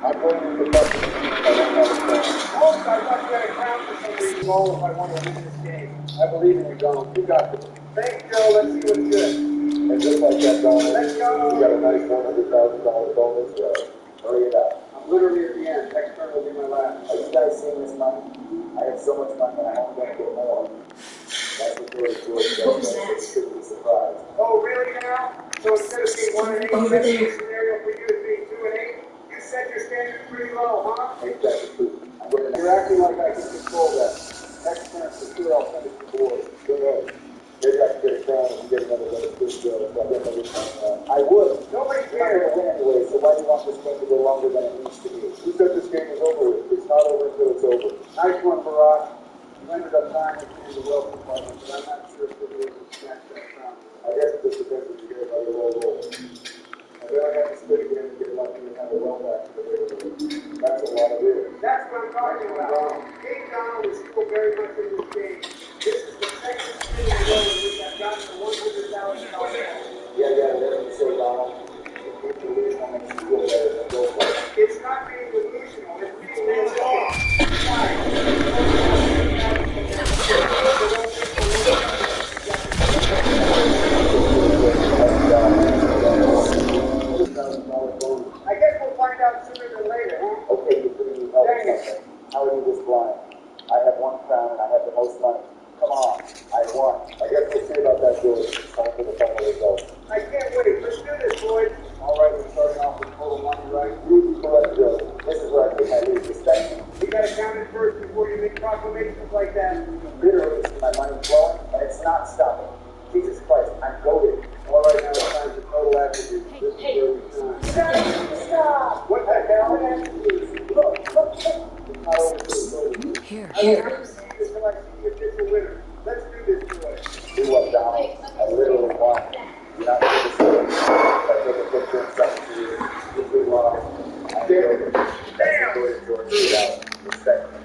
I'm going to the bus. I don't have a plan. Oh, I thought you had a crown for some reason. Oh, if I want to win this game. I believe in you, Donald. You got this. Thanks, Joe. Let's see what's good. And just like that, Donald, let's go. You got a nice $100,000 bonus. Hurry it up. I'm literally at the end. Next turn will be my last. Are you guys seeing this money? I have so much money that I'm only going to get more. That's what George says. What was that? It's a surprise. Oh, really now? So instead of being 1 and 8, the best case scenario for you is being 2 and 8? You set your standards pretty low, huh? Exactly. You're acting like I can control that. Next turn, for sure, I'll send it to the board. Go ahead. Maybe I can get a crown and get another one of this so I get another crown. I would. Nobody cares. I'm going to win anyway, so why do you want this game to go longer than it needs to be? Who said this game is over with? It's not over until it's over. Nice one, Barack. You ended up tying it in the welcome department, but I'm not sure if you'll be able to snatch that crown. I guess it just depends if you get another roll. And then I have to split again and get lucky and have a well back to the regular. That's a lot of it. That's what I'm talking about. King Donald is still very much in this game. This is the second spin in a row in which I've gotten the $100,000. Yeah, whatever you say, Donald. It's delusional makes you feel better than go for it. It's not being delusional. It's being real. I guess we'll find out sooner than later, huh? Okay, you're going to need help with something. How are you this blind? I have one crown and I have the most money. Come on, I won. I guess we'll see about that, George. Time for the final result. I can't wait. Let's do this, boys. All right, we're starting off with total money, right? You correct, Joe. This is where I take my lead. Respect me. You got to count it first before you make proclamations like that. You literally see my money flowing, and it's not stopping. Jesus Christ, I'm goaded. All right, now it's time for total attributes. This is where we shine. Stop! What the hell? Look. It's not over till it's over. Here. I won't see you until I see the official winner. Let's do this, boy. Do what, Donald? I literally won. You're not going to see it. If I take a picture and send it to you, you'll be lost. Damn! Respect me.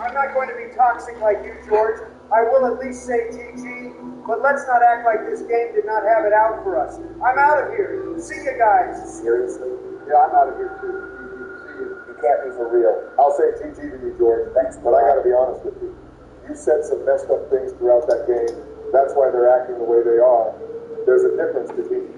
I'm not going to be toxic like you, George. I will at least say GG, but let's not act like this game did not have it out for us. I'm out of here. See you guys. Seriously? Yeah, I'm out of here too. See you. You can't be for real. I'll say GG to you, George. Thanks, but I gotta be honest with you. You said some messed up things throughout that game. That's why they're acting the way they are. There's a difference between...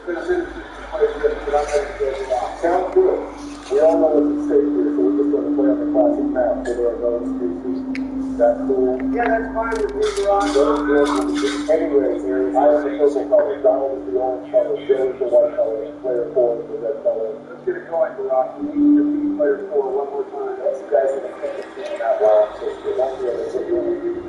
been a minute since you played this, but I'm ready to go along. Sounds good. We all know what's at stake here, so we're just going to play on the classic map for their those species. Is that cool? Yeah, that's fine with me, Ron. Anyways, here, I am the purple color, Donald is the orange color, Joe is the white color, and player 4 is the red color. Let's get it going, Barack. We need to defeat player 4 one more time. Yes, you guys are the king of doing that well, so we won't be able to do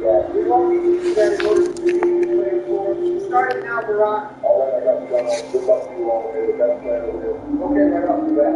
that. We won't need to do that in order to defeat player 4. Start it now, Barack. All right, I got you, Donald. Good luck to you all. May the best player win. Okay, right off the bat,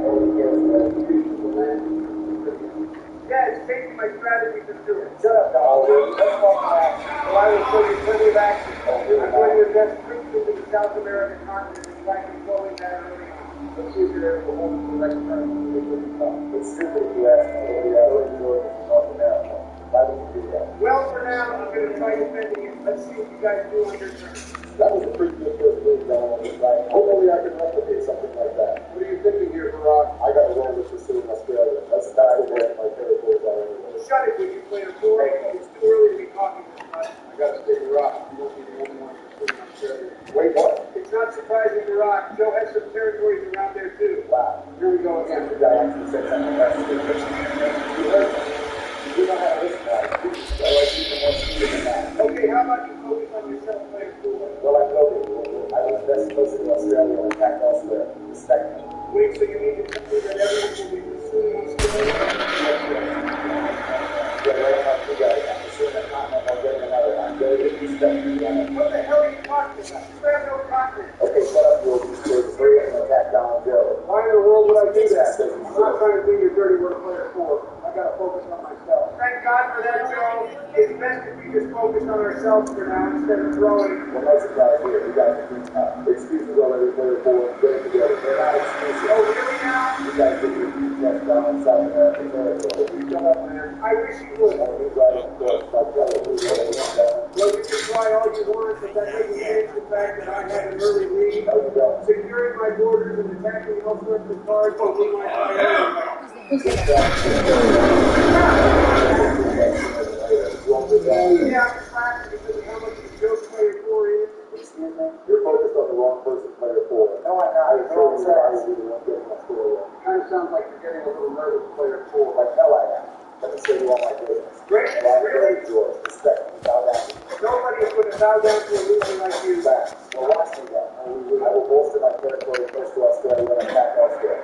yeah, it's changing my strategy to do it. Shut up, Donald. Let's talk about so I will show you plenty of action. I'm going to invest quickly into the South American continent and try controlling that early on. Let's see if you're able to hold it for the next time. It's stupid if you ask me. I already know it from North America. Why would you do that? Well, for now, I'm going to try defending it. Let's see what you guys do on your turn. That was a pretty good first move, Donald. Right? Hopefully I can replicate something like that. What are you thinking here, Barack? I got to roll with this in Australia. That's the way my territories are anyway. Shut it, would you, player 4? It's too early to be talking this much. I got to stay Barack. You won't be the only one pursuing Australia. Wait, what? It's not surprising, Barack. Joe has some territories around there, too. Wow. Here we go again. The guy actually said something that's good. You heard me. You know how to listen to it. I like even more speed than that. Okay, how about you focus on yourself, player 4? Well, I know that I will invest closer to Australia and attack elsewhere. Respect me. Wait, so you mean to tell me that everyone will be pursuing Australia? Yeah, right about you guys. I'm pursuing a continent while getting another. I'm very disrespectful. What the hell are you talking about? You have no continent. Okay, shut up, you old disgrace. Hurry up and attack Donald Joe. Why in the world would I do that? I'm not trying to do your dirty work, player 4. I gotta focus on myself. Thank God for that, Joe. It's best if we just focus on ourselves for now instead of throwing. Well, that's a guy here. We got excuses already, player 4. Get it together. They're not excuses. Oh, really now? You guys did your defense down in South America territory. You shut up, man. I wish you would. Oh, he's right, of course. I'll tell you who's right. Well, you can try all you want, but that doesn't change the fact that I had an early lead. Securing my borders and attacking elsewhere for cards will be my priority. Yeah, I'm laughing because of how much you chose player 4 is. Excuse me? You're focused on the wrong person, player 4. No, I'm not. You're so sad. Kind of sounds like you're getting a little nervous, player 4. Like hell I am. Let me show you all my business. Great, really? George, respect me, bow down. Nobody is going to bow down to a loser like you. Back. Well, watch me then. I will bolster my territory close to Australia and attack elsewhere.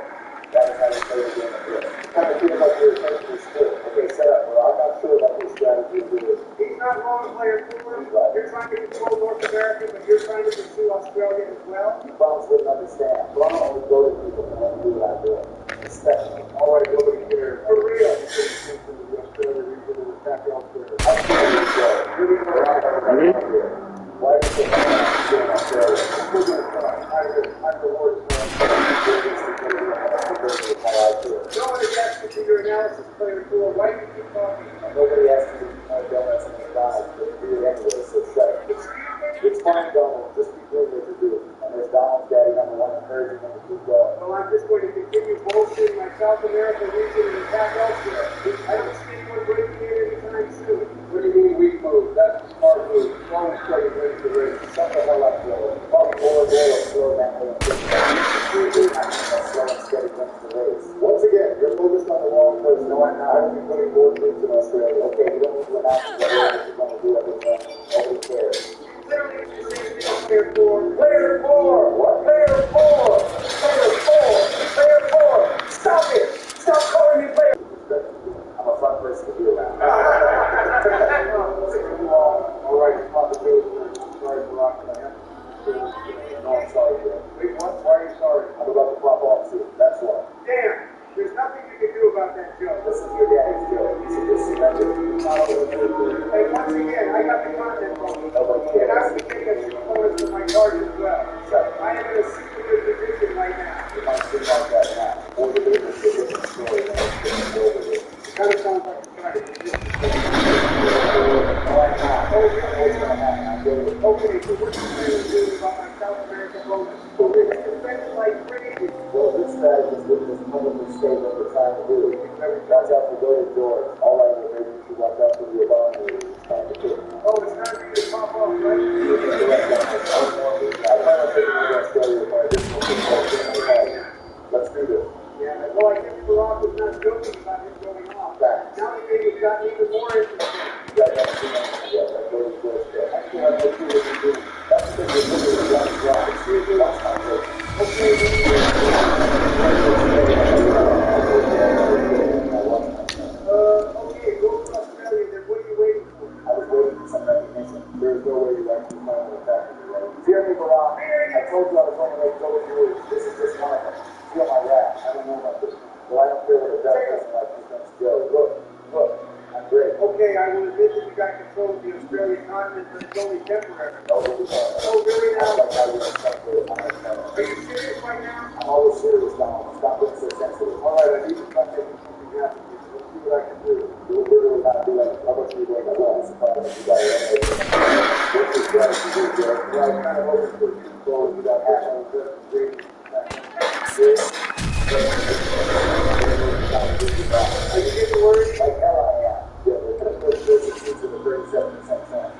That is how you play the game of this. You kind of feel like your attention is split. Okay, set up, bro. I'm not sure about this strategy of yours. He's not wrong, player 4. Right. You're trying to control North America, but you're trying to pursue Australia as well. You bums wouldn't understand. Well, I only go to people who want to do what I do. Respect me. All right, nobody cares. For real. The Australia region and attack elsewhere. I'll see where you go. Really know what I'm here. Why do you think I'm in Australia? I'm still going to try. I'm the worst man. No one is asking for your analysis, player 4. Why do you keep talking? Nobody asked you to point donuts in the guys, but you do it anyway, so shut up. It's fine, Donald. Just keep doing what you do. And there's Donald's daddy number 1 encouraging him to keep going. Well, I'm just going to continue bolstering my South America region and attack elsewhere. I don't see anyone breaking in anytime soon. What do you mean weak move? That's a smart move. Strong and straight wins the race. Shut the hell up, Joe. Fuck more slow that way. Once again, you're focused on the wrong person. No, I'm not. I will be putting more troops in Australia. Okay, you don't need to announce what you're going to do everything. Nobody cares. Literally, it's the same thing, player 4. Player 4! What? Player 4! Player 4! Player 4! Stop it! Stop calling me player! I'm a fun person to be around. All right, responsibility. Sorry, Barack, I have to. No, I'm sorry, Joe. Wait, what? Why are you sorry? I'm about to pop off soon. That's why. Damn! There's nothing you can do about that, Joe. This is your daddy's Joe. So just remember, not over the food. Hey, once again, I got the content from you. Nobody cares. And I'm the king of components of my cards as well. Shut up. I am in a secret position right now. You might think about that now. Or the business is a different story than what's going over here. It kind of sounds like you're trying to do this. No, I'm not. Oh, you're always going to happen. I'm doing it. Okay, so what are you going to do about my South American bonus? Well, we're going to defend like crazy. Well, this strategy is giving us publicly state what we're trying to do. Watch out for William George. All I will make you watch out for the abomination he's trying to do. Oh, it's time for you to pop off, right? I plan on taking you to Australia if I Jeremy Barak, I told you I was going to make those rules. This is just one of them. Feel my wrath. I don't know about this one. Well, I don't feel what it does. Like this one's Joe. Look. I'm great. Okay, I will admit that you got control of the Australian continent, but it's only temporary. No, really not. Oh, really now? Are you serious right now? I'm always serious, Donald. Stop being so sensitive. All right, I need to try making something happen. Let's see what I can do. You'll literally not do like how much you going to do. I'm surprised you got it. What's your strategy do, Joe? Well, I'm kind of hoping for control. You got half of the dream. Are you getting worried? Like hell I am. Yeah, we're going to put this into the 37% chance.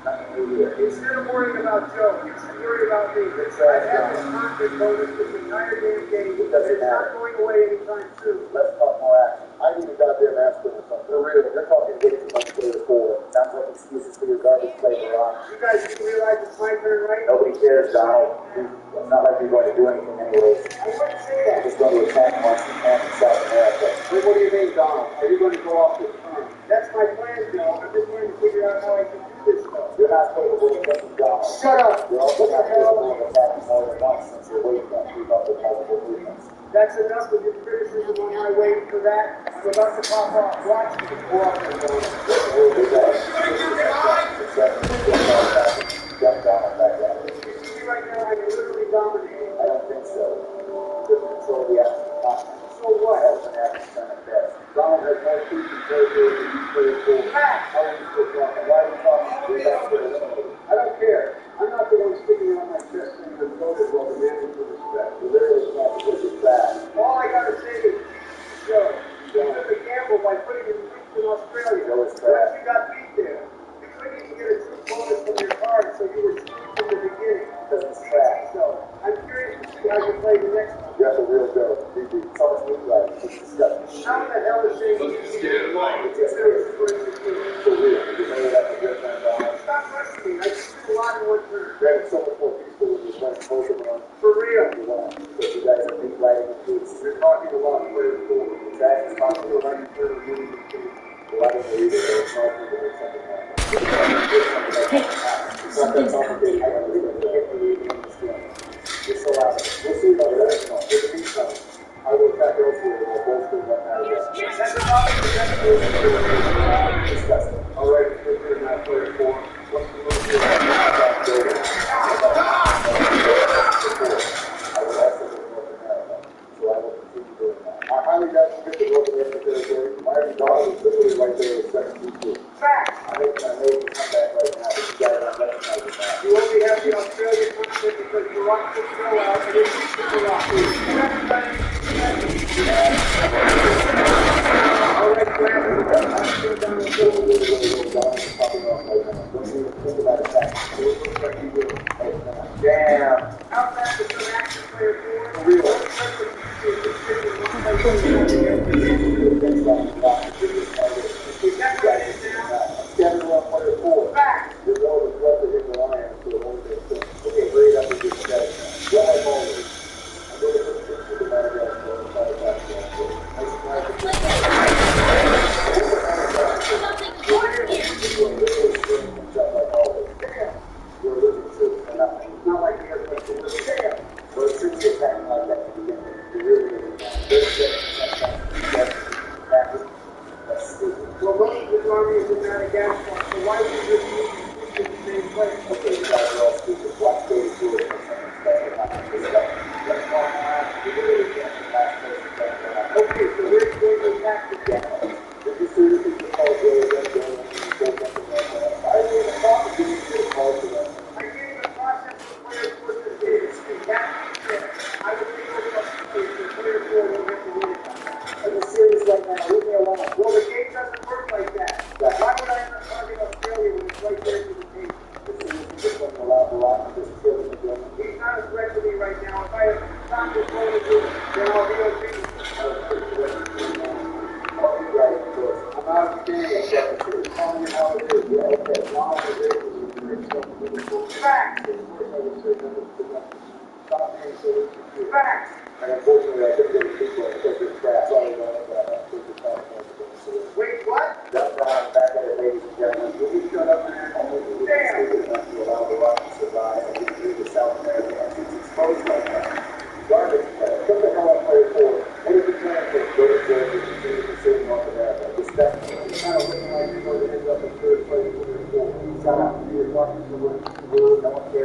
Instead of worrying about Joe, you should worry about me. I've had this conflict bonus this entire damn game. It's not going away anytime soon. Let's talk more action. I need a goddamn aspirin or something. For real, you're talking way too much player forward. Sounds like excuses for your garbage play, Barak. You guys do realize it's my turn, right? Nobody cares, Donald. It's not like you're going to do anything anyways. I wouldn't say that. You're just going to attack Washington and South America. Wait, what do you mean, Donald? Are you going to go off this turn? That's my plan, Joe. I'm just trying to figure out how I can do this stuff. You're not capable of getting Donald. Shut up! You're also not capable of attacking more than once since your weight can't keep up with multiple movements. That's enough of your criticism on my way for that. I'm about to pop off. Watch me. Go off and go. Get Donald back at it. You see right now, I'm literally dominating. I don't think so. Just control the African continent. So what? That was an average turn at best. Donald has more truth and territory than you play for. How are you still talking? Why are you talking? I don't care. I'm not the one sticking on my chest saying I'm voted while demanding for respect. The lyrics not because it's bad. All I gotta say is, Joe, you took a gamble by putting your troops in Australia. Joe is trash. You got beat there. You couldn't even get a troop bonus from your card, so you were screwed from the beginning. Because it's trash. So, I'm curious to see how you play the next one. That's a real Joe. It's almost look like it's disgusting. How the hell is it? It's just for real. You know that's a good turn, Donald. Stop rushing me. I just did a lot in one turn. Greg, so much more peaceful when you're playing both of them. For real. You won't. Because you guys are big lighting the kids. You're talking a lot of players for the trash is possible. I'm sure you're doing the thing. Well, I don't believe it. It's hard to do something like that. It's not that complicated. I don't believe it. You have to read it in this game. Just so loud. We'll see about that. It's a big time. I will attack elsewhere and I'll bolster that matter. That's about it. Disgusting. All right, we're here now, player 4. What's the move here? I will also go to North America, so I will continue doing that. I highly doubt you get the North American territory. My daughter is literally right there with second two. Fact! I make my major comeback right now, but you guys aren't recognizing that. You only have the Australian continent because you rock the show out and it's super rocky. All right, I'm still down the field a little bit popping off right now. Don't even think about attack. It looks like you do. Damn! How fast is an action player for? For real. Standing around player 4. Fact! Your ball is left to hit the line, so it won't get through. Okay, great up with your static. Go ahead, always. I'm going to put the to the Madagascar for the fire back to that field. I surprised the first time. You're literally screaming himself like always. Damn! You're losing troops for nothing. It's not like the airplane can really damn! Well, it shouldn't be attacking like that to begin with. You're really getting down. 37% chance to be dead. That's stupid. Well, most of his army is in Madagascar, so why would you just use in the same place? Okay, you guys are all stupid. Watch those do it for something special happening. Let's call him out. We really can't be last person playing around. Okay, so we're going to attack the ghetto. If you seriously can call Joe again, Joe, and you say something like that, I didn't even talk to you to get a call to them. I gave the process of player 4 to David Smith. That's it. I would think over the place that player 4 will get the win. Are you serious right now? Leave me alone. Well, the game doesn't work like that. Why would I ever target Australia when it's right there to the game? Listen, you just wouldn't allow Barak to just kill him again. He's not a threat to me right now. If I have time to play with him, then I'll be okay. Oh, you're right, of course. I'm out of the game. I'm telling you how it is. Yeah, okay. Now I'm going to do it. Facts! Stop being so insecure. Facts! And unfortunately, I couldn't get a people because it's crap. Sorry about that. Wait, what? That's right. Back at it, ladies and gentlemen. Will you shut up, man? Only you will be stupid enough to allow the rock to survive and we can do this.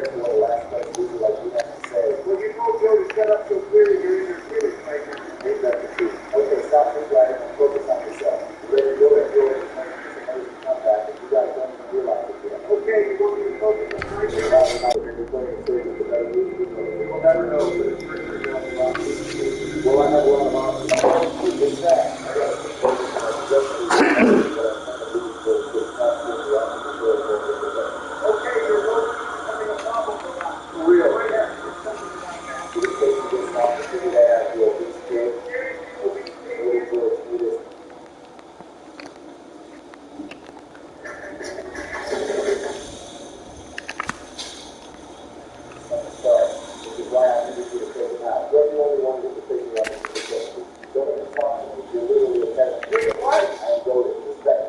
prepared for the last place we like we have to say. Well, you told Joe to shut up so clearly you're in your feelings right now. Ain't that the truth? Okay, stop thinking about it and focus on yourself. You ready to go and do it? It's an amazing comeback, and you guys don't even realize it yet. Okay, you want me to focus on my game? We're not going to be playing safe with the better league. We'll never know, but it's for sure down the line. Well, I have a lot of options. What's that? I got to focus on my possession. Okay, you're becoming a problem for us. For real. Right now, you're something about that. Could it take you this long to figure that out? You'll be scared. Seriously, which is why I needed you to take him out. You're the only one who can take me out of the situation. Don't even talk to me. You're literally a peasant. Wait, what? I am goaded. Respect.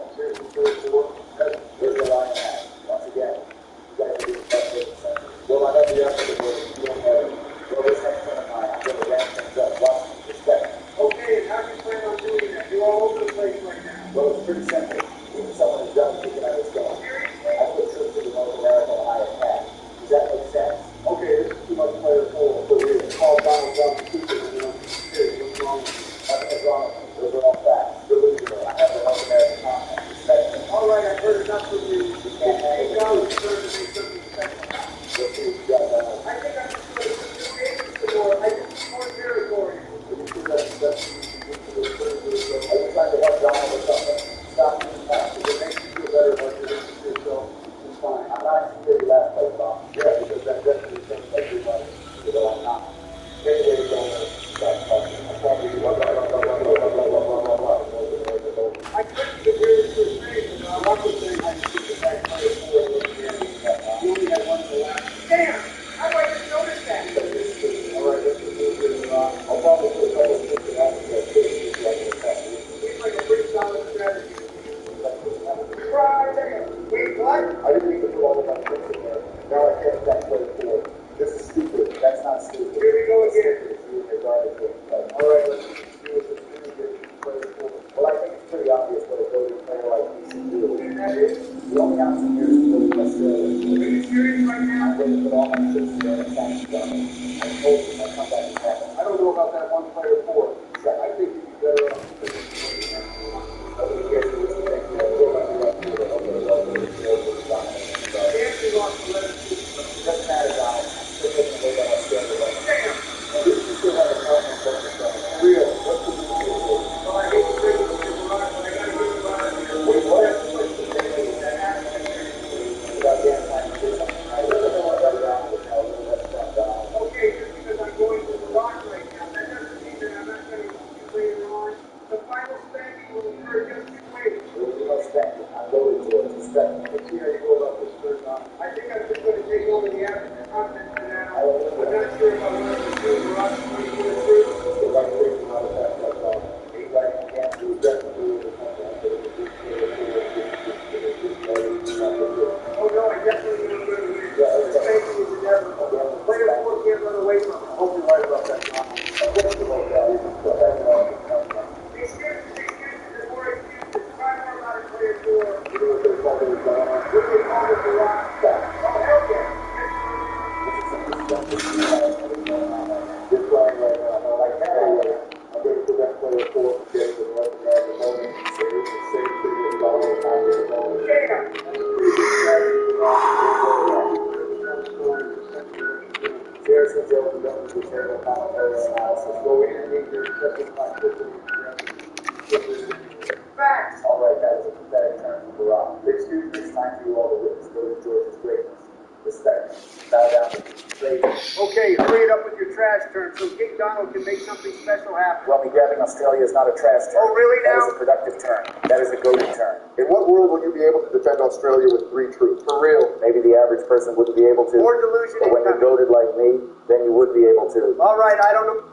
Where's the line at? Once again, you guys are being frustrated. Well, I have the effort to work. You don't have it. Well, this next friend of mine, I'm going to ramp things up. Watch me. Respect. Okay, and how do you plan on doing that? You're all over the place right now. Well, it's pretty simple. Even someone who's done kicking out his gun. Seriously? I put troops into North America and I attack. Does that make sense? Okay, this is too much player for real. Call Donald Trump stupid and you don't serious. What's wrong with you? Nothing's wrong with you. Those are all facts. Delusional. I have the North American content. Respect me. All right, I've heard enough from you. You can't hang it down. It's trying to make something special. Let's see what you got now. I think I'm just going to put new agents to war. I just need more territory. Are you trying to help Donald or something? Stop being tough. If it makes you feel better about your yourself, it's fine. I'm not actually your last place, Bob. Yeah, because that definitely sounds like you're right. But I'm not. Anyway, stop talking. I'm probably I couldn't get rid of your face, and I'm also saying I should get back to player 4 and look again. You only had one to last. Damn! How do I just notice that? All right, let's just do it. I'll probably put a couple of things in that. Seems like a pretty solid strategy. Try there. Wait, what? I didn't mean to put all of my tricks in there. Now I can't back player 4. This is stupid. That's not stupid. Here we go again. All right, let's see what this is. Well, I think it's pretty obvious what a voting player like me should do. And that is? The only option here is to go to Australia. Are you serious right now? I'm going to put all my troops there and attack the government. I told you my comeback is happening. I don't know about that one player 4. I think you'd be better off. Doesn't matter, Donald. I'm still taking away that Australia right now. Damn! At least you still have a partner and focus on it. Real. What's the deal? Well, I hate to say this, but I gotta get you out of here. Wait, what? What's the thing that happened here? Goddamn time to do something right. I don't want to run around with hell. That's not Donald. Okay, just because I'm going to the rock right now, that doesn't mean that I'm not going to keep you later on. The final spending will occur just in ways. There will be no spending. I'm going to it. Respect me. Let's see how you go about this third time. I think I'm just going to take over the African continent for now. I'm not sure if I want to pursue the rock 24 through. The right thing to not attack that dog. Anybody who can't do definitely will become that. Oh no, I definitely don't go to win. The safety is inevitable. Player 4 can't run away from it. I hope you're right about that, John. Excuses. There's more excuses. Try more about it, player 4. You know what they call it, what they call it, the rock. Oh, hell yeah. You're playing right now. I like that. I'm going to put that player 4 to get to the North American moment. Save the dollar, not get the ball. Yeah. Cheers to Joe and Jones for terrible commentary analysis. Go in and make your acceptance by quickly and facts! Alright, that was a pathetic turn from Barack. Excuse me, it's time for you all to witness Billy George's greatness. Respect. Bow down to me. Okay, hurry it up with your trash turn so King Donald can make something special happen. Well, me grabbing Australia is not a trash turn. Oh, really now? That is a productive turn. That is a goaded turn. In what world will you be able to defend Australia with 3 troops? For real. Maybe the average person wouldn't be able to. More delusion. But when you're goaded like me, then you would be able to. All right, I don't know.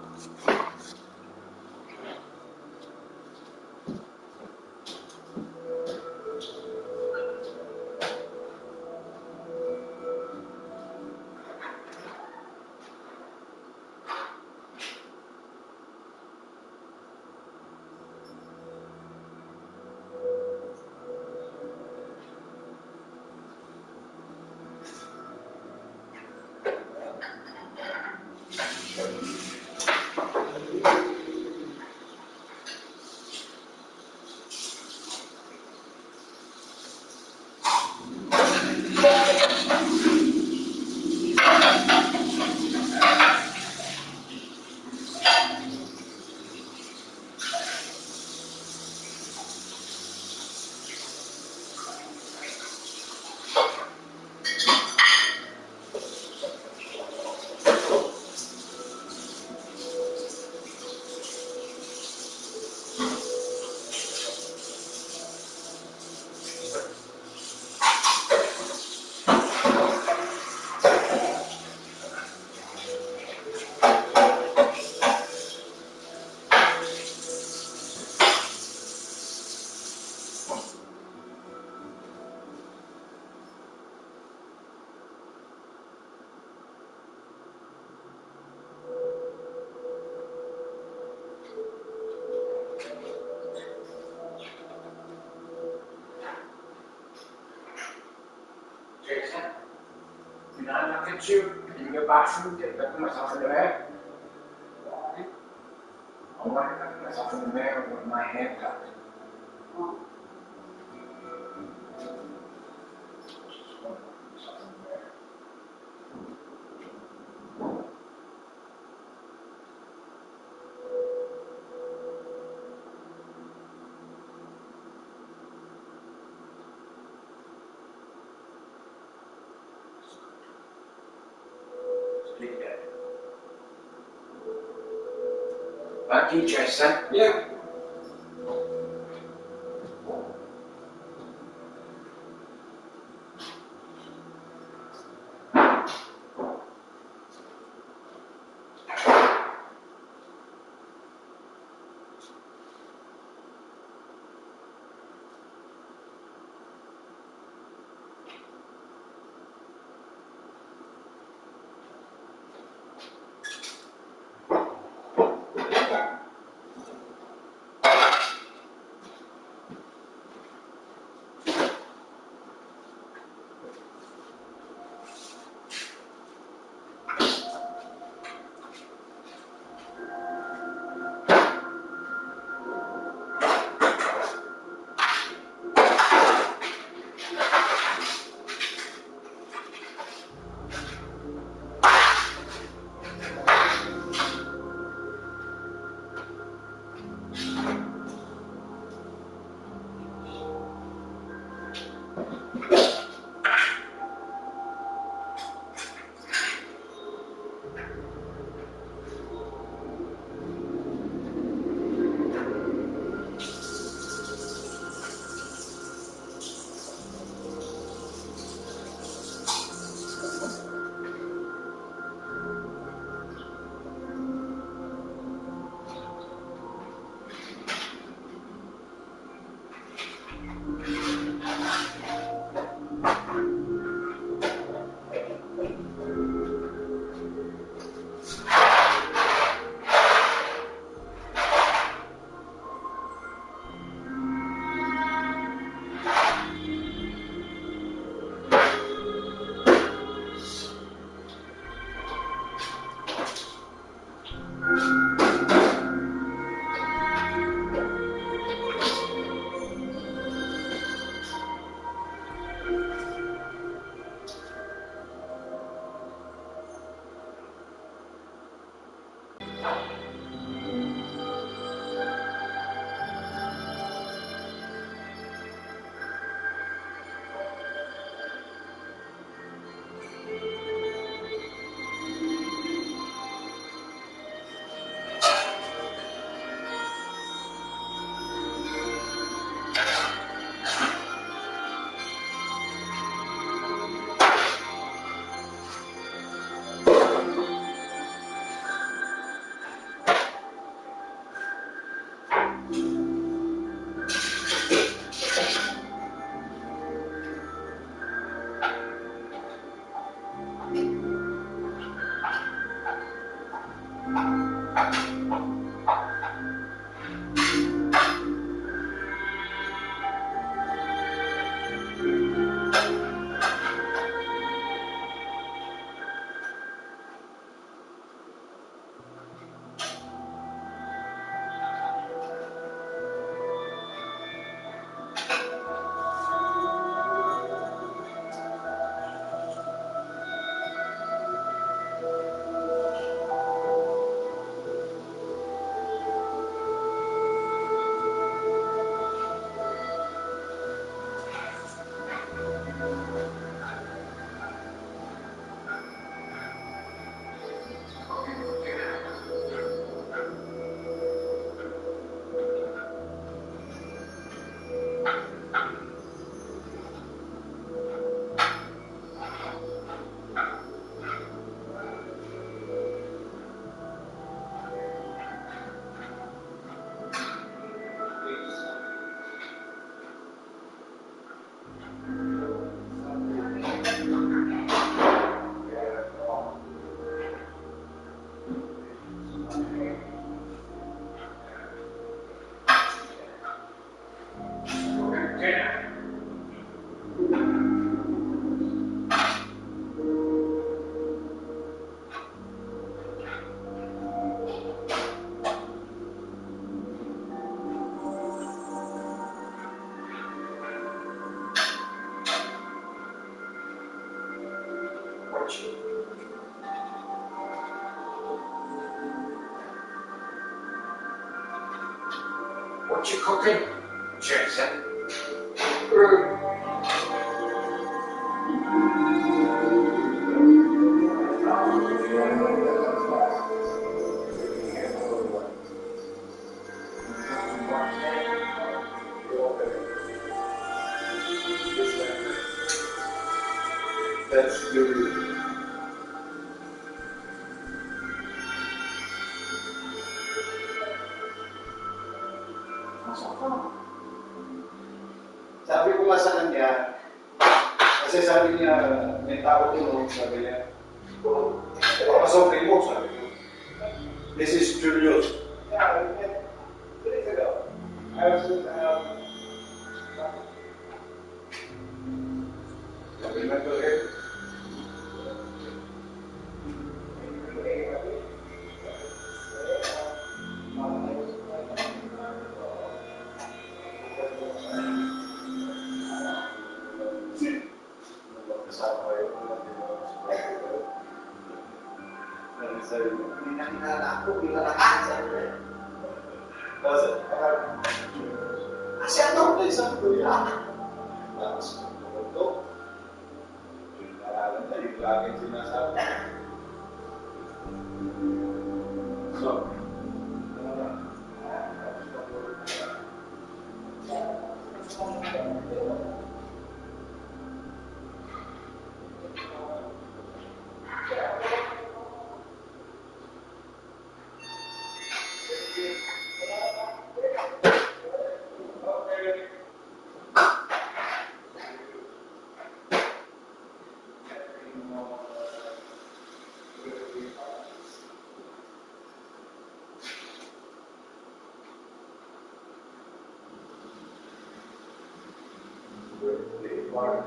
at you, and your bathroom, get back myself in the mirror. I want to look myself in the mirror with my hair cut. Back to you, Jason. Yeah. What you cooking, Jason? That's good. Sabi ko nga sa kanya, kasi sabi niya, may tao doon, sabi niya, pasokin mo, sabi ko. This is Julius. Yeah, 2 days ago. I was with, remember it? Hindi na kinala ako, binalakaan sa akin. Kasi ano, isang kuya. Tapos, ito. Yung naralan na, yung laging sinasabi. So, why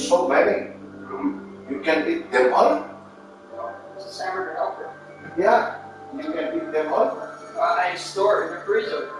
so many? You can eat them all? It's a summer helper. Yeah, you can eat them all. I store it in the freezer.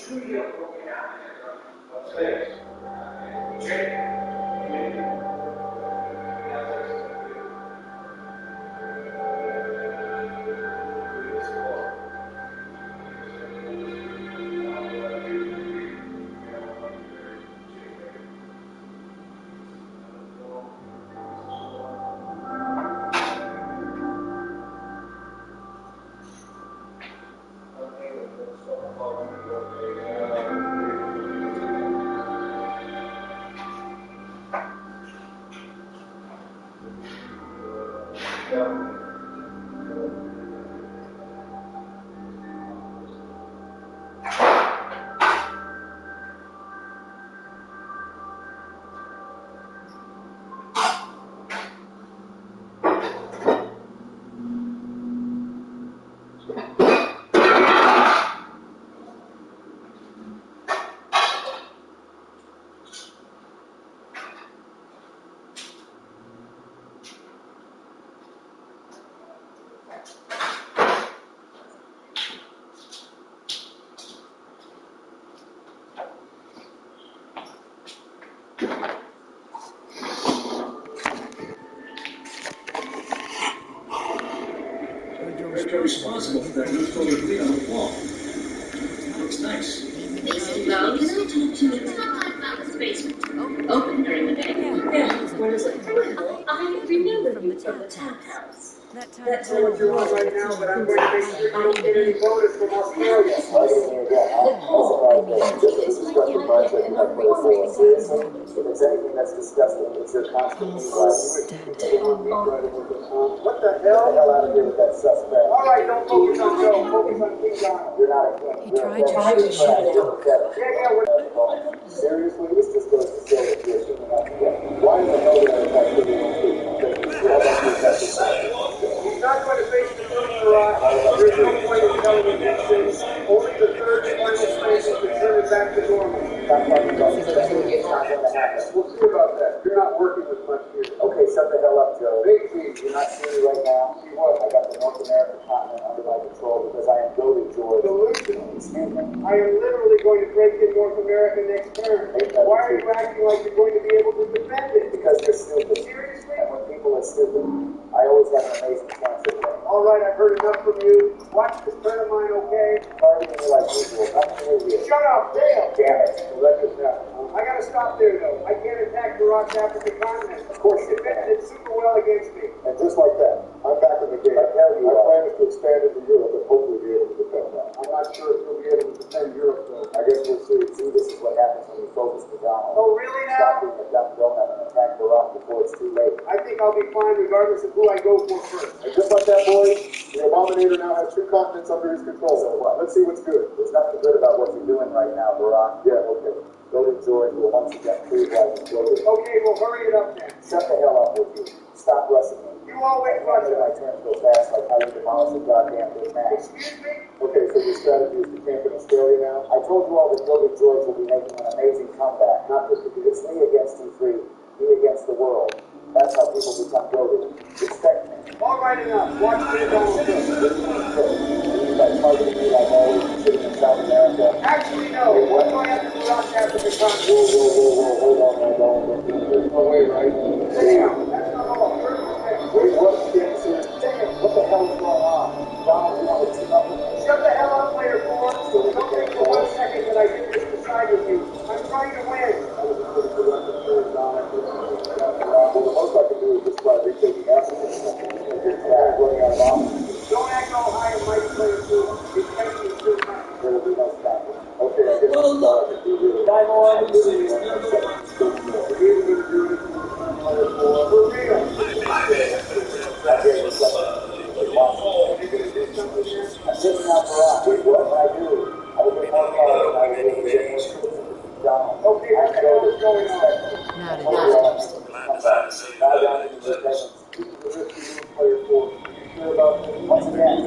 2-year broken out. Upstairs. Jake. You're responsible for that new photo of me on the wall. Looks nice. Well, can I talk to you? Let's not talk about this basement. Open during the day. Yeah. Where does it go? I remember you from the townhouse. That's what you're on right now, but I'm going to make sure you don't get any bonus from Australia. This is what the mindset you have played for. Seriously? If it's anything that's disgusting, it's your constant What the hell? hell out of here with that suspect. All right, don't focus on Joe. Focus on King Donald. You're not a king. He tried to shoot him. Yeah, Seriously, this just goes to show that you're shooting out to get. Why is the hell did I attack the he's not going to face the first garage. There's no point in telling him these things. Only the third and final space can turn it back to normal. Stop talking about this. It's not going to happen. We'll see about that. You're not working with much here. Okay, shut the hell up, Joe. Big team. You're not seeing me right now. See what? I got the North American continent under my control because I am goaded, George. Delusional. Excuse me. I am literally going to break in North America next term. Why are you acting like you're going to be able to defend it? Because you're stupid. Seriously? And when people are stupid, I always have an amazing chance of winning. All right, I've heard enough from you. Watch this friend of mine, okay? Targeting me like usual. Nothing new here. Shut up, Dale. Damn it. The record's out. I gotta stop there, though. I can't attack the Rock's African continent. Of course you defended it super well against me. And just like that, I'm back in the game. I tell you, my plan is to expand into Europe and hopefully be able to defend that. I'm not sure if you'll be able to defend Europe, though. I guess we'll see. See, this is what happens when you focus the Donald. Oh, really now? Stop being a dumb donut and attack the Rock before it's too late. I think I'll be fine regardless of who I go for first. And just like that, boys, the Abominator now has 2 continents under his control. So what? Let's see what's good. There's nothing good about what you're doing right now, Barack. Yeah, okay. Go to George will once again prove why he's goaded. Okay, well, hurry it up then. Shut the hell up with you. Stop rushing me. You always rush My it. turns go fast like how you demolish a goddamn Big Mac. Excuse me? Okay, so your strategy is to camp in Australia now? I told you all that Goaded George will be making an amazing comeback. Not just because it's me against you 3, me against the world. That's how people become goaded. Respect me. All right, enough. Watch me Donald Trump. By targeting me like always sitting in South America. Actually, no. What do I have to do out there for the country? Whoa, hold on, there's no way, right? Damn, that's not all. 30%. Wait, what? Damn, what the hell is going on? Donald, you want to team up with me? Shut the hell up, player 4. Don't think for 1 second that I did this to side with you. I'm trying to win. Well, the most I can do is just try retaking assets. Running out of options. Don't act all high and mighty, player 2. It's making you feel nice. There will be no stopping. Okay, I guess I'm sorry. For real. I'm sitting out for us. What can I do? I will be more powerful than I will be getting Donald. Okay, what the hell is going on? Not enough. Bow down to the presence. Player 4. Hear about once again.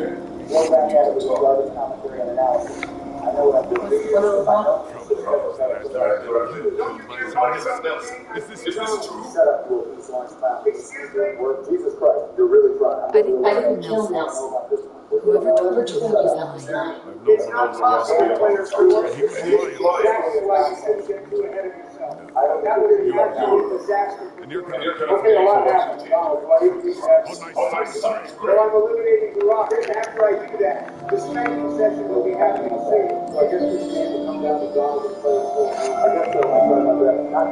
Go back at it with your garbage commentary and analysis. I know what I'm doing. Shut up, you piece of orange clown. Excuse me? Jesus Christ, you're really trying. I didn't I kill Nelson. know about this one. Whoever told you that was lying. It's not possible, player 4. And he was lying. Exactly why you shouldn't get too ahead of yourself. That would have been absolute disaster. And you're gonna pay Okay, a lot for happened. Donald, do I even need to have on my side. So I'm eliminating the rock, and after I do that, the spanking session will be happening soon. So I guess this game will come down to Donald and player 4. I guess so. I'm sorry about that. Not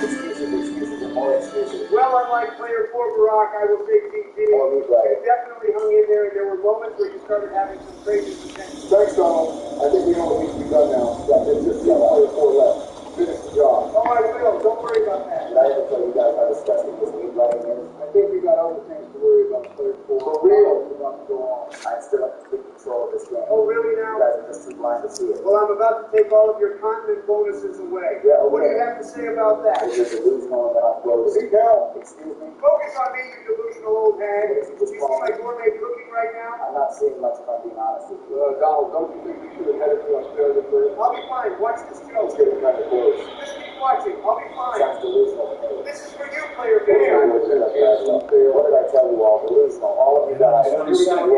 excuses and more excuses. Well, unlike player 4, Barack, I will say GG. You definitely hung in there, and there were moments where you started having some crazy potential. Thanks, Donald. I think we know what needs to be done now. It's just player 4 left. Finish the job. Oh, I will. Don't worry about that. Did I ever tell you guys how disgusting this lead writing is? I think we got other things to worry about, player 4. For real? It's about to go on. I still have complete control of this game. Oh, really now? You guys are just too blind to see it. Well, I'm about to take all of your continent bonuses away. Yeah, okay. What do you have to say about that? You're delusional about clothes. Excuse me? Focus on me, you delusional old hag. Do you see my gourmet cooking right now? I'm not seeing much if I'm being honest with you. Donald, don't you think we should have headed to Australia first? I'll be fine. Watch this show. Let's get it kind of close. Just keep watching. I'll be fine. Sounds delusional to me. This is for you, player 4. What did I tell you all? Delusional. All of you guys. You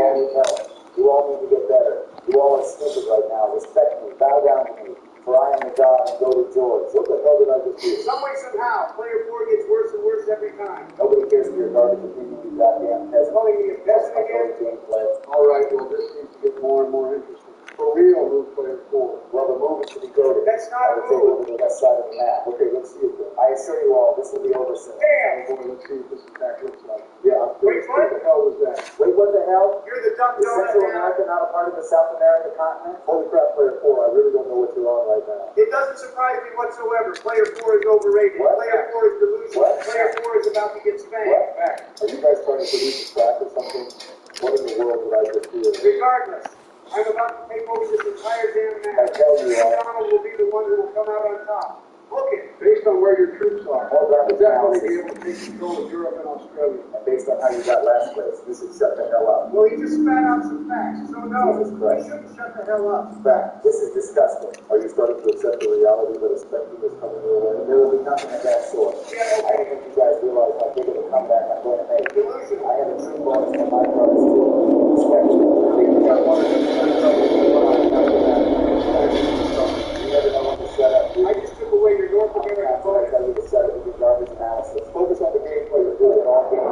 all need help. You all need to get better. You all are stupid right now. Respect me. Bow down to me. For I am the God and go to George. What the hell did I just do? Some way, somehow, player 4 gets worse and worse every time. Nobody cares for your garbage opinion, you goddamn peasant. Calling me a peasant again? All right, well, this seems to get more and more interesting. For real, move player 4. Well, the move is to be goaded. That's not a move. Take over the left side of the map. Okay, let's see it then. I assure you all, this will be over soon. Damn! Boy, let's see what this attack looks like. Yeah, I'm Wait, what the hell was that? Wait, what the hell? You're the dumb donut. Central America not a part of the South America continent? Holy crap, player 4, I really don't know what you're on right now. It doesn't surprise me whatsoever. Player 4 is overrated. What? Player 4 is delusional. What? Player 4 is about to get spanked. What? Back. Are you guys trying to produce a track or something? What in the world did I just hear? Regardless, I'm about to take over this entire damn map. I tell you all. Donald will be the one who will come out on top. Look it. Based on where your troops are, we'll definitely be able to take control of Europe and Australia. And based on how you got last place, you should shut the hell up. Well, he just spat out some facts, so no, you shouldn't shut the hell up. Fact, this is disgusting. Are you starting to accept the reality that a spectrum is coming your way? There will be nothing of that sort. Yeah, okay. I don't think you guys realize how big of a comeback I'm going to make. Delusion. I have a true bonus for my brothers too. Respect me. I think you got one of them. You never know when to shut up. I just took away your North American bonus. I tell you to shut up with your garbage analysis. Focus on the gameplay. You're doing it all game.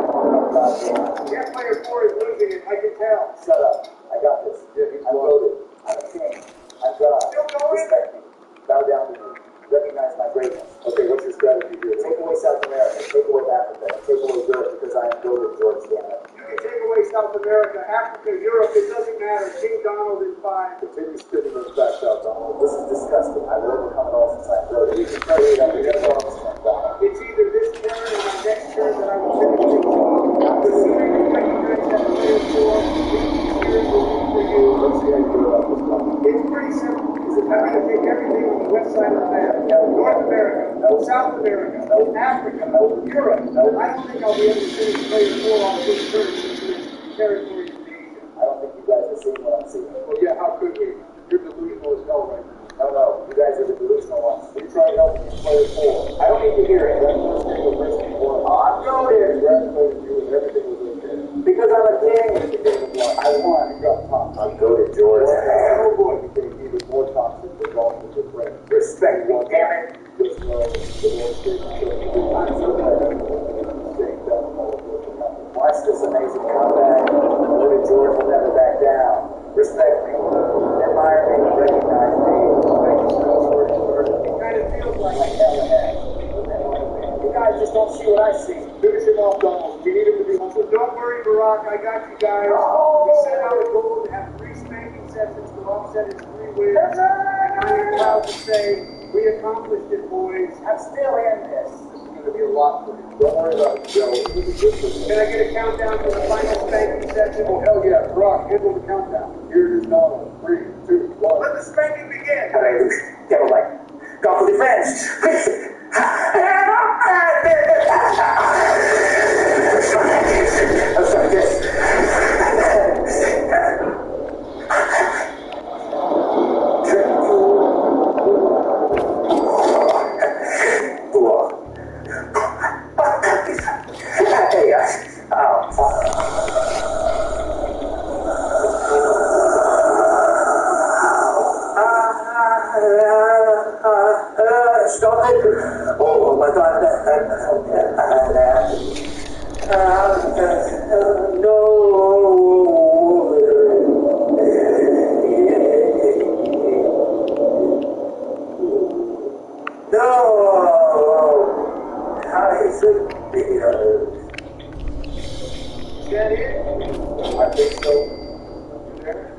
Yeah, player 4 is losing it. I can tell. Shut up. I got this. I'm loaded. I'm a king. I'm God. Still going? Respect me. Bow down to me. Recognize my greatness. Okay, what's your strategy here? Take away South America. Take away Africa. Take away Europe because I am goaded, George Scanlon. You can take away South America, Africa, Europe. It doesn't matter. King Donald is fine. Continue spitting those facts out, Donald. This is disgusting. I will overcome it all since I'm goaded. You can try it up again. It's either this turn or my next turn that I will finish things off. The sooner you recognize that player 4, the easier it will be for you. Let's see how you do about this one. It's pretty simple. I'm going to take everything on the west side of the map. North America, South America, Africa, Europe. I don't think I'll be able to finish player 4 on this turn since there's territory invasion. I don't think you guys are seeing what I'm seeing. Well, yeah, how could we? You're delusional as hell right now. No, you guys are the delusional ones. We tried helping you player 4. I don't need to hear it. That's first thing with first thing for. I'm goaded. Congratulated you and everything was okay. Because I'm a king. I won. You got top. I'm goaded, George. Oh boy, you became even more toxic than golf with your friend. Respect me, damn it. Just know the Lord stays I'm so glad. Watch this amazing comeback. Goaded George will never back down. Respect me. Admire me. Recognize me. It kind of feels like hell ahead. You guys just don't see what I see. Finish him off, Donald. We need him to be home. So don't worry, Barack. I got you guys. We set out a goal to have 3 spanking sessions to offset his 3 wins. And I'm proud to say we accomplished it, boys. I'm still in this. This is going to be a lot for you. Don't worry about it, Joe. Can I get a countdown for the final spanking session? Oh, hell yeah. Barack, handle the countdown. Here it is, Donald. 3, 2, 1. Let the spanking begin. Devil light. Go for defense. Let's try this. I think so. You there?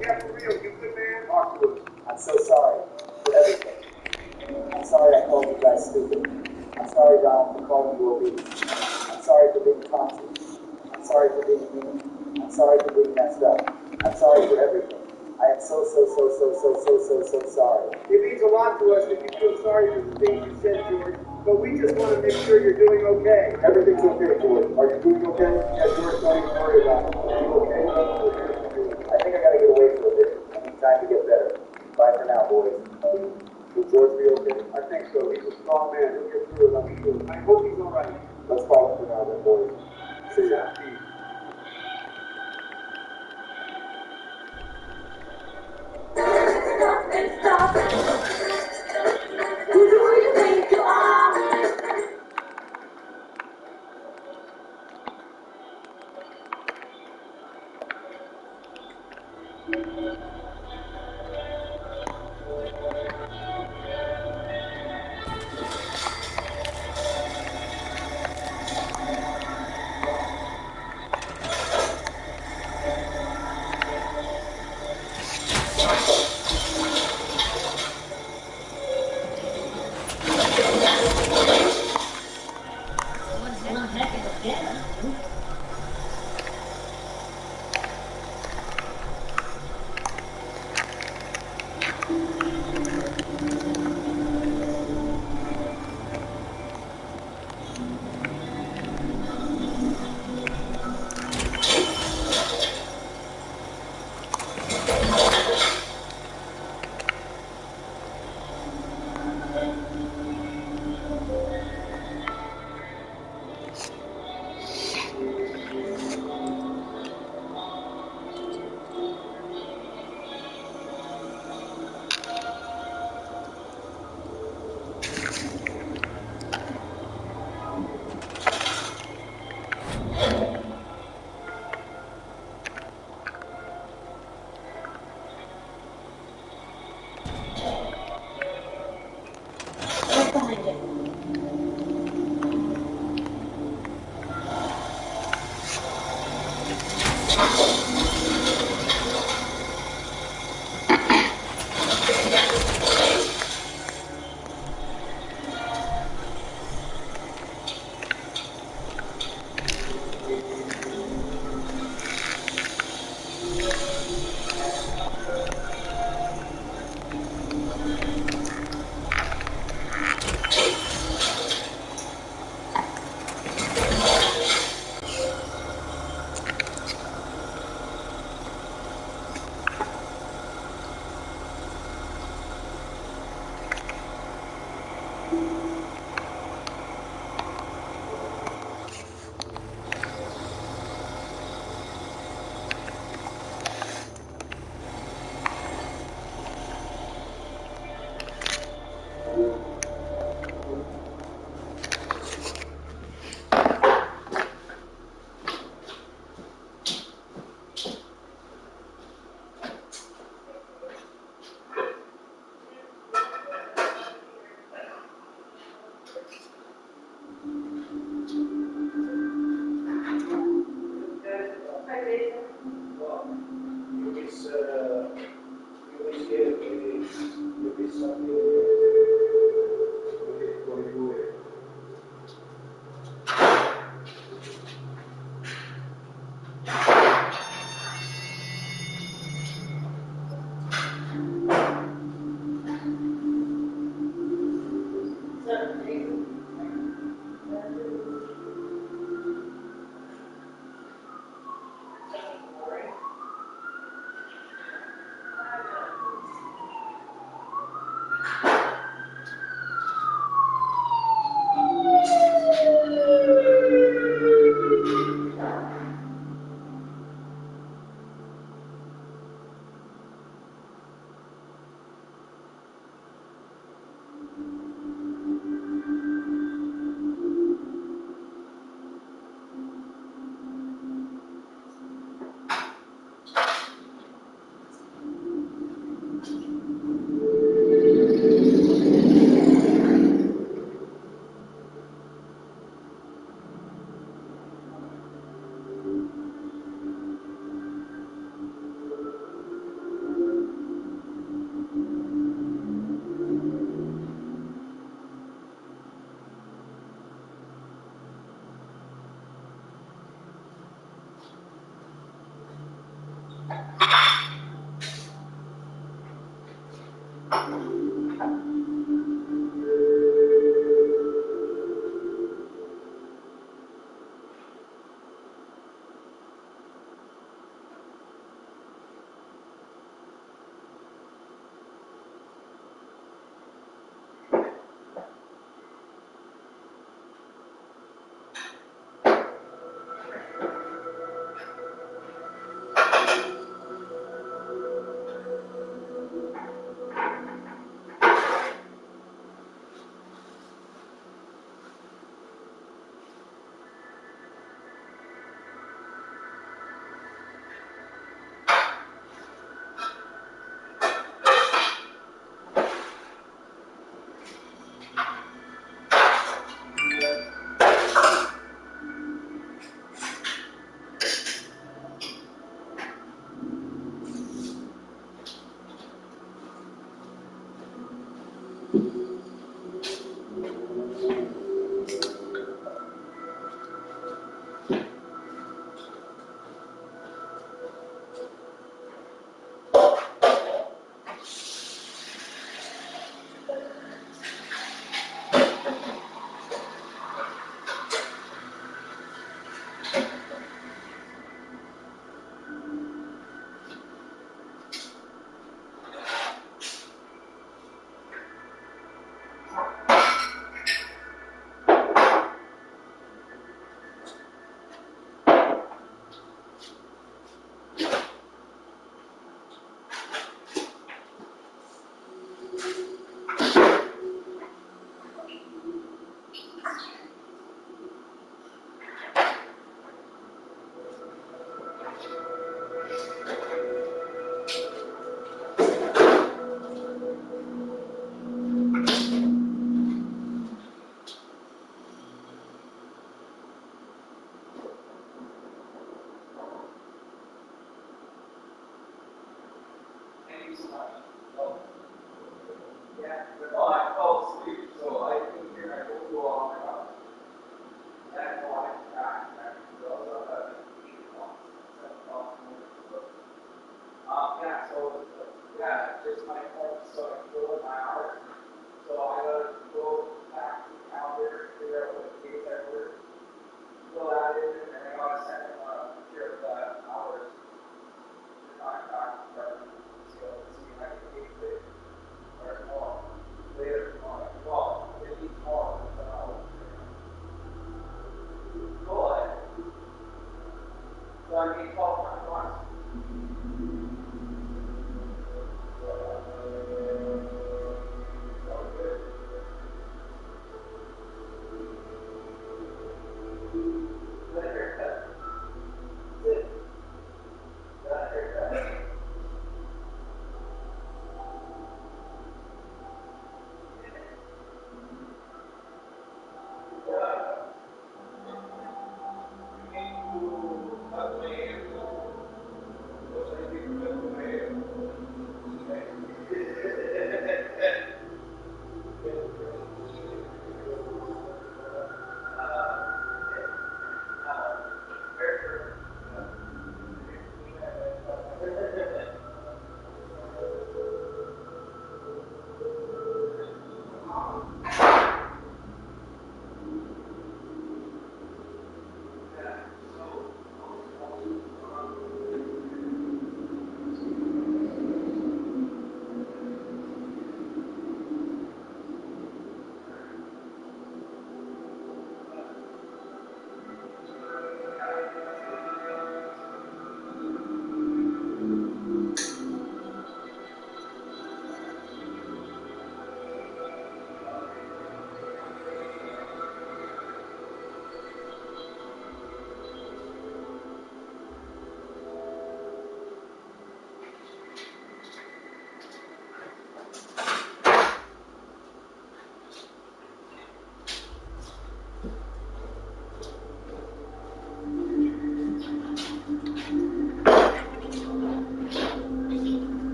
Yeah, for real, you good man? Outpost. I'm so sorry for everything. I'm sorry I called you guys stupid. I'm sorry, Donald, for calling you obese. I'm sorry for being toxic. I'm sorry for being mean. I'm sorry for being messed up. I'm sorry for everything. I am so sorry. It means a lot to us that you feel sorry for the things you said, George, but we just want to make sure you're doing okay. Everything's okay, George. Are you doing okay? Yeah, George, don't even worry about it. Are you okay? I think I gotta get away for a bit. I need time to get better. Bye for now, boys. Will George be okay? I think so. He's a strong man. He'll get through it, I'm sure. I hope he's all right. Let's call it for now then, boys. See ya. Stop. Who do you think you are? One heck of a get.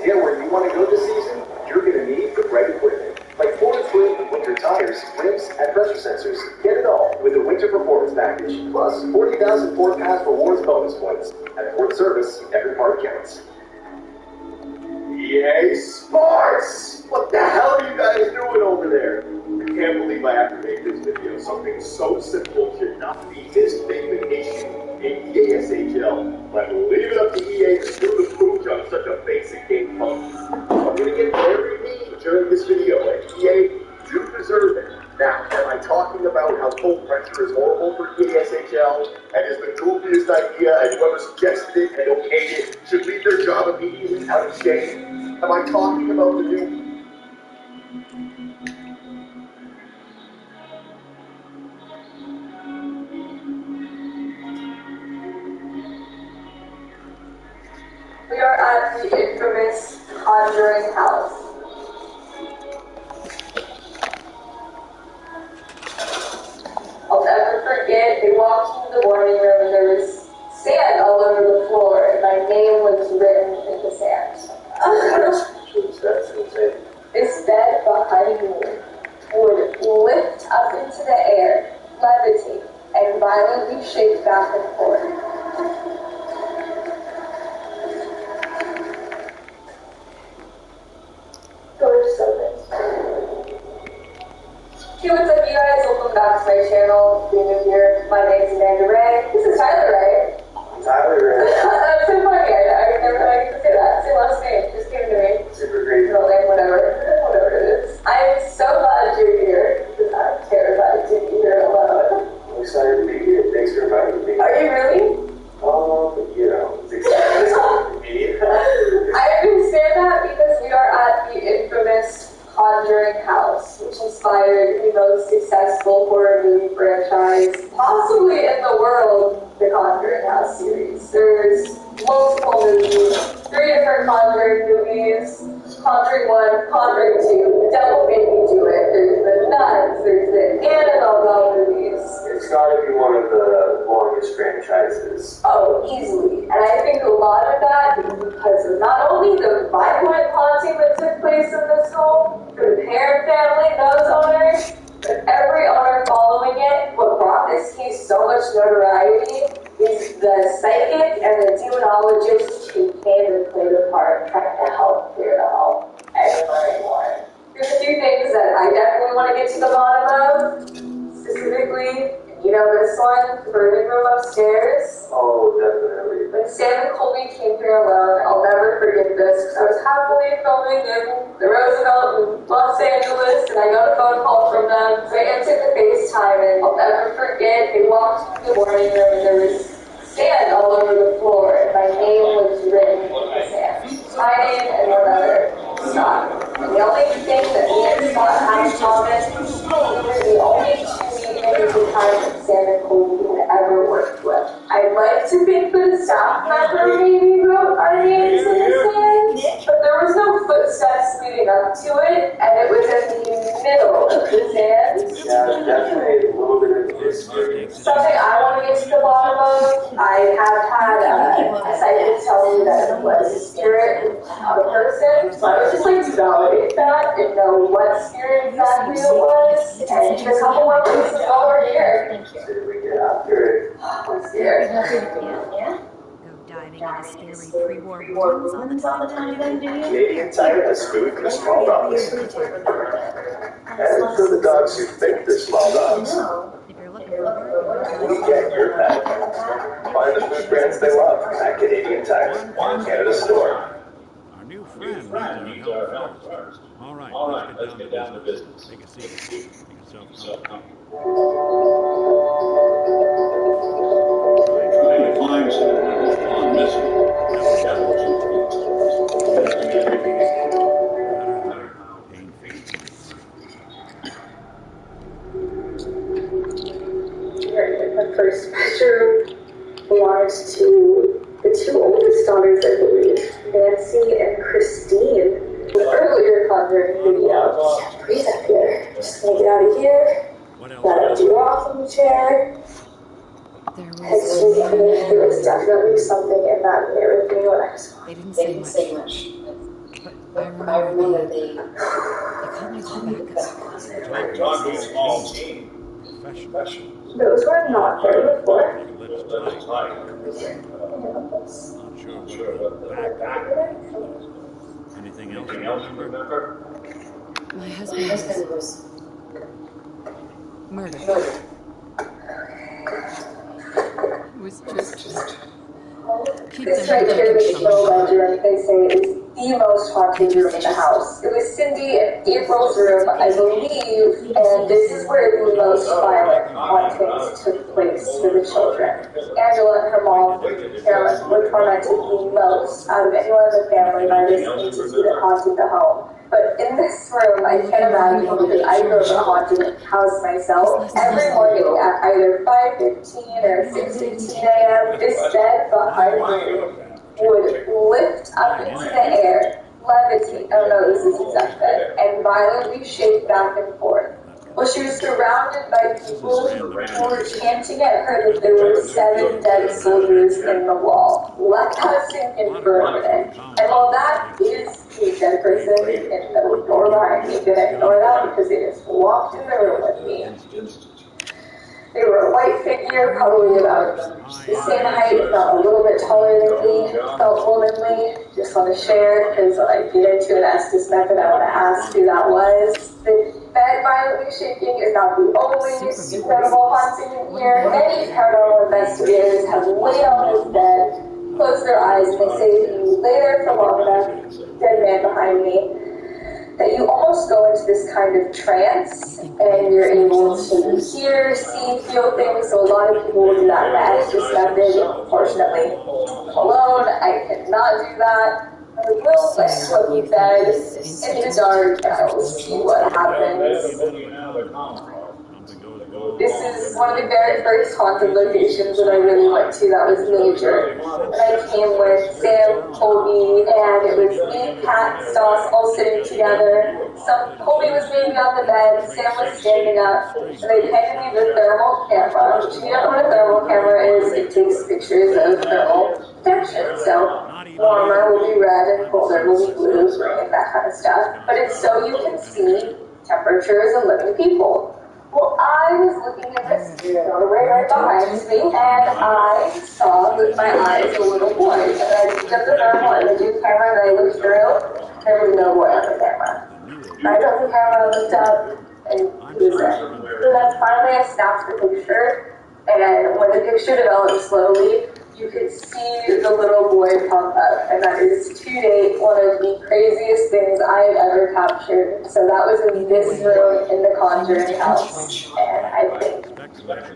Get where you want to go this season, you're going to need the right equipment. Like Ford winter tires, rims, and pressure sensors. Get it all with the Winter Performance Package. Plus 40,000 Ford Pass Rewards bonus points. At Ford Service, every part counts. EA Sports! What the hell are you guys doing over there? I can't believe I have to make this video. Something so simple should not be this big of an issue in EASHL. But leave it up to EA to do the pooch on such a basic game function. I'm going to get very mean during this video, and EA do deserve it. Now, am I talking about how cold pressure is horrible for EASHL and is the goofiest idea, and whoever suggested it and okayed it should leave their job immediately out of shame? Am I talking about the new... We are at the infamous Conjuring House. I'll never forget, they walked into the morning room and there was sand all over the floor and my name was written in the sand. That's insane. This bed behind me would lift up into the air, levitate, and violently shake back and forth. Hey, what's up, you guys? Welcome back to my channel. If you're new here, my name's Amanda Ray. This is Tyler Ray. Tyler Ray. That's so funny. I never thought I could say that. Same last name. Just came to me. Super great. Middle name, whatever. Whatever it is. I'm so glad you're here because I'm terrified to be here alone. I'm excited to be here. Thanks for inviting me. Are you really? It's exciting to be. I understand that because we are at the infamous Conjuring House, which inspired the most successful horror movie franchise possibly in the world, the Conjuring House series. There's multiple movies, 3 different Conjuring movies, Conjuring 1, Conjuring 2, The Devil Made Me Do It, there's the Nuns, there's the Annabelle movies. It's got to be one of the longest franchises. Oh, easily. And I think a lot of that is because of not only the violent haunting that took place in this home, for the parent family, those owners, but every owner following it. What brought this case so much notoriety is the psychic and the demonologist who came and played a part trying to help clear the home and learn more. There's a few things that I definitely want to get to the bottom of, specifically, you know this one, the burning room upstairs. Oh, definitely. When Sam and Colby came here alone, I'll never forget this, because I was happily filming in the Roosevelt in Los Angeles, and I got a phone call from them, so I answered the FaceTime, and I'll never forget, they walked into the morning room, and there was sand all over the floor, and my name was written in the sand. My name and another, Scott. And the only thing that me and Scott had in common, we were the only two individual time that Sam and Colby had ever worked with. I'd like to think that a staff member maybe wrote our names in the sand, but there was no footsteps leading up to it, and it was in the middle of the sand. Yeah, definitely a little bit of history. Something I want to get to the bottom of, I have had a psychic tell me that it was a spirit of a person, so I would just like to validate that and know what spirit exactly it was, and a couple more places while we're here. Did we get after it? I'm scared. Yeah? Go diving into scary pre-war ruins all the time then, do you? Canadian Tire has food for small dogs. And for the dogs who think they're small dogs. If you're looking for We get your pet. Find the food brands they love at Canadian Tire, Canada's store. Our new friend needs our help first. All right, let's get down to business. Take a seat. Make yourself comfortable. Trying to find someone who's gone missing. The first bedroom belongs to the 2 oldest daughters, I believe, Nancy and Christine. The earlier Conjuring video. Breathe up here. Just gonna get out of here. Got a draw from the chair. There was definitely something in that mirror thing when I was They didn't say much. I remember they called me back. They were talking a small team. Professional. Those were not there before. You let us type. Not sure what back. Anything else you remember? My husband was murdered. It was just keep This them right here, the protected show from me. bedroom, they say is the most haunted room in the house. It was Cindy and April's room, I believe, and this is where the most violent hauntings took place for the children. Angela and her mom, Carolyn, were tormented the most out of anyone in the family by this entity that haunted the home. But in this room, I can't imagine because I grew up in a haunted house myself. Every morning at either 5:15 or 6:15 a.m., this bed behind me would lift up into the air, levitate, oh no, this is exact bed, and violently shake back and forth. Well, she was surrounded by people who were chanting at her that there were 7 dead soldiers in the wall. Let that sink in for a minute. And while that is a dead person in the door behind me, didn't ignore that because they just walked in the room with me. They were a white figure, probably about the same height, about a little bit taller than me, felt womanly. Just want to share, because when I get into an Estes method, I want to ask who that was. The bed violently shaking is not the only incredible haunting in here. Many paranormal investigators have laid on this bed, closed their eyes, and they say if you lay there for long enough, dead man behind me, that you almost go into this kind of trance and you're able to hear, see, feel things. So a lot of people will do that in the Estes method. Unfortunately, I'm alone. I cannot do that. I will lay on the bed in the dark and I will see what happens. This is one of the very first haunted locations that I really went to that was major. And I came with Sam, Colby, and it was me, Pat, Stoss all sitting together. Colby was maybe on the bed, Sam was standing up, and they handed me the thermal camera. If you don't know what a thermal camera is, it takes pictures of thermal protection. So warmer will be red and colder will be blue, and that kind of stuff. But it's so you can see temperatures and living people. Well, I was looking at this doorway right behind me, and I saw with my eyes a little boy. And I looked at the thermal imaging camera, and I looked through. There was no boy on the camera. And I took the camera, looked up, and he was there. So then finally I snapped the picture, and when the picture developed slowly, you could see the little boy pop up, and that is to date one of the craziest things I have ever captured. So that was in this room in the Conjuring house, and I think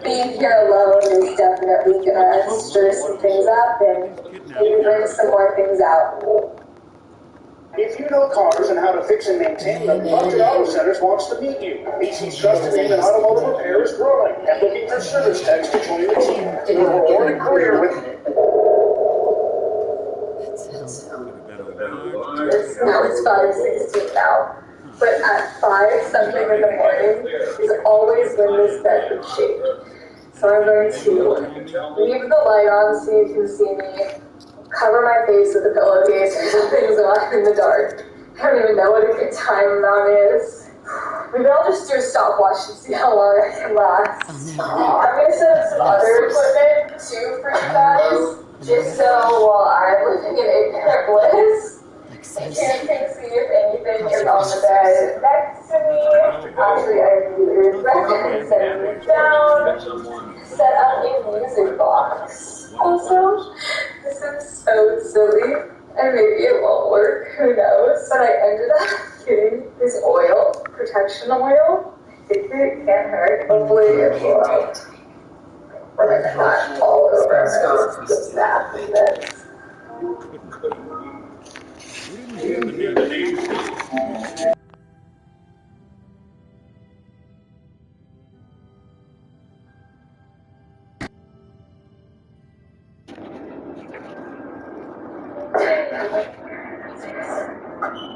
being here alone is definitely gonna stir some things up and maybe bring some more things out. If you know cars and how to fix and maintain them, Budget Auto Centers wants to meet you. BC's trusted name in automotive repair is growing and looking for service techs to join the team for a rewarding career with... It's 5:16 now, but at 5 something in the morning is always when this bed would shake. So I'm going to leave the light on so you can see me, cover my face with a pillowcase or something so I'm in the dark. I don't even know what a good time amount is. Maybe I'll just do a stopwatch and see how long I can last. I'm going to set up some other equipment too for you guys, just so while I'm living in ignorant bliss, I can see if anything is on the bed next to me. Actually, I really recommend setting it down. Set up a music box. Also, this is so silly, and maybe it won't work, who knows, but I ended up getting this oil, protection oil. I think it can't hurt. Hopefully it will help. We're gonna not all over the bath and this.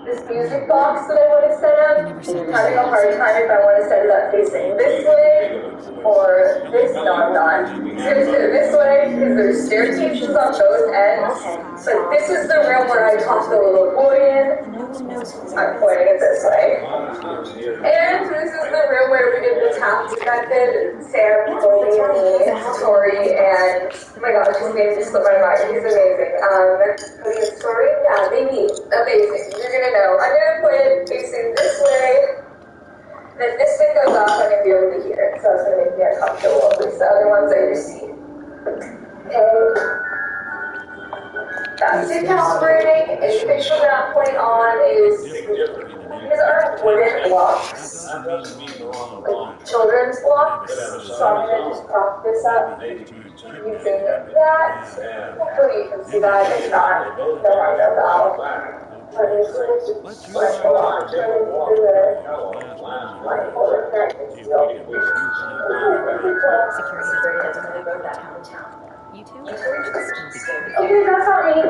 This music box that I want to set up, I'm having a hard time if I want to set it up facing this way or this. No, I'm not. I'm going to set it this way because there's staircases on both ends. But this is the room where I tossed the little boy in. I'm pointing it this way. And this is the room where we did the task method. Sam, Goldie, and me, Tori, and oh my gosh, his name just slipped my mind. He's amazing. Cody and Tori, yeah, maybe amazing. You're gonna know. I'm gonna put it facing this way. Then this thing goes off, I'm gonna be able to hear it, so it's gonna make me uncomfortable. At least the other ones I just see. Okay. That's it calibrating. A picture that I'm putting on is these are wooden blocks, like children's blocks. So I'm gonna just prop this up using that. Hopefully you can see that. If not, no harm, no foul. Let me just let go on. Turn it into the light forward. Security doesn't have to go downtown. You two should still be careful. Okay, that's not me.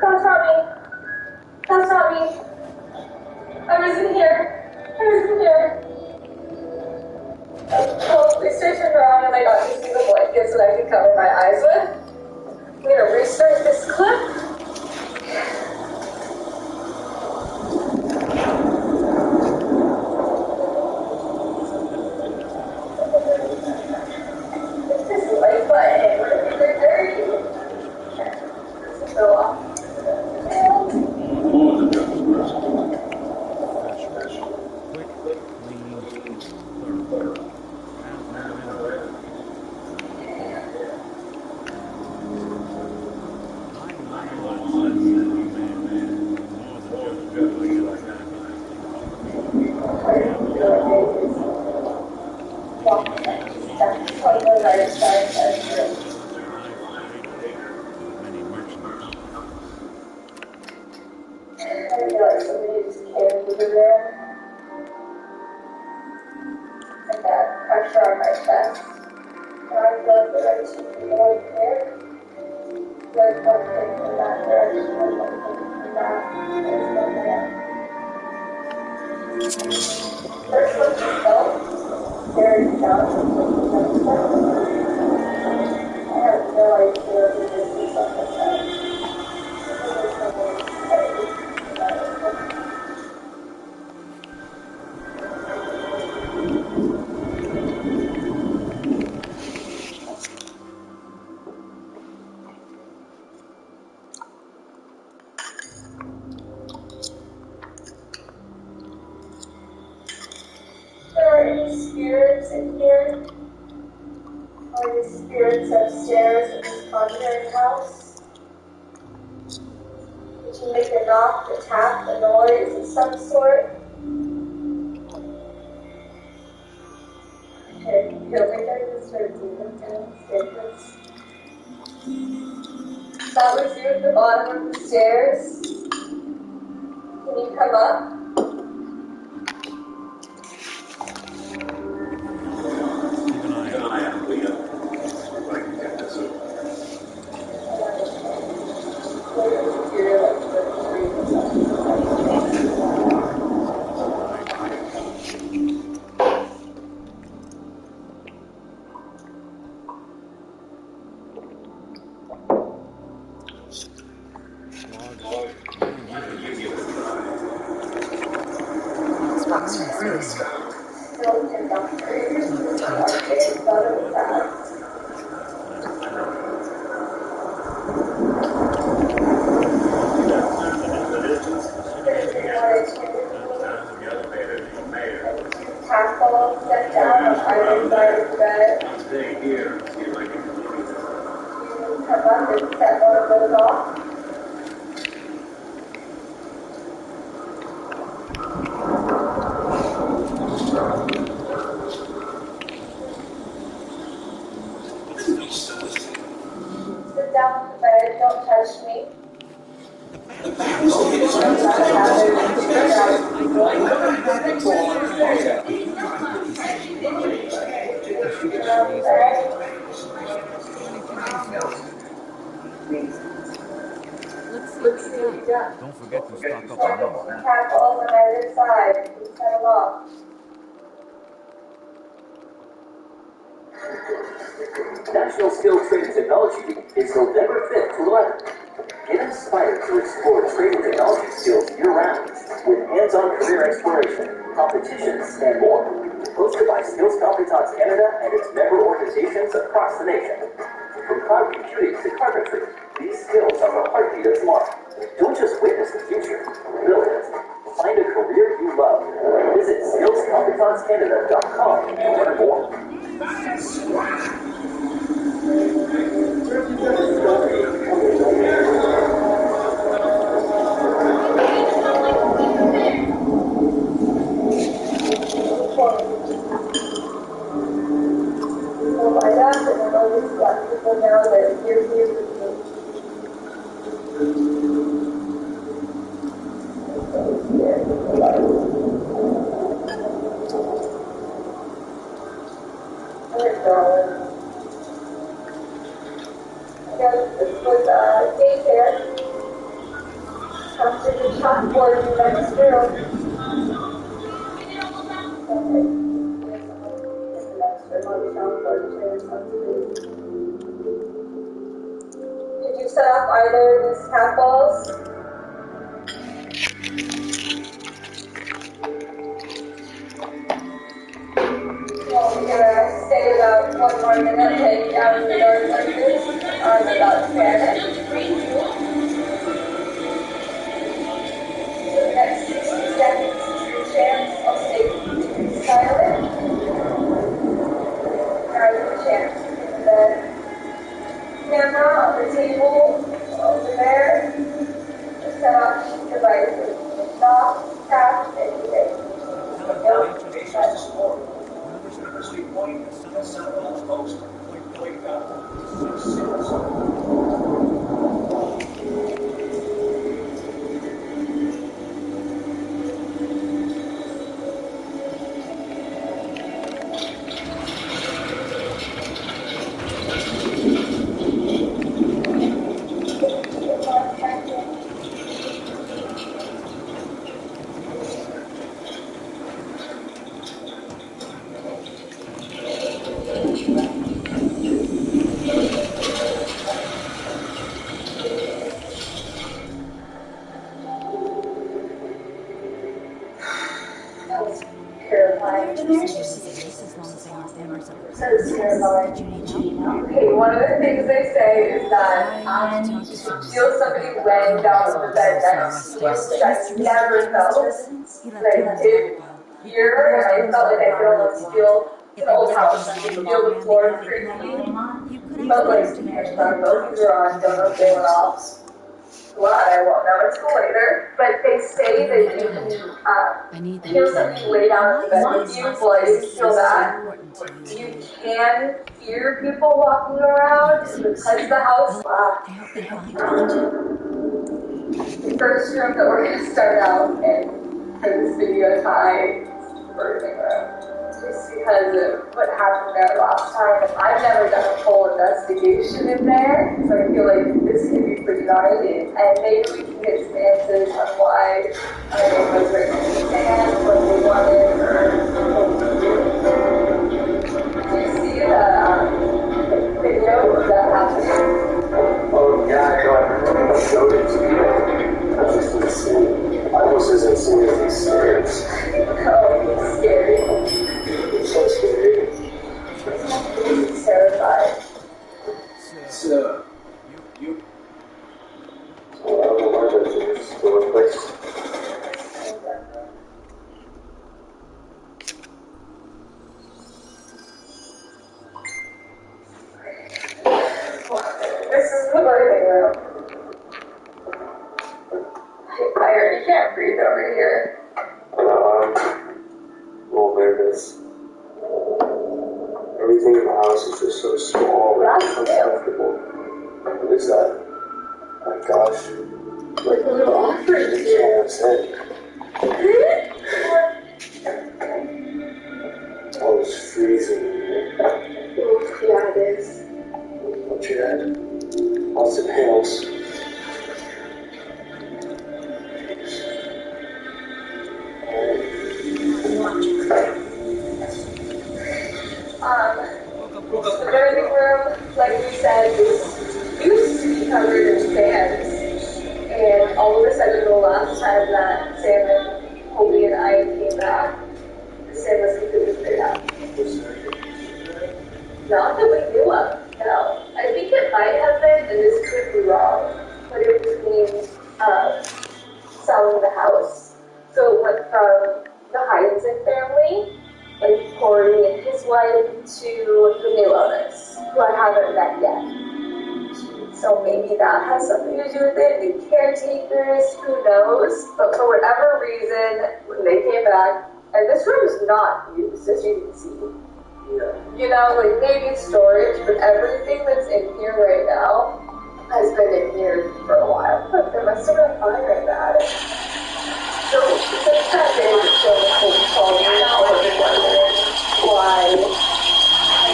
That's not me. That's not me. I was in here. I was in here. Well, they turned around and I got to see the blankets that I could cover my eyes with. I'm gonna restart this clip. This light button. They're dirty. This is so off. Spirits in here? Are the spirits upstairs in this conjuring house? Did you make a knock, a tap, a noise of some sort? Okay, you feel like I just heard demons downstairs. That was you at the bottom of the stairs. Can you come up? Don't forget to stock up on them. Tackle on either side. Set them off. National Skills Trade Technology Week is November 5th to 11th. Get inspired to explore trade and technology skills year-round with hands-on career exploration, competitions, and more. Hosted by Skills Competence Canada and its member organizations across the nation. From cloud computing to carpentry, these skills are the heartbeat of tomorrow. Don't just witness the future, build it. Find a career you love. Visit skillscompetencecanada.com to learn more. Well, I got it, and all these black people now that you're here with me. This was daycare. After the chalkboard in the next room. Okay. In the next room on the chalkboard, chairs on screen. Did you set up either of these cat balls? Well, we're gonna stay about 1 more minute hanging down in the yard like this. I'm about to panic. For the next 60 seconds, is your chance. I'll stay silent. Now your chance. The camera on the table over there. Set up devices. Stop, tap, anything. Nope. Outpost. Wake up. Terrifying. Just as long as they aren't members of the So terrifying. Did you need help? Okay, one of the things they say is that you feel somebody laying down on the bed next to you, which I've never felt. But I did here, and I felt like I could almost feel an old house. I could feel the floor creaking. Felt like my both were on, don't know if they went off. Well, I won't know until later. But they say that you can feel something lay down on the bed with you, well, I didn't feel that. You can hear people walking around because the house. The first room that we're going to start out in for this video is my birthing room. Just because of what happened there last time. I've never done a full investigation in there, so I feel like this could be pretty gnarly. And maybe we can get some answers on why my name was raised in the sand, what they wanted, or what to do. Do you see the video of that happening? Oh, yeah, I remember the goaded people. That's just insane. Almost as insane as these stairs. Oh, it's scary. It's so scary. It's terrifying. So, you. Well, I don't know why that's still in place. Not that we knew of, no. I think it might have been, and this could be wrong, but it was selling the house. So it went from the Hyacinth family, like Corey and his wife, to the new owners, who I haven't met yet. So maybe that has something to do with it, the caretakers, who knows? But for whatever reason, when they came back, and this room is not used, as you can see. You know, like maybe storage, but everything that's in here right now has been in here for a while. But there must have been a fire in the attic. So since that day, it's been cold calling me all of a sudden why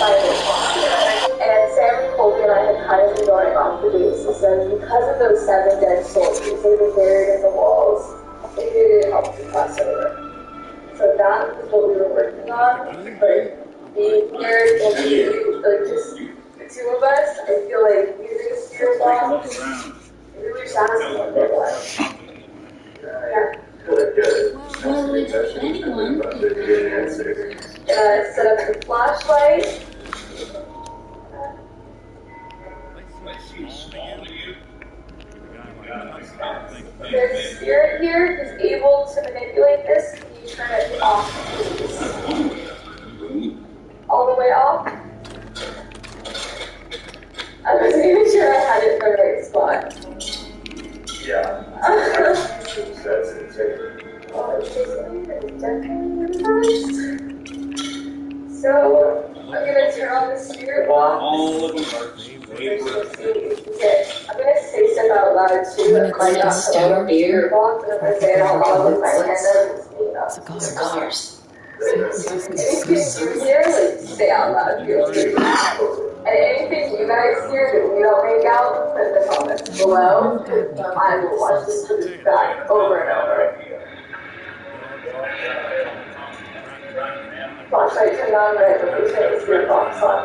my name was here. And Sam Colby and I had kind of been going off the basis of because of those 7 dead soldiers that were buried in the walls, it didn't help to cross over. So that was what we were working on. But being here and being like just the 2 of us, I feel like using a spirit box, we were just asking what they was. Yeah. Well, if anyone Set up the flashlight. There's a spirit here who's able to manipulate this. Can you turn it off, please? All the way off? I wasn't even sure I had it in the right spot. Yeah. That's insane. So, I'm going to turn on the spirit box. All of them are I'm going to say stuff out loud too that might not come out of the spirit box, and if I say it out loud with my hand up, it's Cigars. anything you hear, like, say out loud, feel free. And anything you guys hear that we don't make out, put in the comments below. I will watch this back over and over. Flashlight turned on, right? But we turn the spirit box on.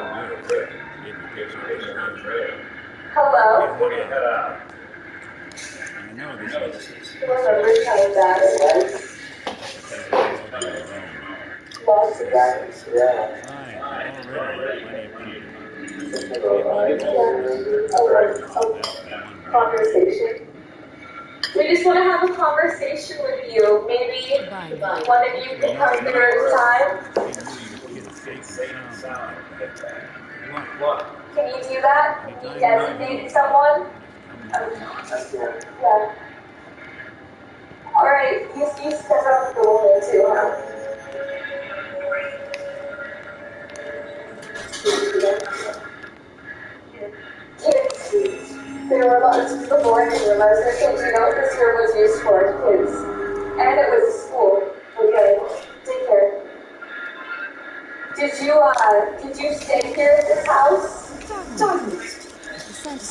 Hello? Remember how bad it was? Lots of guns. Yeah. Conversation. We just want to have a conversation with you. Maybe one of you can come through at a time. Can you do that? Can you designate someone? Yeah. Alright, you step up the woman too, huh? Kids. There were lots of people born in the residence. You know what this room was used for? Kids. And it was a school. Okay. Take care. Did you stay here at this house?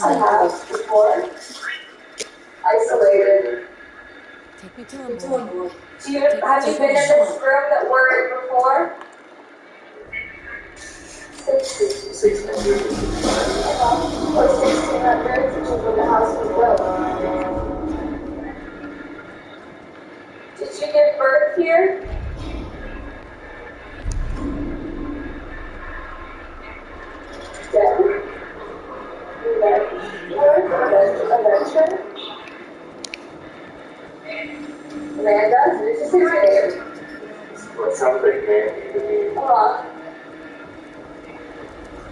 I have before. Isolated. Take me to him, boy. Have you been in this room that we're in before? 1600. Or 1600, which is when the house was built. Did you give birth here? Dead? Adventure? Amanda, did you say my name? What sounds like name to me?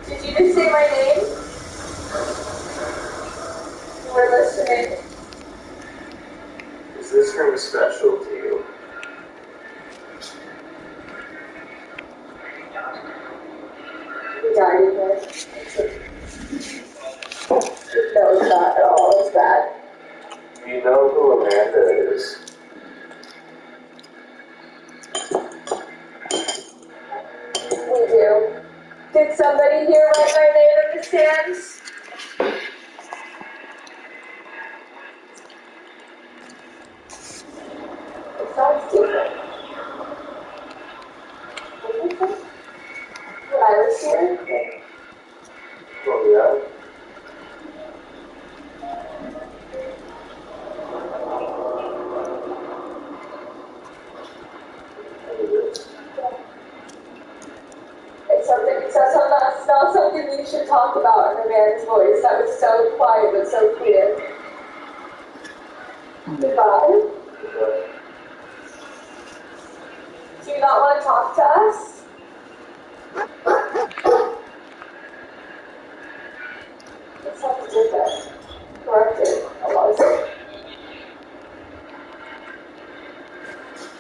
Did you just say my name? You were listening. Is this room special to you? We died in here. No, it's not at all. It's bad. Do you know who Amanda is? We do. Did somebody here write my name in the stands? It sounds different. When I was here? Oh, yeah. It's something, it smells we should talk about in a man's voice that was so quiet but so clear. Goodbye. Do you not want to talk to us? It's something different. Corrected. I was.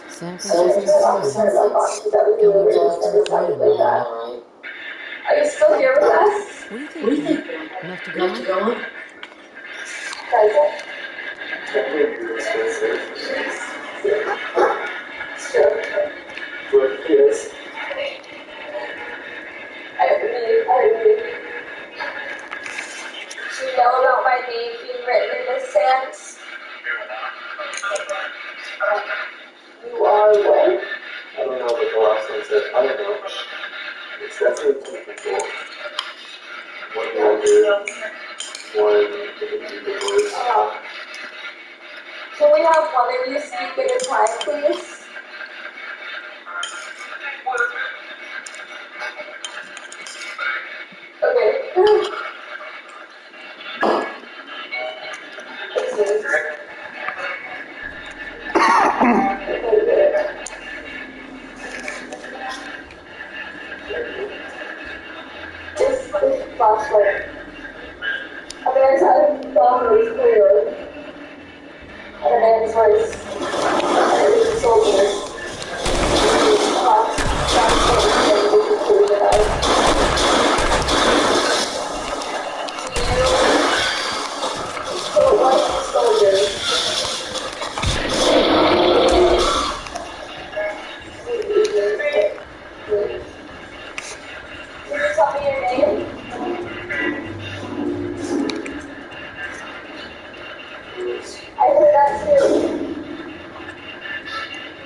San Francisco's Sorry about boxes that we were decided like that. Are you still here with us? What do you think, man? Enough to go on? Present. Sure. Yes. I believe. Do you know about my name being written in the sand? You are what? I don't know what the last one said. I don't know. It's definitely two people. One older, one the voice. Can we have one of you speak at a time, please? Okay. This flashlight. A man's head is clear. And a man's voice. And it is soldiers. So what is soldiers? Can you tell me your name? I heard that too.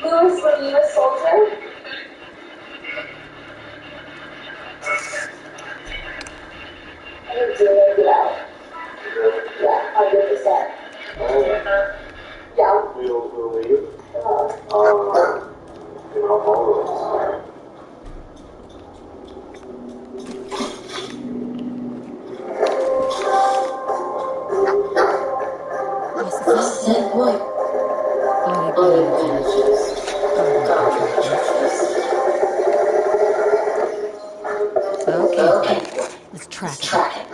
Louis, were you a soldier? I didn't do it out. Yeah, 100%. Yeah. We'll leave. All of us. What's the same point? Okay, let's track it.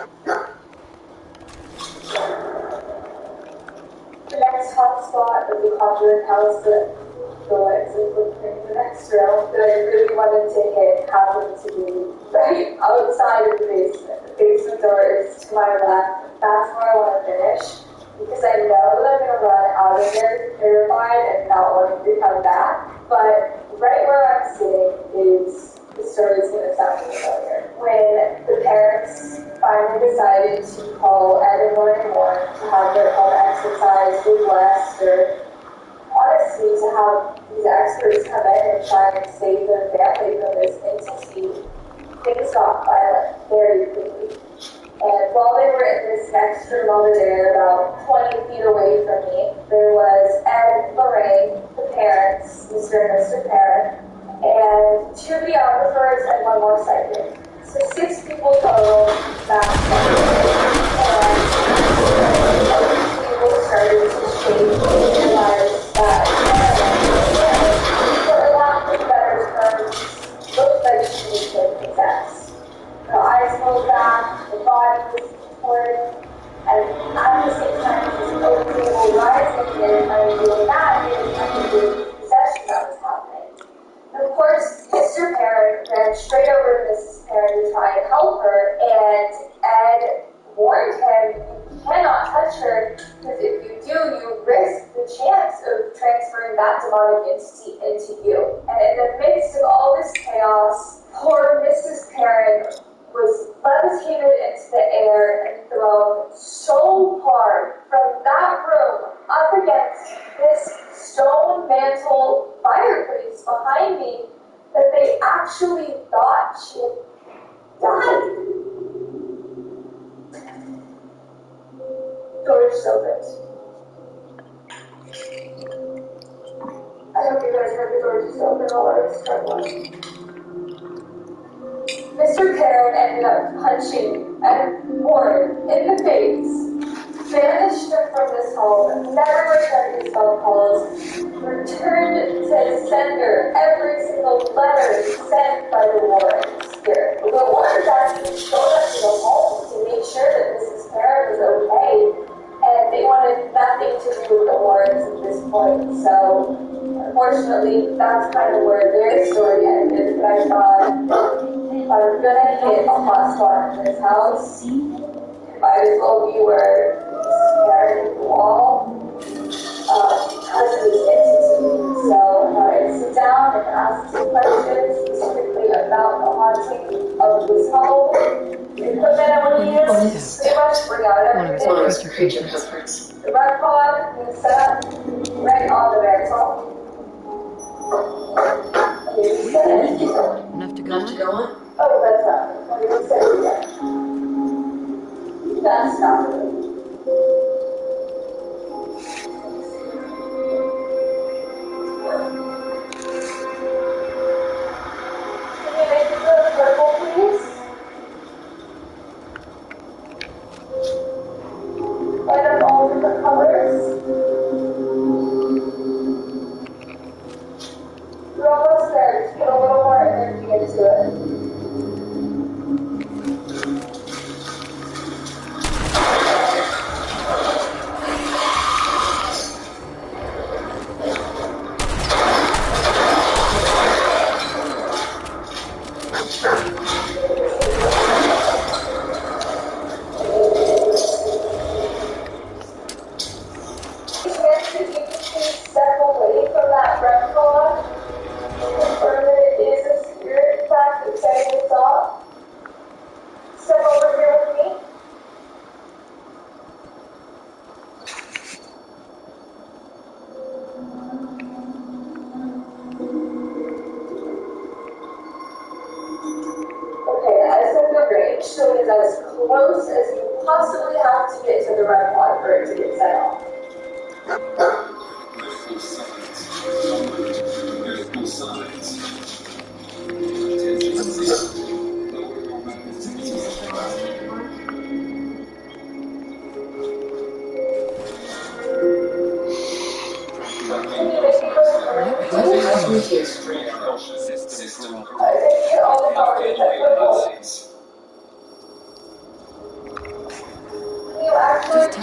The next hotspot of the Conjuring House, the next trail that I really wanted to hit happened to be right outside of the basement. The basement door is to my left. That's where I want to finish because I know that I'm going to run out of there terrified and not wanting to come back. But right where I'm sitting is the story is going to sound familiar. When the parents finally decided to call Ed and Lauren Moore to have their home exercise be blessed, or honestly to have these experts come in and try and save their family from this entity, things got violent very quickly. And while they were in this next room over there, about 20 feet away from me, there was Ed, Lorraine, the parents, Mr. and Mr. Parent, and 2 videographers and 1 more psychic. So 6 people total back there. And people started to shake and realize that for lack of better terms, looked like she was being possessed. Her eyes rolled back, the body was contorted, and at the same time, this opening rising and trying to do that and trying to do possession that was happening. And of course, Mr. Parent ran straight over to Mrs. Parent to try and help her, and Ed warned him, you cannot touch her, because if you do, you risk the chance of transferring that demonic entity into you. And in the midst of all this chaos, poor Mrs. Parent was levitated into the air and thrown so hard from that room up against this stone mantle fireplace behind me that they actually thought she had died. Door just opened. I hope you guys heard the door just open while I was struggling. Mr. Carroll ended up punching Warren in the face, banished him from this home, never returned his phone calls, returned to sender every single letter sent by the Warrens here. The Warrens actually showed up to the home to make sure that Mrs. Carroll was okay, and they wanted nothing to do with the Warrens at this point. So, unfortunately, that's kind of where their story ended. But I thought, if I'm gonna hit a hotspot in this house, it might as well be where scared the wall because of this entity. So I thought I'd sit down and ask some questions specifically about the haunting of this home. The equipment I want to use, pretty much bring out everything. One of his creature comforts. The red pod being set up right on the mantle. Enough to go on? Oh, that's not. Let me set it again. That's not it. Can you make it a purple, please? Light up all different colors. You're almost there. Just put a little more energy into it. So it is as close as you possibly have to get to the red pod for it to get set off.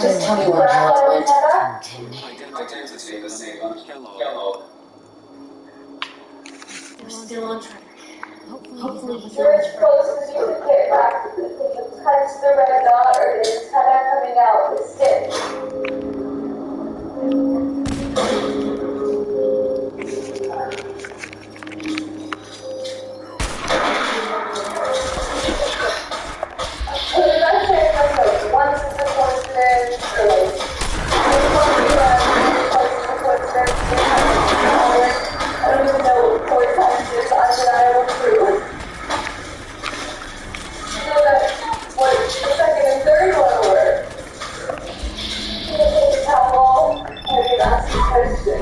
Just tell me what happened. Identity the same. Hello. We're still on track. Hopefully he's You're as close as you can get back. You can touch the red dot or the antenna coming out the stick. Once it's a coincidence, or like, I don't even know what coincidence undeniable truth. So that what the second and third one were. How long have you asked the question?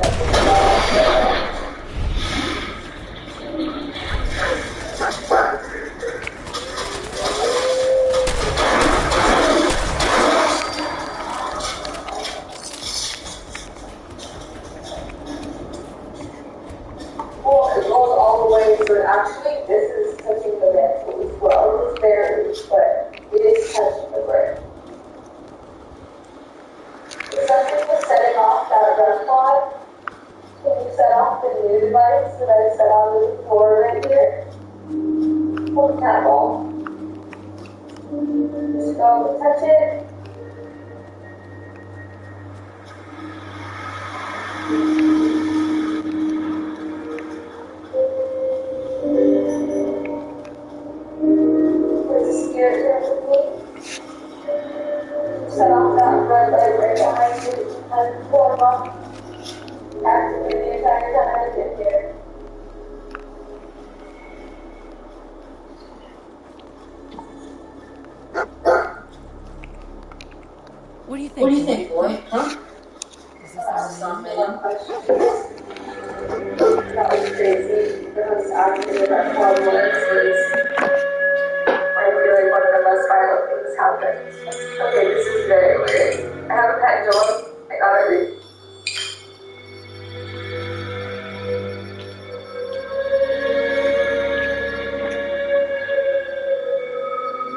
Well, it goes all the way, so actually this is touching the mantle as well. It's barely, but it is touching the brick. If something was setting off that red pod, can you set off the new device that I set on the floor right here? Hold that ball. Just go and touch it. There's a spirit here with me. Set off that red light right behind you and pull them up. Activate the entire time I get here. What do you think, boy? Huh? Is this our man? One question. That was crazy. It was actually that problem was just happened. Okay, this is very weird. I have a pendulum. I gotta read.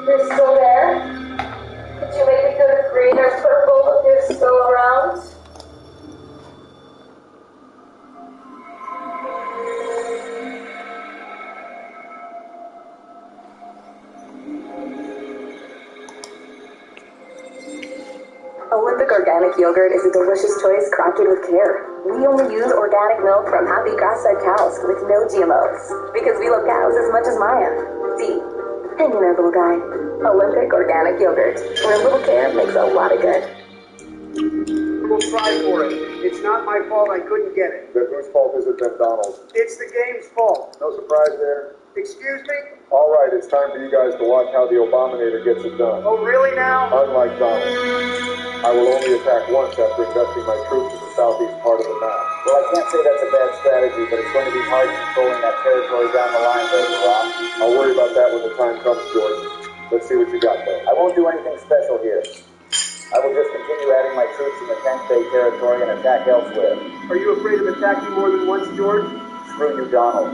You're still there? Could you maybe go to green or purple if you're still around? Olympic organic yogurt is a delicious choice crafted with care. We only use organic milk from happy grass-fed cows with no GMOs because we love cows as much as Maya. See, hang in there, little guy. Olympic organic yogurt, where a little care makes a lot of good. We'll try for it. It's not my fault I couldn't get it. Then whose fault is it then, Donald? It's the game's fault. No surprise there? Excuse me? All right, it's time for you guys to watch how the Obaminator gets it done. Oh, really now? Unlike Donald, I will only attack once after investing my troops in the southeast part of the map. Well, I can't say that's a bad strategy, but it's going to be hard controlling that territory down the line, baby Rock. I'll worry about that when the time comes, George. Let's see what you got, though. I won't do anything special here. I will just continue adding my troops in the Tank Bay territory and attack elsewhere. Are you afraid of attacking more than once, George? Screw you, Donald.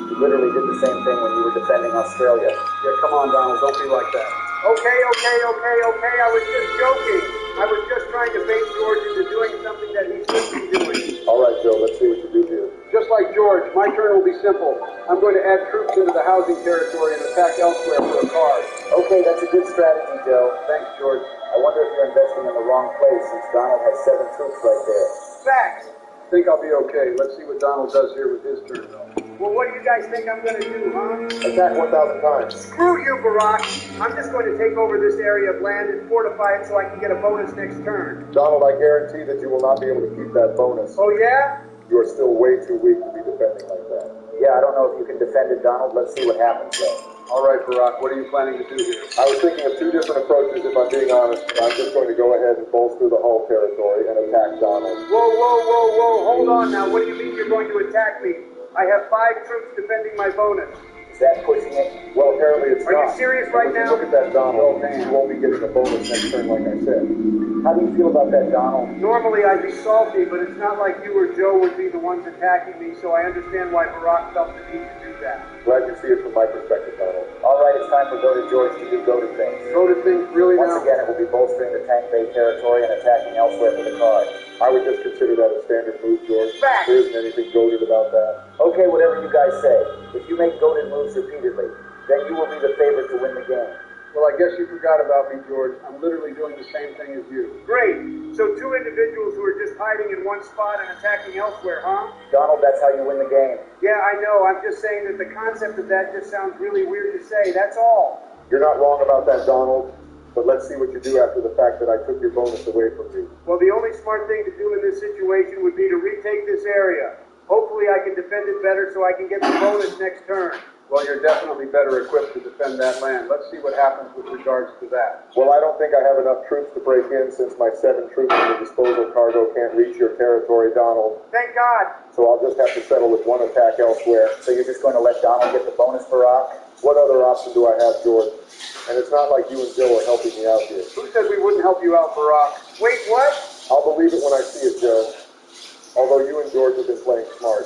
You literally did the same thing when you were defending Australia. Yeah, come on, Donald. Don't be like that. Okay. I was just joking. I was just trying to bait George into doing something that he shouldn't be doing. All right, Joe, let's see what you do here. Just like George, my turn will be simple. I'm going to add troops into the housing territory and attack elsewhere for a card. Okay, that's a good strategy, Joe. Thanks, George. I wonder if you're investing in the wrong place since Donald has 7 troops right there. Facts. I think I'll be okay. Let's see what Donald does here with his turn, though. Well, what do you guys think I'm going to do, huh? Attack 1,000 times. Screw you, Barack. I'm just going to take over this area of land and fortify it so I can get a bonus next turn. Donald, I guarantee that you will not be able to keep that bonus. Oh, yeah? You are still way too weak to be defending like that. Yeah, I don't know if you can defend it, Donald. Let's see what happens, though. All right, Barack, what are you planning to do here? I was thinking of 2 different approaches, if I'm being honest. I'm just going to go ahead and bolster the Hull territory and attack Donald. Whoa. Hold on now. What do you mean you're going to attack me? I have 5 troops defending my bonus. Is that pushing it? Well, apparently it's Are not. you serious right If you now? look at that Donald, you won't be getting a bonus next turn, like I said. How do you feel about that, Donald? Normally I'd be salty, but it's not like you or Joe would be the ones attacking me, so I understand why Barack felt the need to do that. Glad you see it from my perspective, Donald. All right, it's time for Goated George to do goated things. Go to things really Once now? again, it will be bolstering the Tank Bay territory and attacking elsewhere for the card. I would just consider that a standard move, George. Fact. There isn't anything goated about that. Okay, whatever you guys say. If you make goated moves repeatedly, then you will be the favorite to win the game. Well, I guess you forgot about me, George. I'm literally doing the same thing as you. Great. So 2 individuals who are just hiding in one spot and attacking elsewhere, huh? Donald, that's how you win the game. Yeah, I know. I'm just saying that the concept of that just sounds really weird to say. That's all. You're not wrong about that, Donald. But let's see what you do after the fact that I took your bonus away from you. Well, the only smart thing to do in this situation would be to retake this area. Hopefully I can defend it better so I can get the bonus next turn. Well, you're definitely better equipped to defend that land. Let's see what happens with regards to that. Well, I don't think I have enough troops to break in since my 7 troops in the disposal cargo can't reach your territory, Donald. Thank God. So I'll just have to settle with 1 attack elsewhere. So you're just going to let Donald get the bonus, Barack? What other option do I have, George? And it's not like you and Joe are helping me out here. Who says we wouldn't help you out, Barack? Wait, what? I'll believe it when I see it, Joe. Although you and George have been playing smart.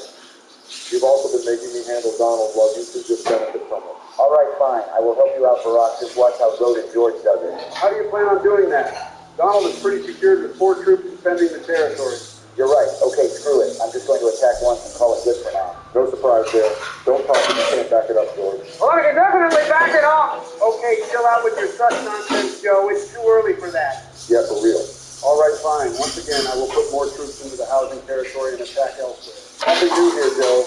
You've also been making me handle Donald while you two just benefit from it. All right, fine. I will help you out, Barack. Just watch how Goated George does it. How do you plan on doing that? Donald is pretty secured with 4 troops defending the territory. You're right. Okay, screw it. I'm just going to attack once and call it good for now. No surprise there. Don't talk if you can't back it up, George. Well, I can definitely back it up. Okay, chill out with your such nonsense, Joe. It's too early for that. Yeah, for real. All right, fine. Once again, I will put more troops into the housing territory and attack elsewhere. Nothing new here, Joe.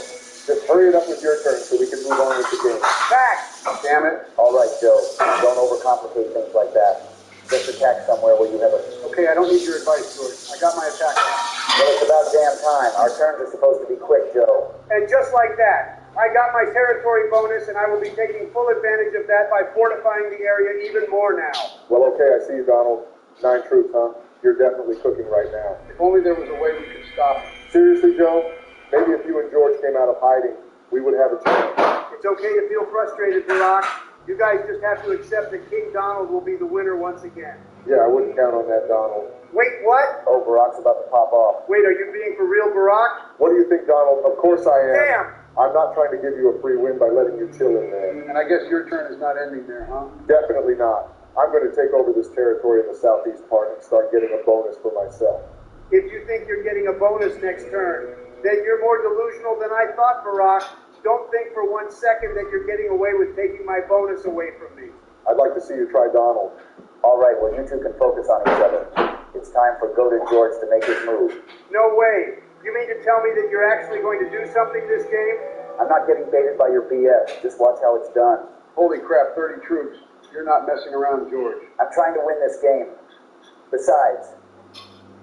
Just hurry it up with your turn so we can move on with the game. Back! Damn it. All right, Joe. Don't overcomplicate things like that. Just attack somewhere where you have a... Okay, I don't need your advice, George. I got my attack now. Well, it's about damn time. Our turns are supposed to be quick, Joe. And just like that, I got my territory bonus, and I will be taking full advantage of that by fortifying the area even more now. Well, okay, I see you, Donald. 9 troops, huh? You're definitely cooking right now. If only there was a way we could stop him. Seriously, Joe? Maybe if you and George came out of hiding, we would have a chance. It's okay to feel frustrated, Barack. You guys just have to accept that King Donald will be the winner once again. Yeah, I wouldn't count on that, Donald. Wait, what? Oh, Barack's about to pop off. Wait, are you being for real, Barack? What do you think, Donald? Of course I am. Damn! I'm not trying to give you a free win by letting you chill in there. And I guess your turn is not ending there, huh? Definitely not. I'm going to take over this territory in the southeast part and start getting a bonus for myself. If you think you're getting a bonus next turn, then you're more delusional than I thought, Barack. Don't think for 1 second that you're getting away with taking my bonus away from me. I'd like to see you try Donald. All right, well, you two can focus on each other. It's time for Goated George to make his move. No way. You mean to tell me that you're actually going to do something this game? I'm not getting baited by your BS. Just watch how it's done. Holy crap, 30 troops. You're not messing around, George. I'm trying to win this game. Besides,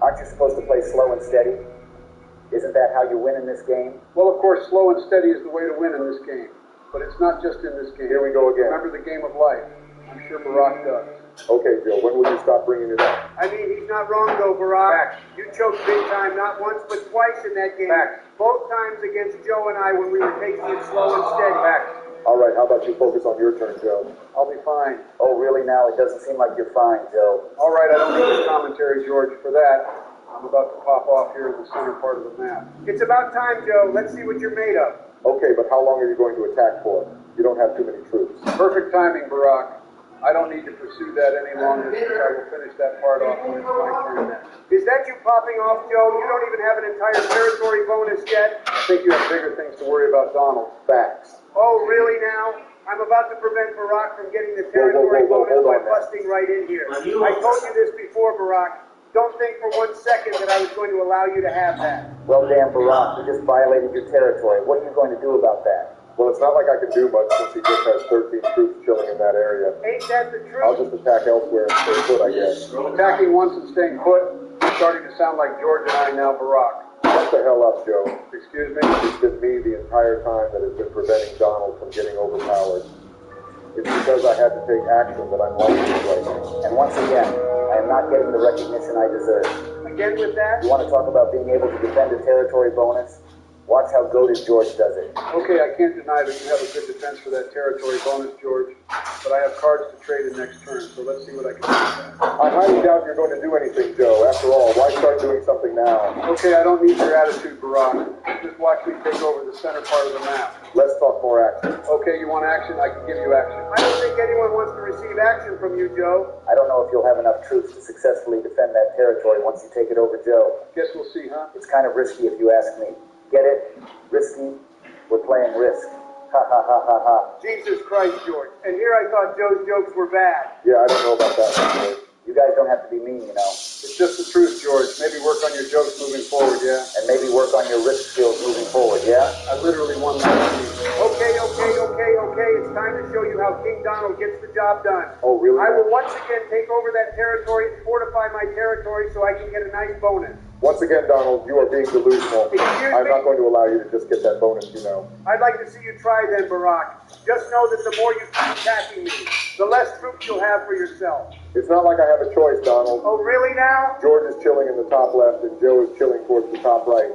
aren't you supposed to play slow and steady? Isn't that how you win in this game? Well, of course, slow and steady is the way to win in this game. But it's not just in this game. Here we go again. Remember the game of life. I'm sure Barack does. Okay, Joe, when will you stop bringing it up? I mean, he's not wrong, though, Barack. You choked big time, not once, but twice in that game. Both times against Joe and I when we were taking it slow and steady. All right, how about you focus on your turn, Joe? I'll be fine. Oh, really now? It doesn't seem like you're fine, Joe. All right, I don't need your commentary, George, for that. I'm about to pop off here in the center part of the map. It's about time, Joe. Let's see what you're made of. Okay, but how long are you going to attack for? You don't have too many troops. Perfect timing, Barack. I don't need to pursue that any longer since I will finish that part off when it's my turn next. Is that you popping off, Joe? You don't even have an entire territory bonus yet? I think you have bigger things to worry about, Donald. Facts. Oh, really now? I'm about to prevent Barack from getting the territory bonus by busting right in here. I told you this before, Barack. Don't think for 1 second that I was going to allow you to have that. Well, damn, Barack, you just violated your territory. What are you going to do about that? Well, it's not like I can do much since he just has 13 troops chilling in that area. Ain't that the truth? I'll just attack elsewhere and stay put, I guess. Attacking once and staying put? It's starting to sound like George and I now, Barack. Shut the hell up, Joe. Excuse me? It's been me the entire time that has been preventing Donald from getting overpowered. It's because I had to take action that I'm like this right now. And once again, I am not getting the recognition I deserve. Again with that? You want to talk about being able to defend a territory bonus? Watch how Goated George does it. Okay, I can't deny that you have a good defense for that territory bonus, George. But I have cards to trade in next turn, so let's see what I can do with that. I highly doubt you're going to do anything, Joe. After all, why start doing something now? Okay, I don't need your attitude, Barack. Just watch me take over the center part of the map. Let's talk more action. Okay, you want action? I can give you action. I don't think anyone wants to receive action from you, Joe. I don't know if you'll have enough troops to successfully defend that territory once you take it over, Joe. Guess we'll see, huh? It's kind of risky if you ask me. Get it? Risky? We're playing risk. Ha ha ha ha ha. Jesus Christ, George. And here I thought Joe's jokes were bad. Yeah, I don't know about that one, George. You guys don't have to be mean, you know. It's just the truth, George. Maybe work on your jokes moving forward, yeah? And maybe work on your risk skills moving forward, yeah? I literally won that game. Okay. It's time to show you how King Donald gets the job done. Oh, really? I will once again take over that territory and fortify my territory so I can get a nice bonus. Once again, Donald, you are being delusional. I'm not going to allow you to just get that bonus, you know. I'd like to see you try then, Barack. Just know that the more you keep attacking me, the less troops you'll have for yourself. It's not like I have a choice, Donald. Oh, really now? George is chilling in the top left and Joe is chilling towards the top right.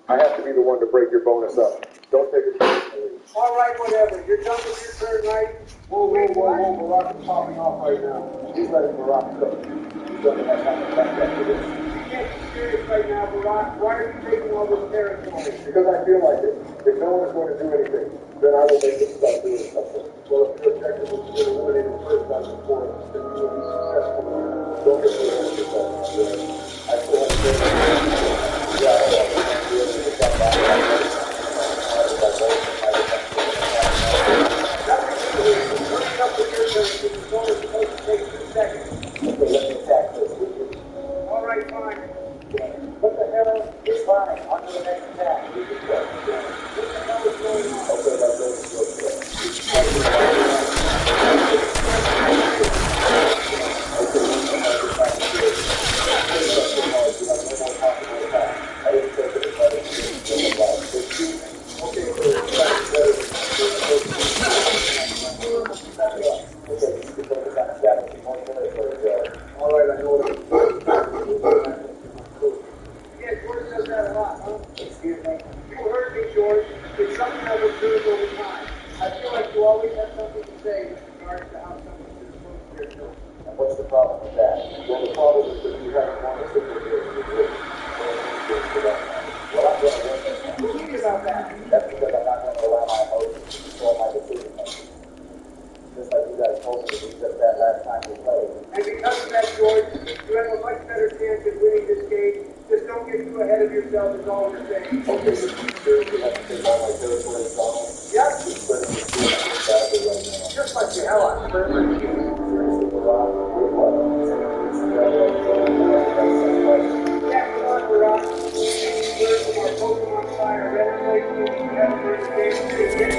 I have to be the one to break your bonus up. Don't take it personally. All right, whatever. You're done with your turn, right? Whoa, Barack is popping off right now. He's letting Barack cook. He doesn't have time to back up for this. You can't be serious right now, Barack. Why are you taking all this territory? Because I feel like it. If no one is going to do anything, then I will make it start doing something. Well, if your objective is to eliminate the first time before, then you will be successful. Don't get me wrong yourself. I still have to do it. Yeah, I have to do it. It's not bad. All right, fine. What the hell? It's fine. On to the next attack. What the hell is going on? Okay, that's All right, I know what I'm doing. Yeah, George says that a lot, huh? Excuse me? You heard me, George. It's something I've observed over time. I I feel like you always have something to say with regards to how someone should approach their children. And what's the problem with that? Well, the problem is that you haven't won a single game in your Well, I'm going to win this one. Think about that. That's because I'm not going to allow my emotions to control my decision making. Just like you guys told me to do just that last time we played. And because of that, George, you have a much better chance at winning this game. Just don't get too ahead of yourself is all we're saying. Okay, but you seriously have to take all my territory from me? Yep. Spread it to see badly right now. Just like the hell I'm perfect. Seriously, Barack, what? Yeah, come on, Barack. Learn from our Pokemon Fire Red and White movie together during the game.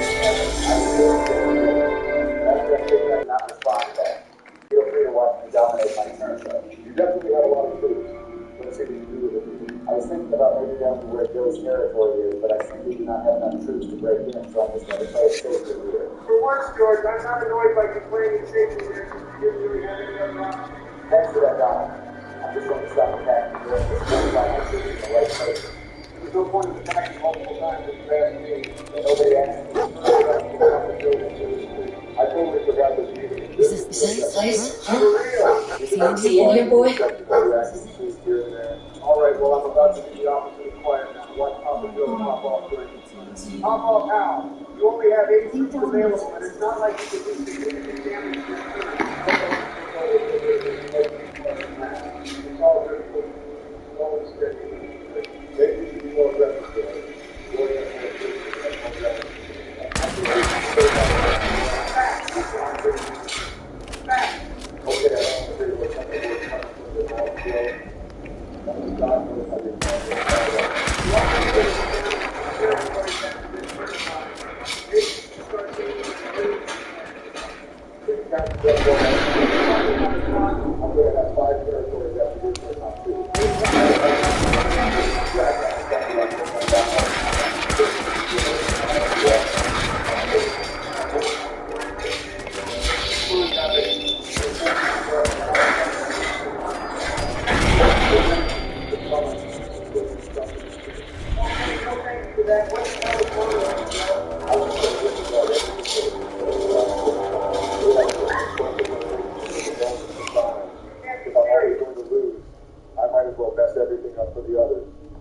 Not respond to that. Feel free to watch me dominate my turn, though. You definitely have a lot of troops. Let's see what you do with it. I was thinking about maybe down to where Joe's territory is, but I simply do not have enough troops to break in, so I'm just going to play it safely here. For once, George, I'm not annoyed by you playing it safely there since you didn't really have any other option. Thanks for that, Donald. I'm just going to stop attacking you and just fortify my troops in the right places. There's no point in attacking multiple times in fast game. And nobody asked me. I totally forgot that you even Is this place? For real. See in here, boy? All right, well, I'm about to be the opposite of quiet now. Watch Papa Joe pop off during Pop off how? You only have 8 troops available, and it's not like you can do significant damage to your turn. It's all good. Slow and steady. Maybe you should be more aggressive.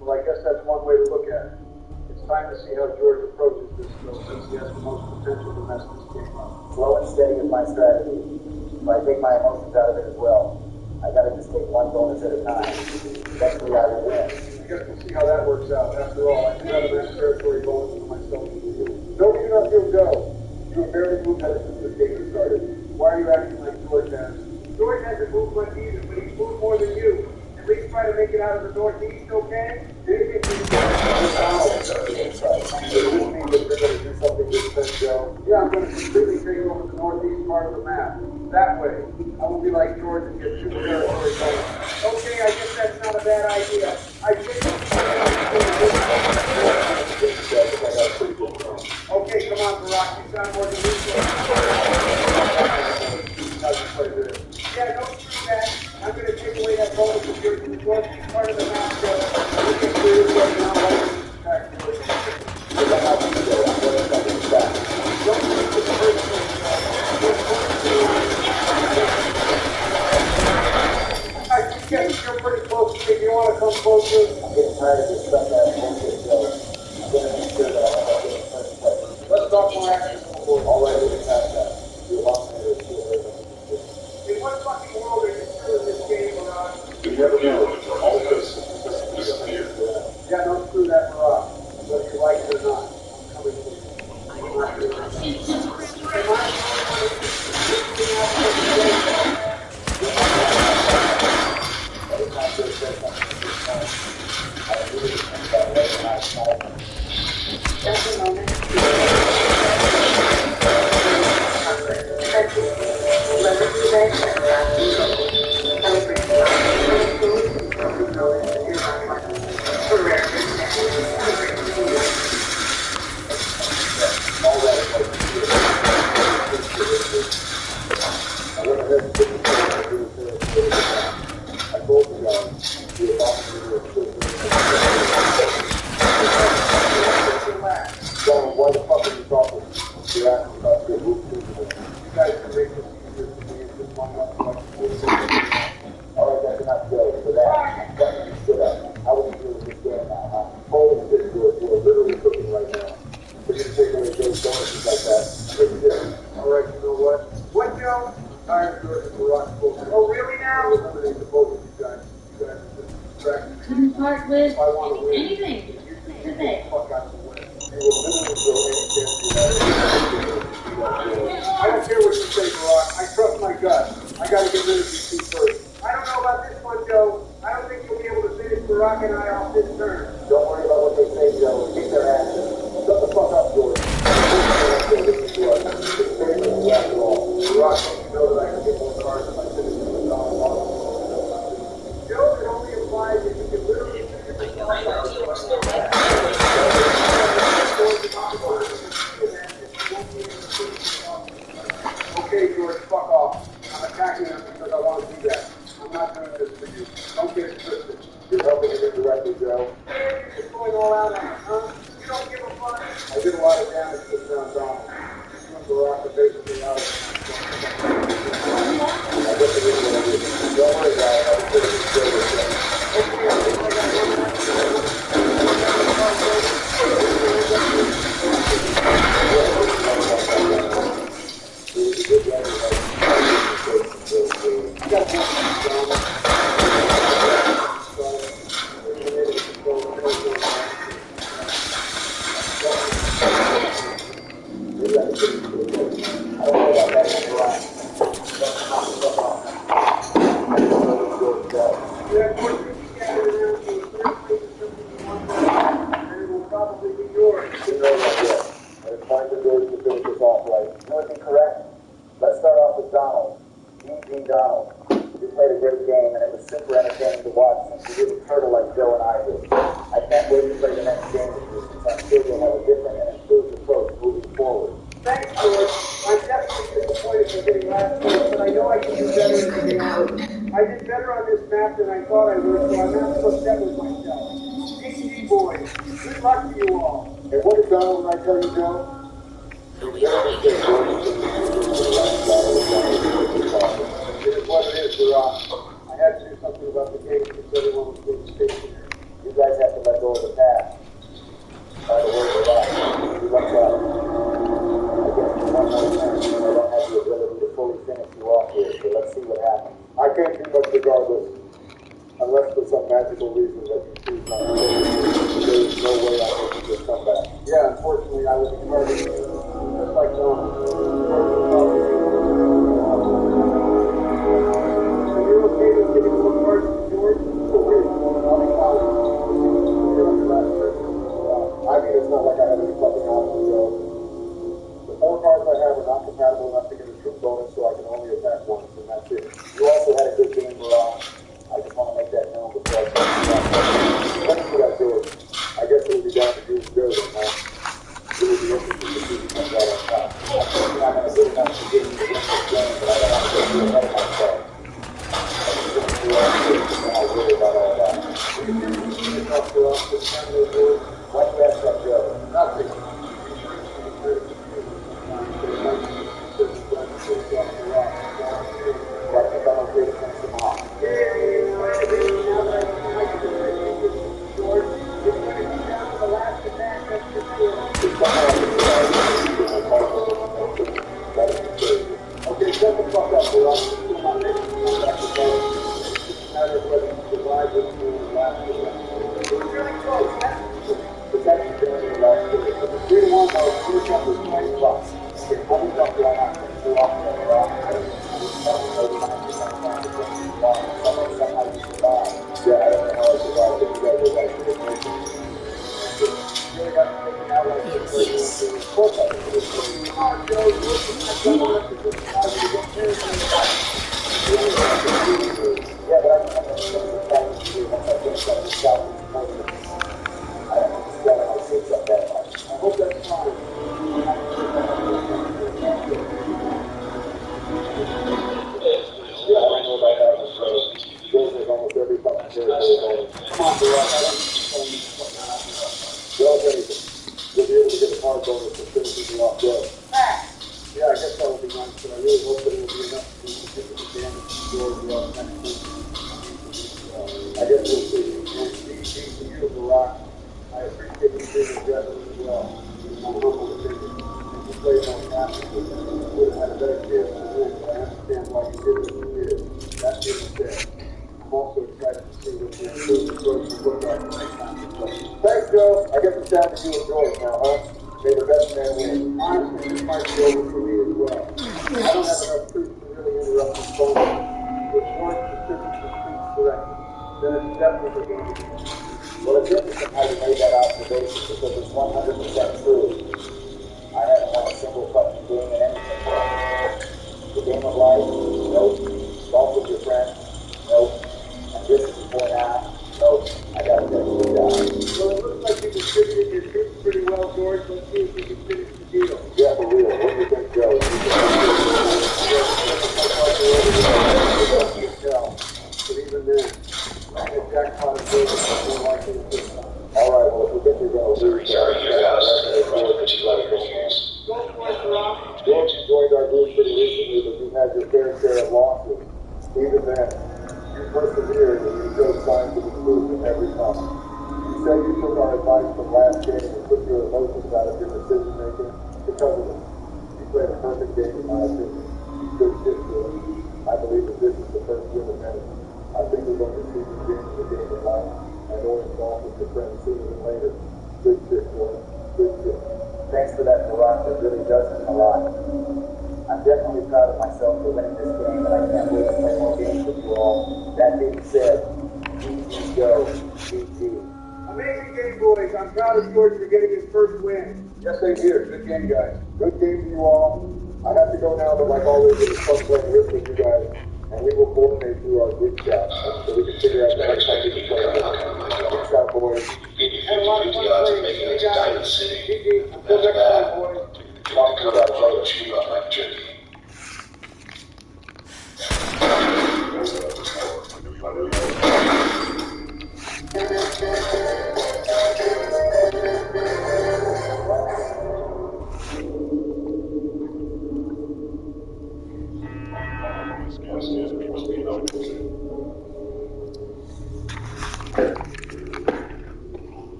Well, I guess that's one way to look at it. It's time to see how George approaches this, though, since he has the most potential to mess this game up. Slow and steady is my strategy. If I take my emotions out of it as well, I gotta just take one bonus at a time. Eventually I will win. I guess we'll see how that works out. After all, I do have a nice territory bonus for myself and you. No, you not feel go. You have barely moved out since the game started. Why are you acting like George has? George hasn't moved much either, but he's moved more than you. At least try to make it out of the Northeast, okay? Does this mean that you're going to do something different, Joe? Yeah, I'm going to completely take over the northeast part of the map. That way, I won't be like George and get super territory going. Okay, I guess that's not a bad idea. I think okay, come on, Barack. You sound more delusional. Yeah, don't do that. I'm going to take away that bonus of your northeast part of the map, so we can clear this right now. I think you're pretty close to me. Do you want to come closer? I'm getting tired of this stuff that bullshit, Joe. I'm gonna make sure that I end up getting first place. Let's talk more action. All right, we'll pass that. You're lost in your In what fucking world are you still in this game, Barack? You never know. All of this disappeared. Yeah, don't screw that, Barack. Whether you like it or not, I'm coming for you. Am I Just a moment. Why the fuck are you talking? You're asking about the group physical. You guys can make this easier for me and just line up like All right, that's enough, Joe. For that, definitely stood up. How would you deal with this game now, huh? holy shit, George, you are literally cooking right now. For you to take away those bonuses like that, big deal. All right, you know what? What, Joe? Iron George and Barack both. Oh, really now? I'll eliminate the both of you guys. You guys are just distracted. Couldn't part with If I want to win, anything get today. the fuck out of the way. You will literally throw any chance you have. I don't care what you say, Barack. I trust my gut. I gotta get rid of these two first. I don't know about this one, Joe. I don't think you'll be able to finish Barack and I off this turn. Don't worry about what they say, Joe. Keep their asses. Shut the fuck up, George. This is yours. It's favorite after all. Barack, you know that I can get more cards if I finish with the dollar model. Joe, it only applies if you can literally finish the Okay, George, fuck off. I'm attacking him because I want to do that. I'm not doing this for you. Don't get it twisted. You're helping him indirectly, Joe. You're just going all out on it, huh? You don't give a fuck. I did a lot of damage this round, Donald. You and Barack are basically out of it. I guess it is what it is. Don't worry, guys. I'll put it in Joe. That fortune you gathered around you in third place is something you want to know, and it will probably be yours. Didn't know that yet. And it's time for George to finish this off right. You know what's incorrect? Let's start off with Donald. Eugene Donald. You played a great game, and it was super entertaining to watch since you didn't turtle like Joe and I did. I can't wait to play the next game with you, since I'm sure you'll have a different and improved approach moving forward. Thanks, George. I'm definitely disappointed for getting last place, but I know I can do better in the reality. I did better on this map than I thought I would, so I'm not so upset with myself. GG, boys. Good luck to you all. And what did Donald and I tell you, Joe? It is what it is, Barack. I had to do something about the game because everyone was being stationary. You guys have to let go of the past. Try to work it out. You lucked out. I guess for one more turn, I don't have the ability to fully finish you off here, so let's see what happens. I can't do much regardless. Unless for some magical reason that you choose not to take it, there is no way I'll make this comeback. Yeah, unfortunately, I will be targeted. Just like Donald. So you're okay with giving more cards to George? For me, I'll be fine. You're on the last person. I mean, it's not like I have any fucking options, Joe. The 4 cards I have are not compatible enough to get a troop bonus, so I can only attack once, and that's it. You also had a good game, Barack. I just want to make that known before I start you off. Thanks for that, George. I guess it would be down to you and Joe then, huh? It would be interesting to see who comes out on top. I'm certainly not going to do enough to give you the win this game, but I don't want to get too ahead of myself. I just want to do all the things and I'll worry about all that. Enough for us to send those words. Why do you ask that, Joe? Nothing. I think I'm okay to finish him off. Now that I can defend this, George, it's going to be down to the last attack, that's for sure. Okay, shut the fuck up, we're on It's a matter of whether you survive this or last year. It was really close. It's actually during the last year. 3-1, though, 2 jumpers, 20 bucks. How do you jump do I not finish you off there, Barack? Somehow you survive. Yeah, I don't know how I survived it. You guys are like this. You really got to take it out like this. Of course I can do it. Come on, Joe. Yeah, but I can have a back to you once I finish up the southeast portion. I don't think it's better my six up that much. I hope that's fine. Yeah, I don't know about that one, so Joe's like almost every fucking territory. Come on, Barack. Joe, anything. You'll be able to get a card bonus for finishing me off, Joe. So I really hope that it will be enough to do significant damage to the door throughout the next week. I guess we'll see. And speaking to you, Barack, I appreciate you being aggressive as well. In my humble opinion. And you played fantastically. You would have had a better chance to win, but I understand why you did what you did. That being said, I'm also excited to see what the improved approach will look like the next time we play. Thanks, Joe. I guess it's down to you and George now, huh? May the best man win. Honestly, this might be over for me as well. I don't have enough troops to really interrupt this phone. If George distributes his troops correctly, then it's definitely going to be. Well, it's interesting how you made that observation because it's 100% true. I haven't won a single fucking game in anything yet. The game of life? Nope. Golf with your friends? Nope. And this is before now? Nope. I gotta get to the job. Well, it looks like you distributed your troops pretty well, George. Let's see if you can finish the deal. Yeah, for real. What do you think, Joe? But even then, the jackpot is more likely to hit. All right, well, if we think you're going to lose, Sorry, you got us. Go for it, Barack. George joined our group pretty recently, but you've had your fair share of losses. Even then, you persevered and you showed signs of improvement every time. You said you took our advice from last game and took your emotions out of your decision making because of it. You played a perfect game in my opinion. Good shit, George. I believe that this is the first win of many. I think we're going to see you win the game of life and going golf with your friends sooner than later. Good shit, George. Good shit. Thanks for that, Barack. That really does mean a lot. I'm definitely proud of myself for winning this game, and I can't wait to play more games with you all. That being said, GG go, GG. Amazing game, boys. I'm proud of George for getting his first win. Yes, same here. Good game, guys. Good game to you all. I have to go now, but like always, it was fun playing risk with you guys, and we will coordinate through our group chat so we can figure out the next time we can play. Good shot, boys. Had a lot of fun playing. You guys. GG. Until next time, boys. Talk to you about later.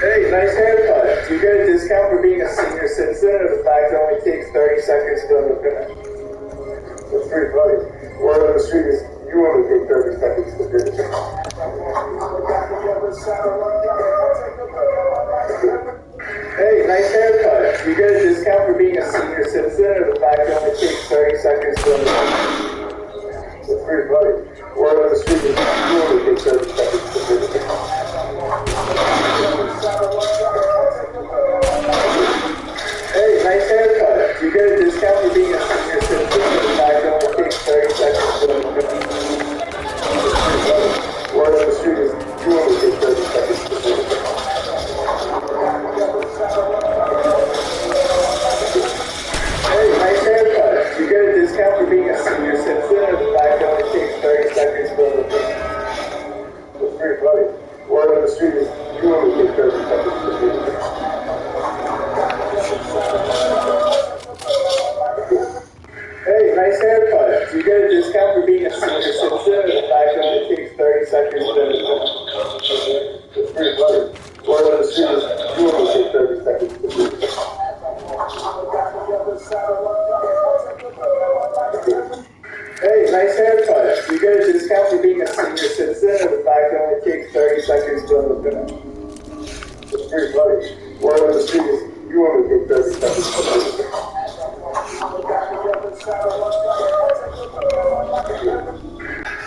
Hey, nice haircut. Do you get a discount for being a senior citizen or the fact it only takes 30 seconds to go to finish? That's pretty funny. Word on the street is you only take 30 seconds to finish. Hey, nice haircut. Do you get a discount for being a senior citizen or the fact it only takes 30 seconds to go to finish? That's pretty funny. Word on the street is you only take 30 seconds to finish. Hey, nice haircut. Do you get a discount for being a senior citizen or the fact it only takes 30 seconds to go to finish? Word on the street is you only take 30 seconds to finish. Hey, nice haircut. Do you get a discount for being a senior citizen or the fact it only takes 30 seconds to go to finish? That's pretty funny. Word on the street is you only take 30 seconds to finish. Hey, nice haircut. Do you get a discount for being a senior citizen or the fact it only takes 30 seconds to go to finish? That's pretty funny. Word on the street is you only take 30 seconds to finish. Hey, nice haircut. Do you get a discount for being a senior citizen or the fact it only takes 30 seconds to go to finish? That's pretty funny. Word on the street is you only take 30 seconds to finish.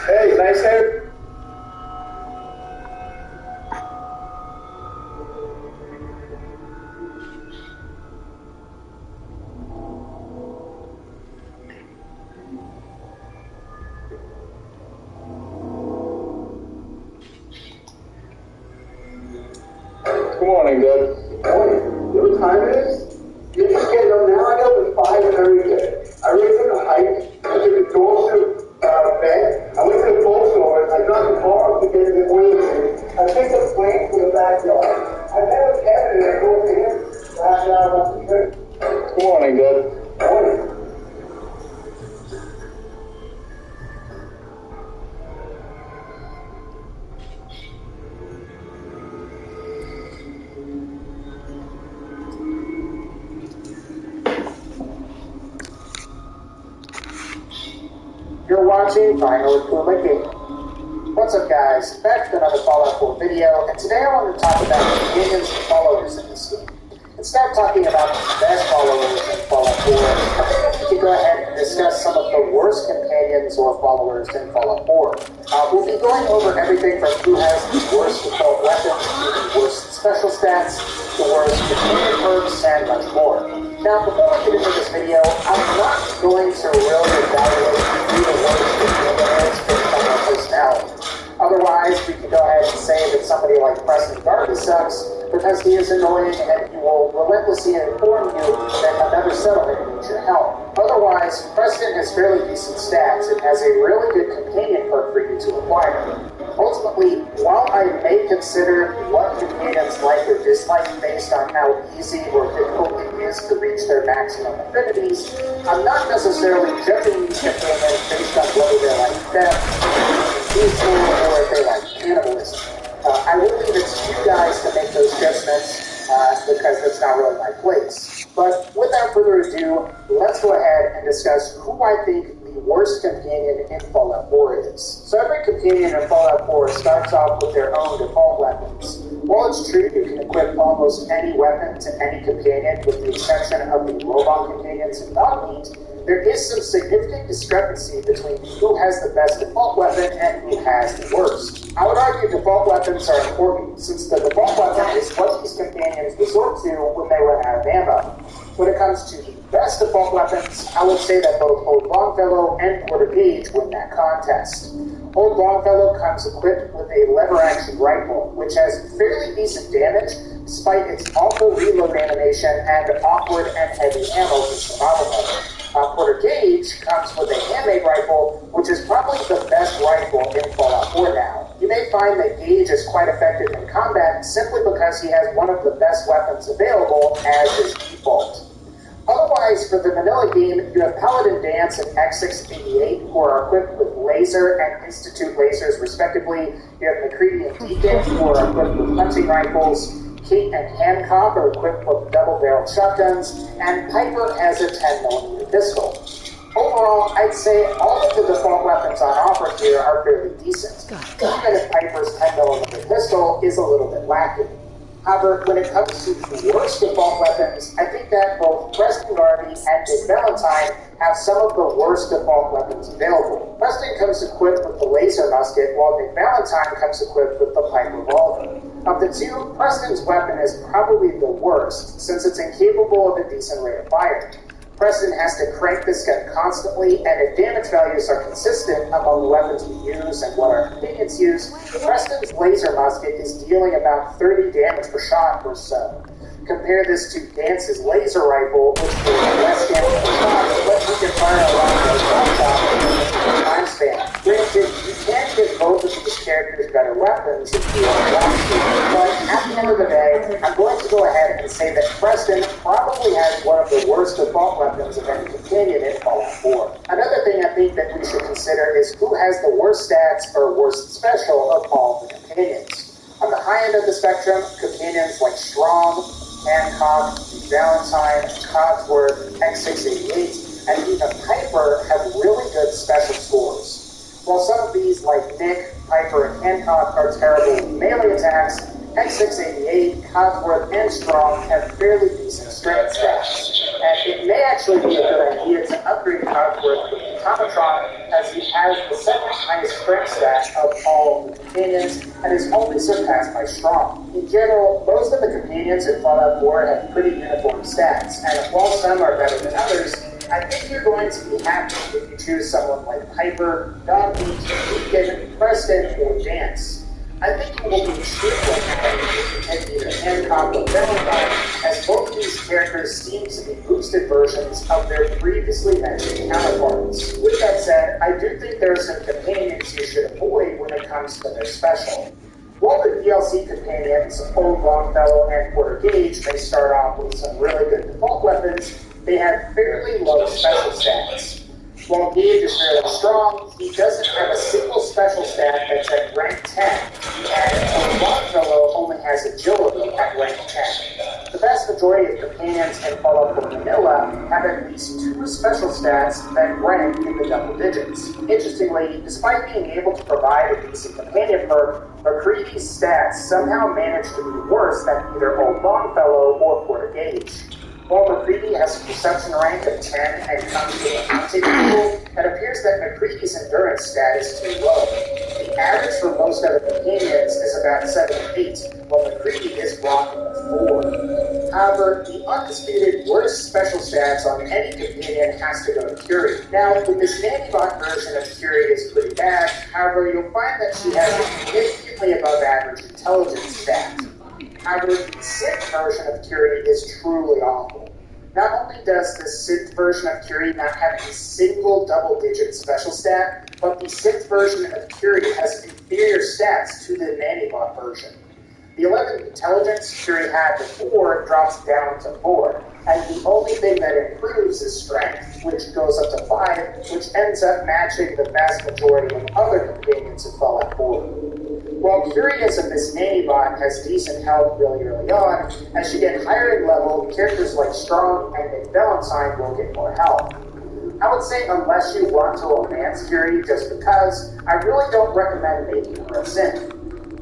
Hey, nice hair. Good morning, Dad. Morning. You know what time it is? You're just getting up now. I got up at 5 every day. I raised up a hike. I took a dog to bed. I went to the bookstore and I got the car up to get the oil change. I picked up plants from the backyard. I met with Kevin and I go to him. Half an hour after good. Good morning, Dad. Morning. You're watching Final Puma Gaming. What's up, guys? Back with another Fallout 4 video, and today I want to talk about companions and followers in this game. Instead of talking about the best followers in Fallout 4, I think we could go ahead and discuss some of the worst companions or followers in Fallout 4. We'll be going over everything from who has the worst default weapons, the worst special stats, the worst companion perks, and much more. Now, before I get into this video, I'm not going to really evaluate who the worst companion is based on their personality. Otherwise, we can go ahead and say that somebody like Preston Garvey sucks because he is annoying and he will relentlessly inform you that another settlement needs your help. Otherwise, Preston has fairly decent stats and has a really good companion perk for you to acquire. Ultimately, while I may consider what companions like or dislike based on how easy or difficult it is to reach their maximum affinities, I'm not necessarily judging these companions based on whether they're like theft, peaceful, or if they like cannibalism. I will leave it to you guys to make those judgments because that's not really my place. But without further ado, let's go ahead and discuss who I think the worst companion in Fallout 4 is. So every companion in Fallout 4 starts off with their own default weapons. While it's true you can equip almost any weapon to any companion with the exception of the robot companions in Dogmeat, there is some significant discrepancy between who has the best default weapon and who has the worst. I would argue default weapons are important, since the default weapon is what these companions resort to when they run out of ammo. When it comes to the best default weapons, I would say that both Old Longfellow and Porter Gage win that contest. Old Longfellow comes equipped with a lever-action rifle, which has fairly decent damage, despite its awful reload animation and awkward and heavy ammo for survival mode. Porter Gage comes with a handmade rifle, which is probably the best rifle in Fallout 4 now. You may find that Gage is quite effective in combat simply because he has one of the best weapons available as his default. Otherwise, for the vanilla game, you have Paladin Dance and X688, who are equipped with laser and Institute lasers respectively. You have McCready and Deacon, who are equipped with hunting rifles. Kate and Hancock are equipped with double-barreled shotguns, and Piper has a 10mm pistol. Overall, I'd say all of the default weapons on offer here are fairly decent, even if Piper's 10mm pistol is a little bit lacking. However, when it comes to the worst default weapons, I think that both Preston Garvey and Dick Valentine have some of the worst default weapons available. Preston comes equipped with the laser musket, while Dick Valentine comes equipped with the pipe revolver. Of the two, Preston's weapon is probably the worst, since it's incapable of a decent rate of fire. Preston has to crank this gun constantly, and if damage values are consistent among the weapons we use and what our companions use, Preston's laser musket is dealing about 30 damage per shot or so. Compare this to Dance's laser rifle, which deals less damage per shot, but he can fire a lot of shots in a time span. Granted, you can give both of these characters better weapons if you want to, but at the end of the day, I'm going to go ahead and say that Preston probably has one of the worst default weapons of any companion in Fallout 4. Another thing I think that we should consider is who has the worst stats or worst special of all the companions. On the high end of the spectrum, companions like Strong, Hancock, Valentine, Codsworth, X688, and even Piper have really good special scores. While some of these, like Nick, Piper, and Hancock, are terrible with melee attacks, X688, Codsworth, and Strong have fairly decent strength stats. And it may actually be a good idea to upgrade Codsworth with the Automatron, as he has the second highest strength stat of all of the companions, and is only surpassed by Strong. In general, most of the companions in Fallout 4 have pretty uniform stats, and while some are better than others, I think you're going to be happy if you choose someone like Piper, Dogmeat, Deacon, Preston, or Dance. I think it will be truthful and either Hancock or Valentine, as both of these characters seem to be boosted versions of their previously mentioned counterparts. With that said, I do think there are some companions you should avoid when it comes to their special. While the DLC companions, Old Longfellow and Porter Gage, may start off with some really good default weapons, they have fairly low special stats. While Gage is fairly strong, he doesn't have a single special stat that's at rank 10, and Longfellow only has agility at rank 10. The vast majority of companions in Fallout 4 Vanilla have at least 2 special stats that rank in the double digits. Interestingly, despite being able to provide a decent companion perk, McCready's stats somehow manage to be worse than either Old Longfellow or Porter Gage. While McCready has a perception rank of 10 and comes with a hunting pool, it appears that McCready's endurance stat is too low. The average for most other companions is about 7 or 8, while McCready is rocking a 4. However, the undisputed worst special stats on any companion has to go to Curie. Now, with this Nannybot version of Curie is pretty bad, however, you'll find that she has a significantly above average intelligence stat. However, the Sith version of Curie is truly awful. Not only does the Sith version of Curie not have a single double-digit special stat, but the Sith version of Curie has inferior stats to the Nannybot version. The 11 intelligence Curie had before drops down to 4, and the only thing that improves is strength, which goes up to 5, which ends up matching the vast majority of other companions in Fallout 4. While Curie as a Miss Nannybot has decent health really early on, as you get higher in level, characters like Strong and Nick Valentine will get more health. I would say unless you want to romance Curie just because, I really don't recommend making her a synth.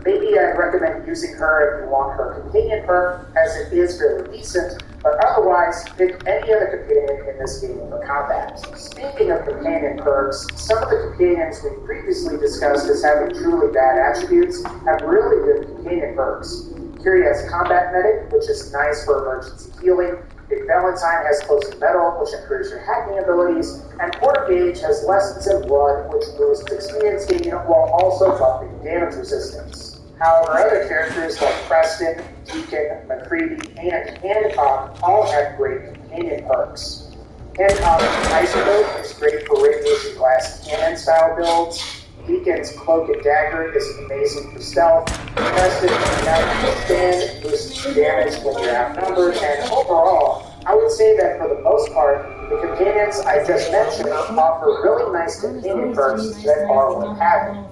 Maybe I'd recommend using her if you want her companion perk, as it is fairly decent, but otherwise, pick any other companion in this game for combat. Speaking of companion perks, some of the companions we previously discussed as having truly bad attributes have really good companion perks. Curie has Combat Medic, which is nice for emergency healing. Nick Valentine has Close to Metal, which improves your hacking abilities, and Porter Gage has Lessons in Blood, which boosts experience gain while also buffing damage resistance. However, other characters like Preston, Deacon, McCready, and Hancock all have great companion perks. Hancock's Isotope is great for radiation glass cannon style builds. Deacon's Cloak and Dagger is amazing for stealth. Preston can stand, boosts damage when you're outnumbered, and overall, I would say that for the most part, the companions I just mentioned offer really nice companion perks that are worth having.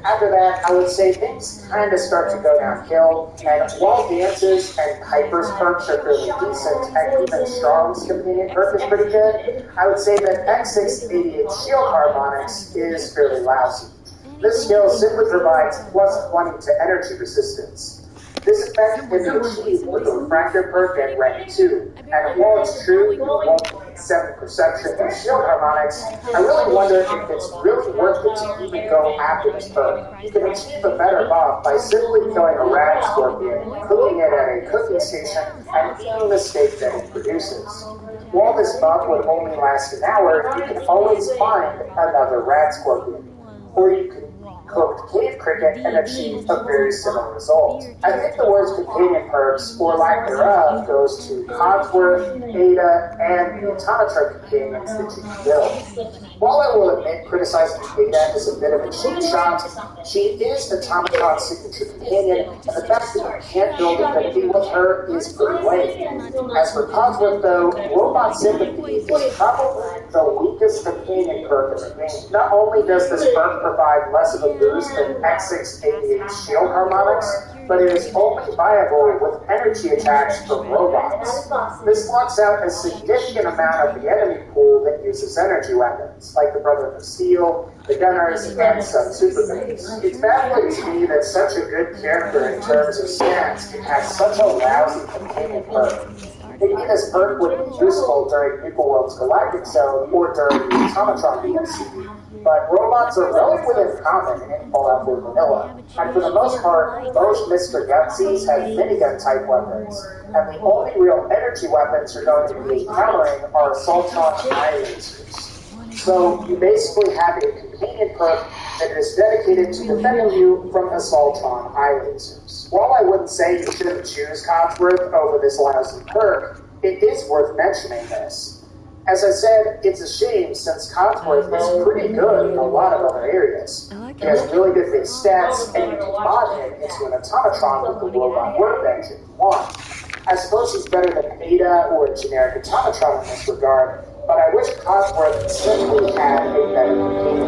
After that, I would say things kind of start to go downhill, and while Dance's and Piper's perks are fairly decent, and even Strong's companion perk is pretty good, I would say that X688 Shield Harmonics is fairly lousy. This skill simply provides plus 20 to energy resistance. This effect can be achieved with the Refractor perk at rank 2, and while it's true you won't get 7 perception of Shield Harmonics, I really wonder if it's really worth it to even go after this perk. You can achieve a better buff by simply killing a rad scorpion, cooking it at a cooking station, and eating the steak that it produces. While this buff would only last an hour, you can always find another rad scorpion, or you can cooked cave cricket and achieve a very similar result. I think the words companion perks, or lack thereof, goes to Codsworth, Ada, and the Automatron companions that you can build. While I will admit criticizing Ada is a bit of a cheap shot, she is Automatron's signature companion, and the fact that you can't build affinity with her is pretty lame. As for Codsworth though, Robot Sympathy is probably the weakest companion perk in the game. Not only does this perk provide less of a boost than X688 Shield Harmonics, but it is only viable with energy attached from robots. This locks out a significant amount of the enemy pool that uses energy weapons, like the Brotherhood of Steel, the Gunners, and some Supermates. It's baffling to me that such a good character in terms of stats can have such a lousy companion perk. Maybe this perk would be useful during People World's Galactic Zone or during the Automatron DLC, but robots are relatively uncommon in Fallout 4 Vanilla, and for the most part, most Mr. Gutsies have minigun-type weapons, and the only real energy weapons you're going to be encountering are Assaultron and eye lasers. So you basically have a companion perk that is dedicated to defending you from Assaultron eye lasers. While I wouldn't say you shouldn't choose Codsworth over this lousy perk, it is worth mentioning this. As I said, it's a shame since Codsworth is pretty good in a lot of other areas. He has really good base stats, and you can mod him into an automatron with the Robot Workbench if you want. I suppose he's better than Ada or a generic automatron in this regard, but I wish Codsworth simply had a better companion.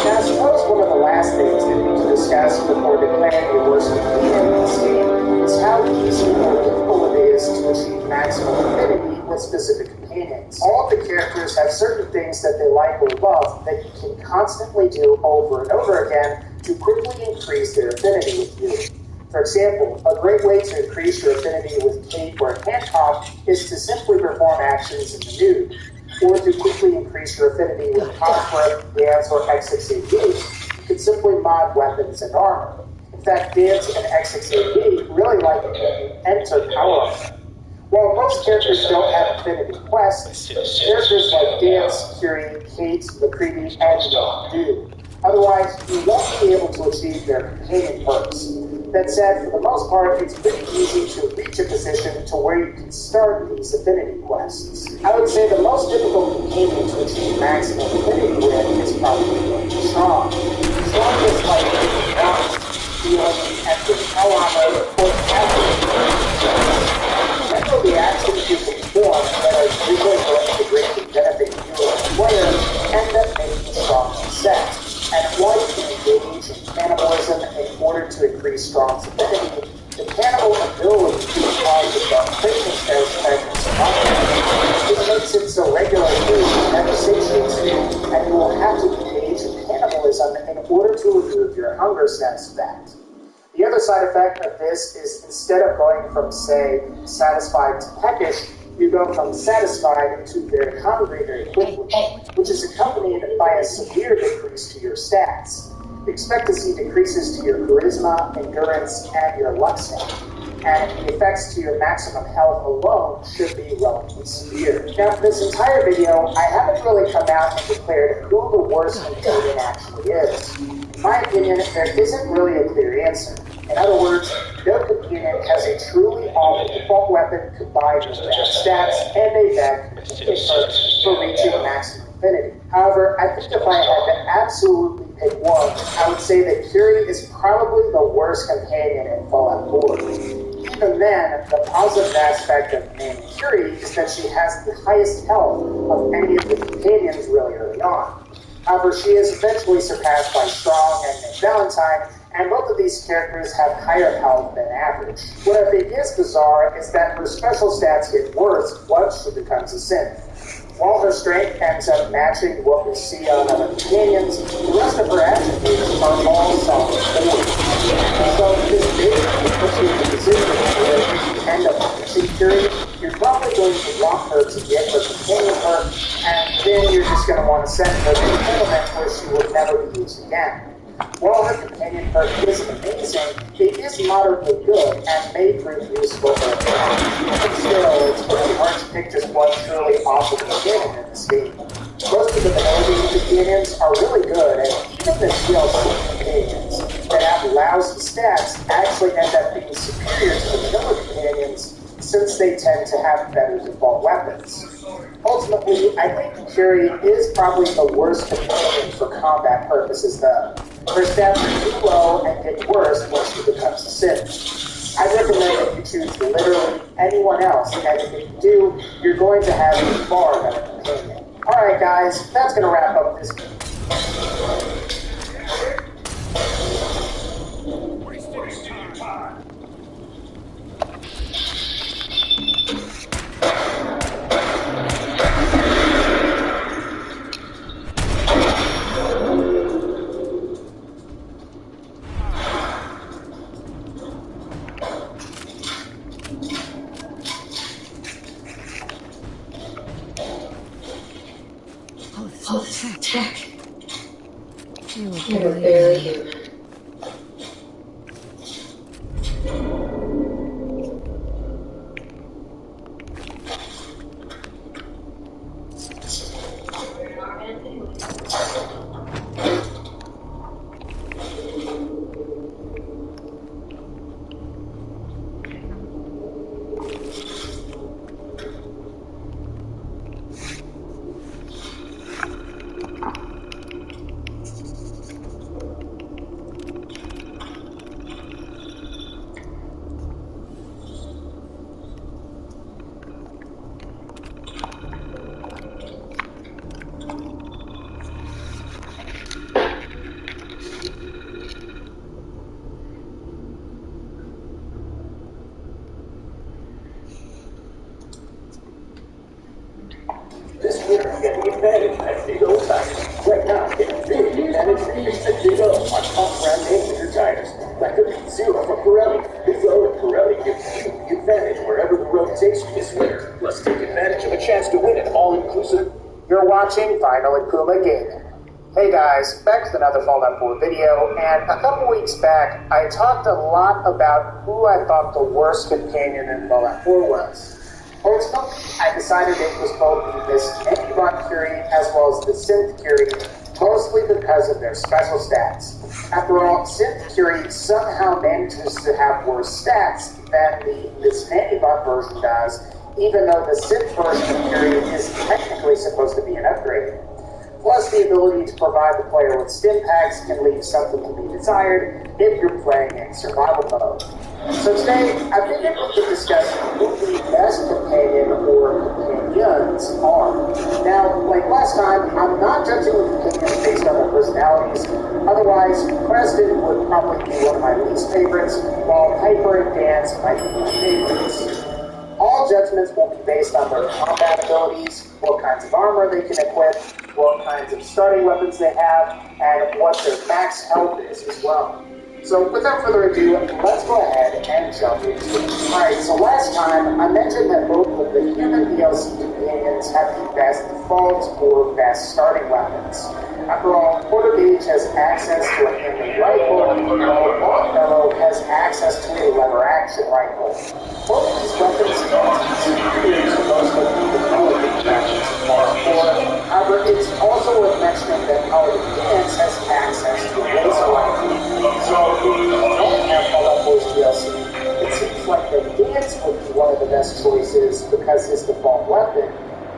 Now, I suppose one of the last things that we need to discuss before declaring the worst companion in this game is how easy or difficult it is to achieve maximum affinity with specific companions. All of the characters have certain things that they like or love that you can constantly do over and over again to quickly increase their affinity with you. For example, a great way to increase your affinity with Kate or Hancock is to simply perform actions in the nude. Or to quickly increase your affinity with Codsworth, Dance, or X688, you can simply mod weapons and armor. In fact, Dance and X688 really like it when you enter power armor. While most characters don't have affinity quests, characters like Dance, Curie, Kate, McCready, and Young do. Otherwise, you won't be able to achieve their companion perks. That said, for the most part, it's pretty easy to reach a position to where you can start these affinity quests. I would say the most difficult companion to achieve maximum affinity with is probably Strong. Strong is like Rock, Healing, and with power armor or remember the actions you perform that are usually going to greatly benefit you as a player and that make you strong and set. And while you can engage in cannibalism in order to increase Strong's affinity, the cannibal ability can cause the dark fitness fragments which makes it so regular food never satiates you, and you will have to engage in cannibalism in order to remove your hunger sense back. The other side effect of this is instead of going from, say, satisfied to peckish, you go from satisfied to very hungry very quickly, which is accompanied by a severe decrease to your stats. Expect to see decreases to your charisma, endurance, and your luck stat. And the effects to your maximum health alone should be relatively severe. Now, for this entire video, I haven't really come out and declared who the worst companion actually is. In my opinion, there isn't really a clear answer. In other words, no companion has a truly awful default weapon combined with bad stats and a bad companion perk for reaching maximum affinity. However, I think if I had to absolutely pick one, I would say that Curie is probably the worst companion in Fallout 4. Even then, the positive aspect of naming Curie is that she has the highest health of any of the companions really early on. However, she is eventually surpassed by Strong and Nick Valentine, and both of these characters have higher health than average. What I think is bizarre is that her special stats get worse once she becomes a synth. While her strength ends up matching what we see on other companions, the rest of her attributes are all solid 4s. So this basically puts you in a position where if you end up reaching Curie, you're probably going to want her to get her companion perk, and then you're just going to want to send her to a tournament where she will never be used again. While her companion perk isn't amazing, it is moderately good and may prove useful for a time. Still, it's pretty hard to pick just one truly awful companion in this game. Most of the vanilla companions are really good, and even the DLC companions that have lousy stats actually end up being superior to the vanilla companions since they tend to have better default weapons. Ultimately, I think Curie is probably the worst companion for combat purposes though. Her stats are too low and get worse once she becomes a synth. I recommend that you choose literally anyone else, and if you do, you're going to have a far better companion. Alright guys, that's going to wrap up this video. Wasting time. Oh, this is tech. You were You were barely barely human. human. We're not gonna do it. advantage, that's the old time. Right now, get a big advantage for using Big O on off-brand major tires. Like the Zero from Pirelli. Big O and Pirelli give you the advantage wherever the road takes you this winter. Plus, take advantage of a chance to win an all-inclusive. You're watching Final and Puma Gaming. Hey guys, back with another Fallout 4 video, and a couple weeks back, I talked a lot about who I thought the worst companion in Fallout 4 was. Ultimately, I decided it was both the Miss Antibot Curie as well as the Synth Curie, mostly because of their special stats. After all, Synth Curie somehow manages to have worse stats than the Miss Antibot version does, even though the Synth version of Curie is technically supposed to be an upgrade. Plus, the ability to provide the player with stim packs can leave something to be desired if you're playing in survival mode. So today, I figured we could discuss who the best companion or companions are. Now, like last time, I'm not judging the companions based on their personalities. Otherwise, Preston would probably be one of my least favorites, while Piper and Dance might be my favorites. All judgments will be based on their combat abilities, what kinds of armor they can equip, what kinds of starting weapons they have, and what their max health is as well. So without further ado, let's go ahead and jump into it. Alright, so last time I mentioned that both of the human DLC companions have the best defaults or best starting weapons. After all, Porter Gage has access to a handmade rifle, while Longfellow has access to a lever-action rifle. Both of these weapons are superior to most of the Paladin weapons in Fallout 4. However, it's also worth mentioning that Paladin Dance has access to a laser rifle. So if you don't have Fallout 4's DLC, it seems like the Dance would be one of the best choices because his default weapon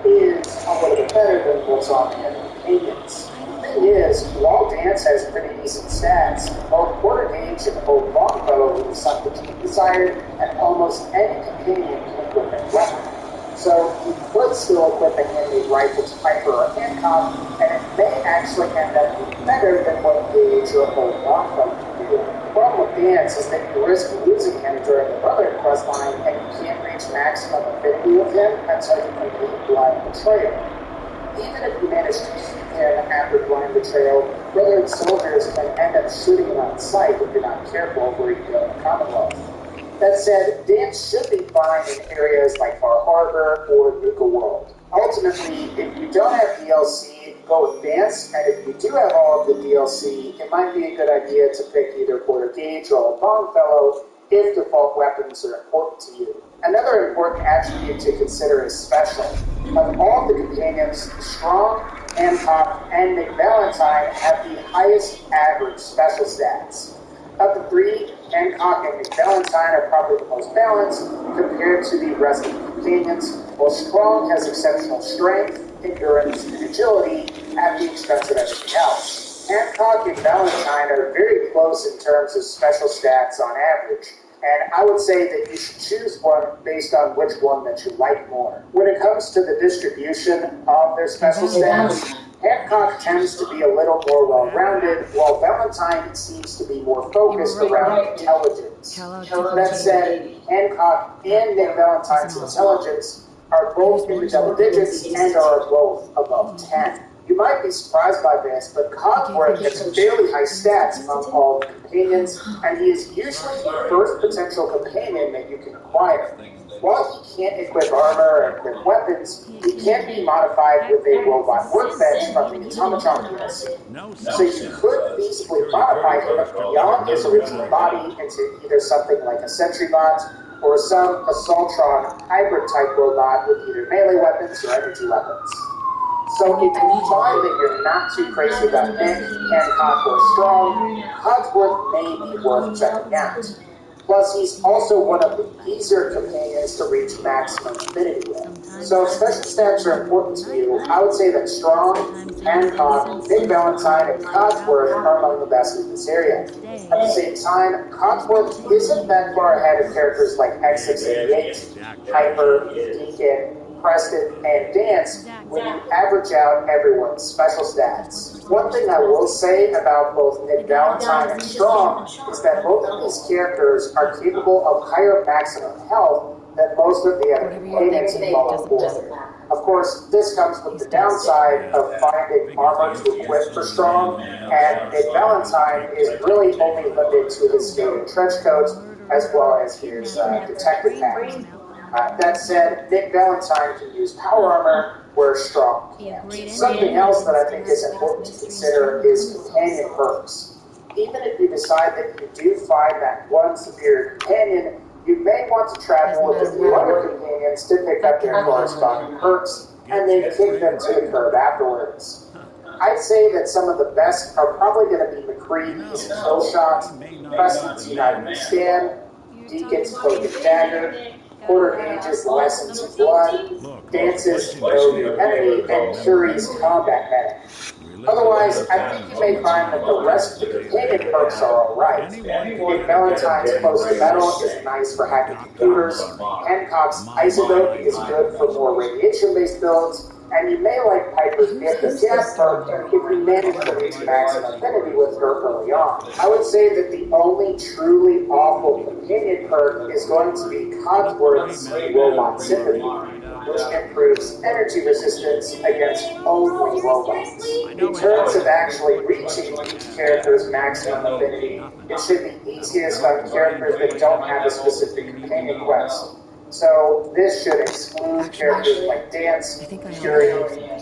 is a little bit better than what's on the other companions. The thing is, while Dance has pretty decent stats, both Porter Gage and both Longfellow leave something to be desired, and almost any companion can equip a weapon. So you could still equip a handmade rifle to Piper or Hancock, and it may actually end up being better than what Gage or both Longfellow can do. The problem with Dance is that you risk losing him during the Brother quest line, and you can't reach maximum affinity with him until you complete Blind Betrayal. Even if you manage to keep him after Blind Betrayal, Brotherhood soldiers can end up shooting him on sight if you're not careful where you go in the Commonwealth. That said, Dance should be fine in areas like Far Harbor or Nuka World. Ultimately, if you don't have DLC, go with Dance, and if you do have all of the DLC, it might be a good idea to pick either Porter Gage or Longfellow if default weapons are important to you. Another important attribute to consider is special. Of all the companions, Strong, Hancock, and Nick Valentine have the highest average special stats. Of the three, Hancock and Nick Valentine are probably the most balanced compared to the rest of the companions, while Strong has exceptional strength, endurance, and agility at the expense of everything else. Hancock and Valentine are very close in terms of special stats on average, and I would say that you should choose one based on which one that you like more. When it comes to the distribution of their special stats, Hancock tends to be a little more well-rounded, while Valentine seems to be more focused around intelligence. That said, Hancock and Nick Valentine's intelligence are both in the double digits and are both above 10. You might be surprised by this, but Cogsworth gets fairly high stats among all the companions, and he is usually the first potential companion that you can acquire. While he can't equip armor and equip weapons, he can be modified with a robot workbench from the Automatron DLC. So you could feasibly modify him beyond his original body into either something like a sentry bot or some Assaultron hybrid-type robot with either melee weapons or energy weapons. So if you find that you're not too crazy about Nick, Hancock, or Strong, Cogsworth may be worth checking out. Plus, he's also one of the easier companions to reach maximum affinity with. So if special stats are important to you, I would say that Strong, Hancock, Nick Valentine, and Cogsworth are among the best in this area. At the same time, Cogsworth isn't that far ahead of characters like X688, Hyper, Deacon, Preston, and Dance when you average out everyone's special stats. One thing I will say about both Nick Valentine and Strong is that both of these characters are capable of higher maximum health than most of the other companions in Fallout 4. Of course, this comes with the downside of finding armor to equip for Strong, and Nick Valentine is really only limited to his skating trench coat as well as his detective hat. That said, Nick Valentine can use power armor where Strong can't. Something else that I think is important to consider is companion perks. Even if you decide that you do find that one superior companion, you may want to travel with a few other companions to pick up their corresponding perks and then kick them to the curb afterwards. I'd say that some of the best are probably going to be McCready's Kill Shot, Preston's United Stand, Deacon's Cloak and Dagger, Porter Gage's Lessons in Blood, Dance's Know Your Enemy, and Curie's Combat Medic. Otherwise, I think you may find that the rest of the companion perks are alright. Nick Valentine's Close to Metal is nice for hacking computers, Hancock's Isotope is good for more radiation-based builds, and you may like Piper's Gift of Gas perk if you manage to reach maximum affinity with her early on. I would say that the only truly awful companion perk is going to be Codsworth's Robot Sympathy, which improves energy resistance against only robots. In terms of actually reaching each character's maximum affinity, it should be easiest on characters that don't have a specific companion quest. So this should exclude characters like Dance, Fury,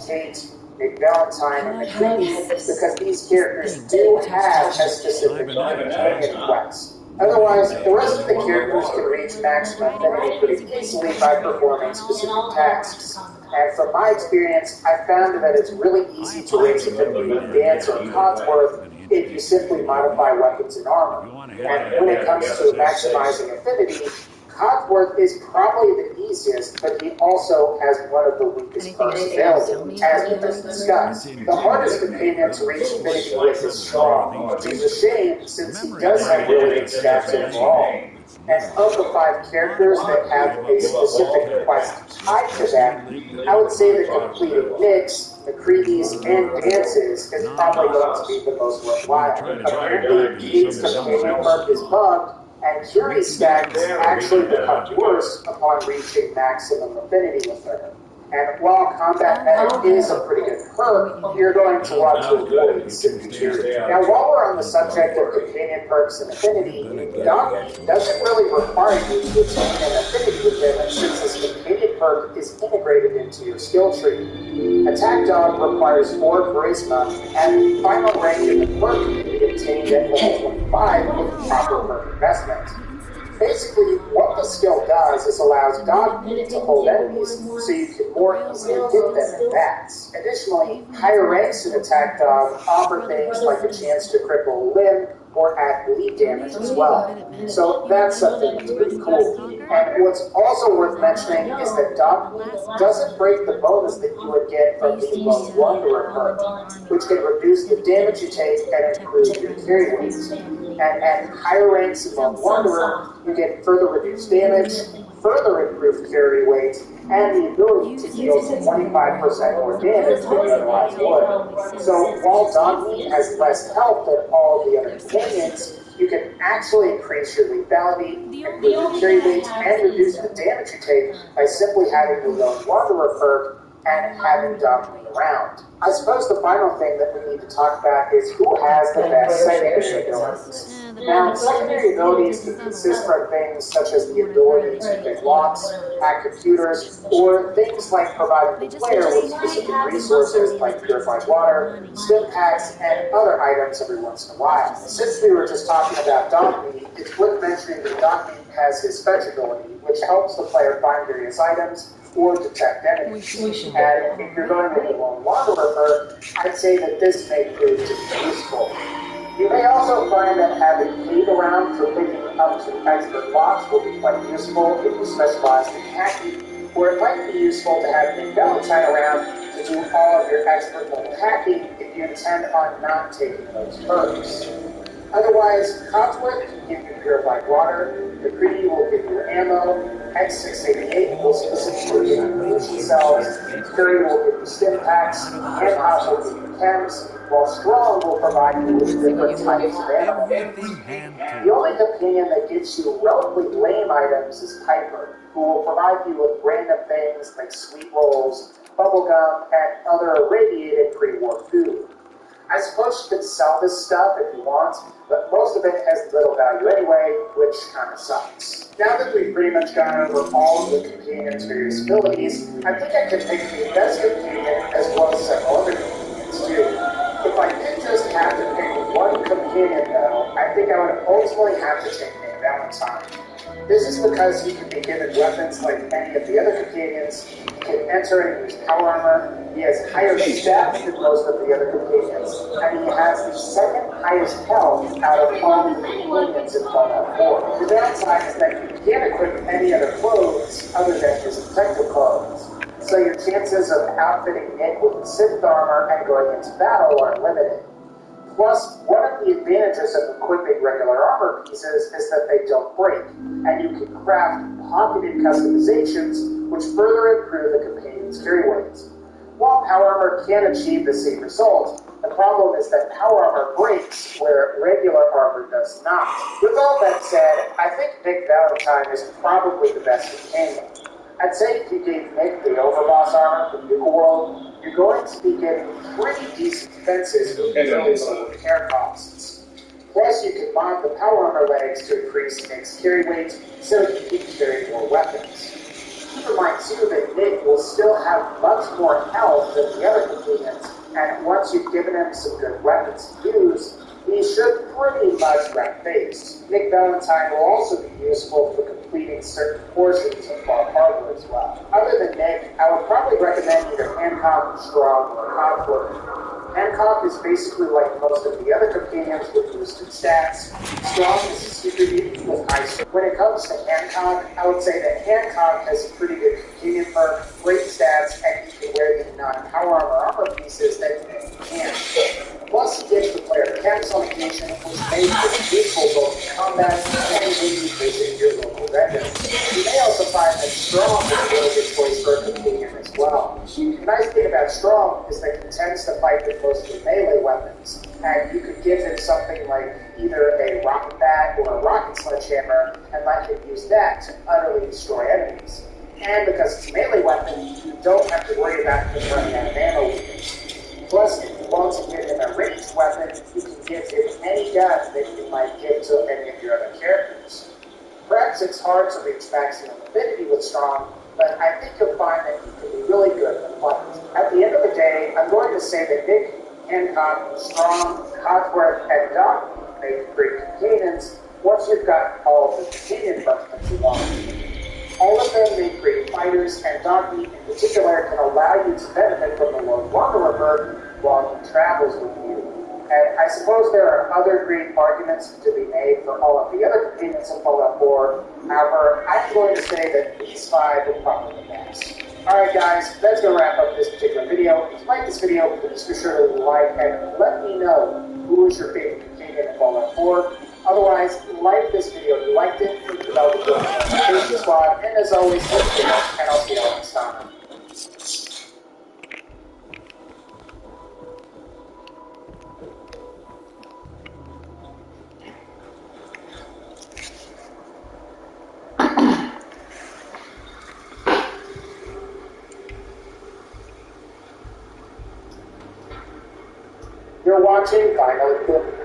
Kate, Nick Valentine, and McCready, because these characters do have a specific companion quest. Otherwise, the rest of the characters can reach maximum affinity pretty easily by performing specific tasks. And from my experience, I found that it's really easy to raise affinity with Dance or Codsworth if you simply modify weapons and armor. And when it comes to maximizing affinity, Codsworth is probably the easiest, but he also has one of the weakest perks available, as we just discussed. The hardest companion to reach affinity with is Strong, which is a shame since he does have really good stats overall. And of the 5 characters that have a specific quest tied to them, I would say that completing Nick's, McCready's, and Dance's is probably going to be the most worthwhile. Apparently, Kate's companion perk is bugged, and Curie's stats actually become worse upon reaching maximum affinity with her. And while Combat Medic is a pretty good perk, you're going to want to avoid Simply Curie. Now, while we're on the subject of companion perks and affinity, Donkey doesn't really require you to attain an affinity with him since his companion perk is integrated into your skill tree. Attack Dog requires 4 charisma, and the final rank of the perk can be obtained at level 25 with proper perk investment. Basically, what the skill does is allows Dog Meat to hold enemies so you can more easily hit them in bats. Additionally, higher ranks in Attack Dog offer things like a chance to cripple a limb or add bleed damage as well. So that's something that's pretty cool. And what's also worth mentioning is that Dog Meat doesn't break the bonus that you would get from the Lone Wanderer perk, which can reduce the damage you take and improve your carry weight. And at higher ranks in Lone Wanderer, you get further reduced damage, further improved carry weight, and the ability to deal 25% more damage than you otherwise would. So while Dog Meat has less health than all of the other companions, you can actually increase your lethality, improve your carry weight, and reduce the damage you take by simply having the Lone Wanderer perk and having Dog Meat around. I suppose the final thing that we need to talk about is who has the best secondary abilities. Now, secondary abilities can consist from things such as the ability to pick locks, hack computers, or things like providing the player with specific resources like purified water, stim packs, and other items every once in a while. Since we were just talking about Dog Meat, it's worth mentioning that Dog Meat has his fetch ability, which helps the player find various items or detect enemies. And if you're going with the Lone Wanderer perk, I'd say that this may prove to be useful. You may also find that having Kate around for picking up some expert locks will be quite useful if you specialize in hacking, or it might be useful to have Nick Valentine around to do all of your expert level hacking if you intend on not taking those perks. Otherwise, Codsworth can give you purified water, the Creedy will give you ammo, X688 will specifically give you pollution cells, Courier will give you stim packs, Hancock will give you chems, while Strong will provide you with different types of ammo. Everything hand The tools. only companion that gives you relatively lame items is Piper, who will provide you with random things like sweet rolls, bubblegum, and other irradiated pre-war food. I suppose you could sell this stuff if you want, but most of it has little value anyway, which kind of sucks. Now that we've pretty much gone over all of the companion's various abilities, I think I can pick the best companion as well as several other companions too. If I did just have to pick one companion though, I think I would ultimately have to take Nick Valentine. This is because he can be given weapons like any of the other companions, he can enter and use power armor, he has higher stats than most of the other companions, and he has the second highest health out of all the companions in Fallout 4. The downside is that you can't equip any other clothes other than his protective clothes, so your chances of outfitting Nick with Sith armor and going into battle are limited. Plus, one of the advantages of equipping regular armor pieces is that they don't break, and you can craft pocketed customizations which further improve the companion's carry weight. While power armor can achieve the same result, the problem is that power armor breaks where regular armor does not. With all that said, I think Nick Valentine is probably the best companion. I'd say if you gave Nick the Overboss armor from Nuka World, you're going to be getting pretty decent defenses for fairly low repair costs. Plus, you can mod the power armor legs to increase Nick's carry weight so he can carry more weapons. Keep in mind too that Nick will still have much more health than the other companions, and once you've given him some good weapons to use, he should pretty much wreck face. Nick Valentine will also be useful for completing certain portions of Far Harbor as well. Other than Nick, I would probably recommend either Hancock, Strong, or Codsworth. Hancock is basically like most of the other companions with boosted stats. Strong is a super mutant with high strength. When it comes to Hancock, I would say that Hancock has a pretty good companion perk, great stats, and he can wear the non-power armor pieces that Nick can't. Plus, he gives the player camp sonication, which makes it useful both in combat and when you visit your local dungeons. You may also find that Strong is a really good choice for a companion as well. The nice thing about Strong is that he tends to fight with mostly melee weapons, and you could give him something like either a rocket bat or a rocket sledgehammer and let him use that to utterly destroy enemies. And because it's a melee weapon, you don't have to worry about him running out of ammo with it. Plus, if you want to give him a ranged weapon, you can give him any gun that you might give to any of your other characters. Perhaps it's hard to reach maximum affinity with Strong, but I think you'll find that he can be really good in the fight. At the end of the day, I'm going to say that Nick, Hancock, Strong, Codsworth, and Doc make great companions once you've got all of the companion functions you want. All of them make great fighters, and Dogmeat in particular can allow you to benefit from the Lord Wanderer perk while he travels with you. And I suppose there are other great arguments to be made for all of the other companions of Fallout 4. However, I'm going to say that these 5 are probably the best. Alright guys, that's going to wrap up this particular video. If you like this video, please be sure to like and let me know who is your favorite companion in Fallout 4. Otherwise, like this video if you liked it, click the bell to join the notification squad, and as always, and I'll see you all next time. You're watching Final Clip.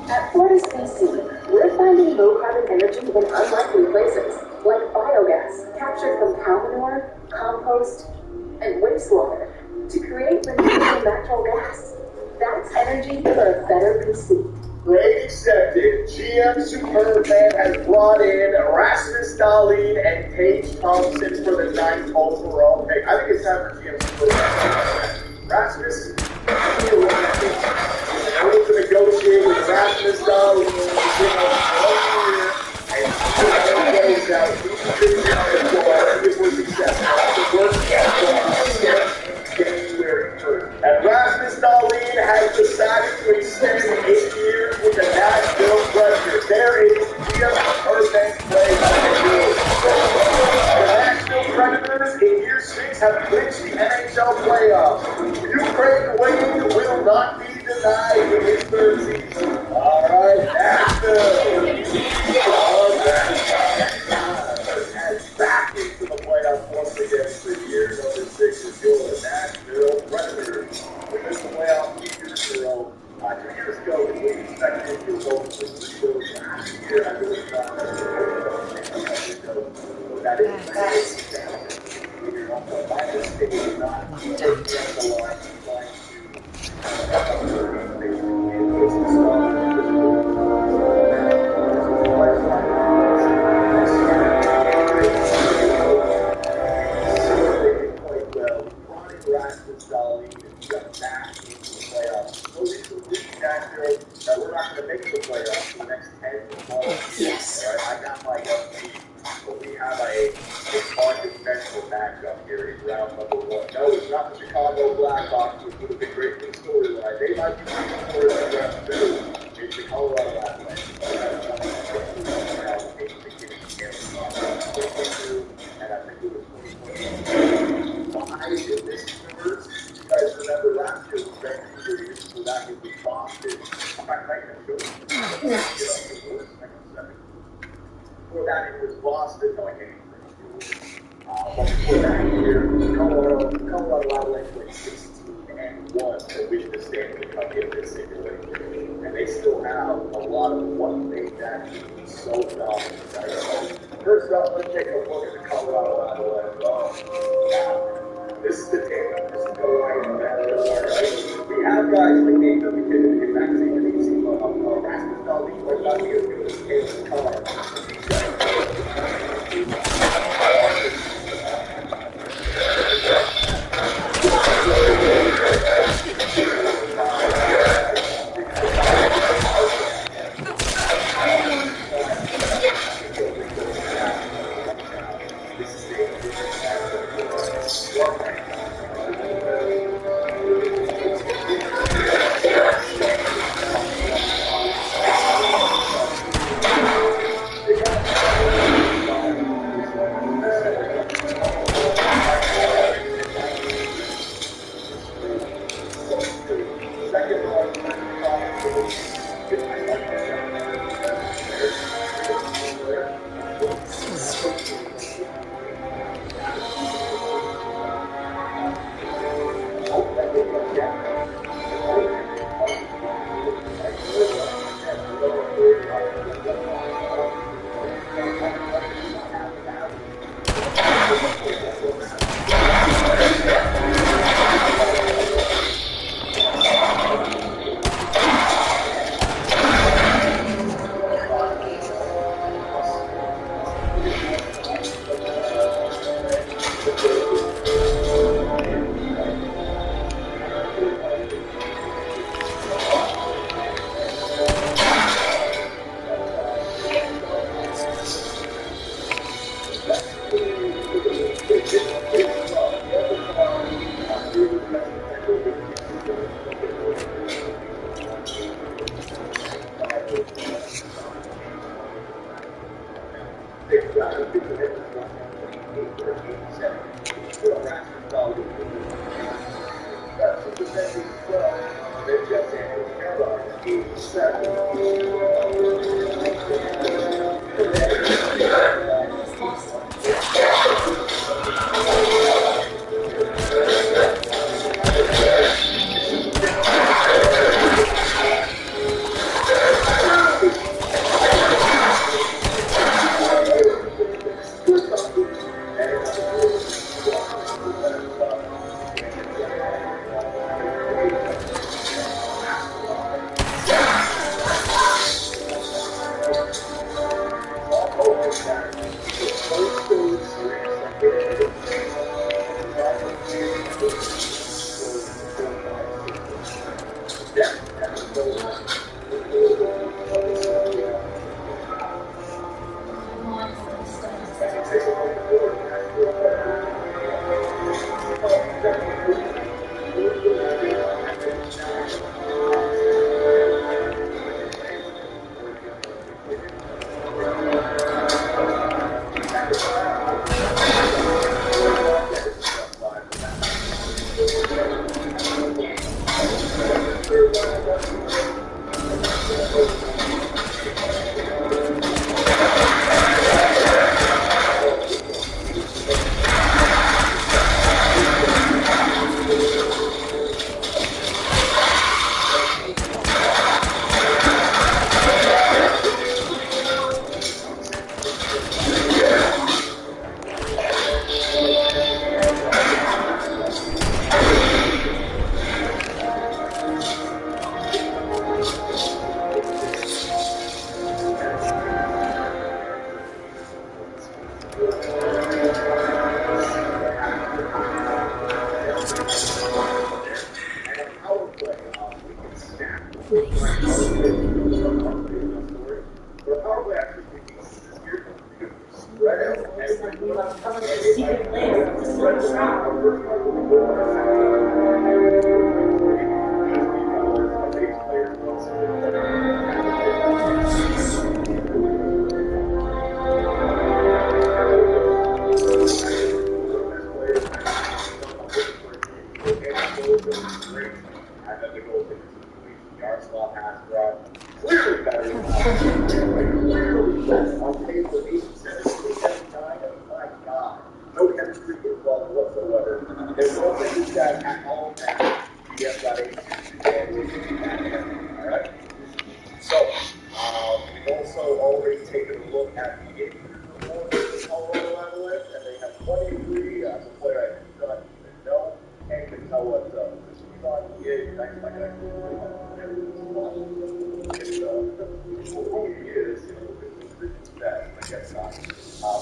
At Fortis BC, we're finding low-carbon energy in unlikely places, like biogas captured from cow manure, compost, and wastewater, to create renewable natural gas. That's energy for a better PC. Grade accepted. GM Superman has brought in Rasmus Dahlin and Paige Thompson for the 9th overall pick. I think it's time for GM Superman. Rasmus, able to negotiate with Rasmus Dahlin to give us 1 year and see how it goes out. He's figuring out the floor. He was successful. The work January 1st. And Rasmus Dahlin has decided to extend 8 years with the Nashville Predators. There is just perfect play by the team. The Nashville Predators in year 6 have clinched the NHL playoffs. Ukraine Wayne will not be denied in his 3rd season. All right, Nashville. All right. And back into the playoffs once again for year number 6 is your Nashville Predators. We missed the playoffs 2 years in a row. 2 years ago, we expected to go to the windows. Last year, I believe that is my mistake is not taking the line Rasmus Dahlin and got back into the playoffs. So these are Nashville that we're not going to make the playoffs for the next 10 to 12 years. Yes. Right? I got my team, but we have a undefensible matchup here in round number 1. No, it's not the Chicago Blackhawks, which would have been great for the storyline. They might be looking for it in round 2. It's the Colorado Avalanche. And I think it was 2020. Why in this universe? You guys remember last year was Vancouver, so that was Boston. In fact, I can show you. Before that, it was Boston. No, I can't even but before that year, Colorado Avalanche went 16-1 to win the Stanley Cup in this situation. And they still have a lot of what made that team so dominant. First up, let's take a look at the Colorado Avalanche. This is the team. This is the line matchup. Right? We have guys in the game that we can back to the easy. Rasmus Dahlin might not be as good as Caleb Carr.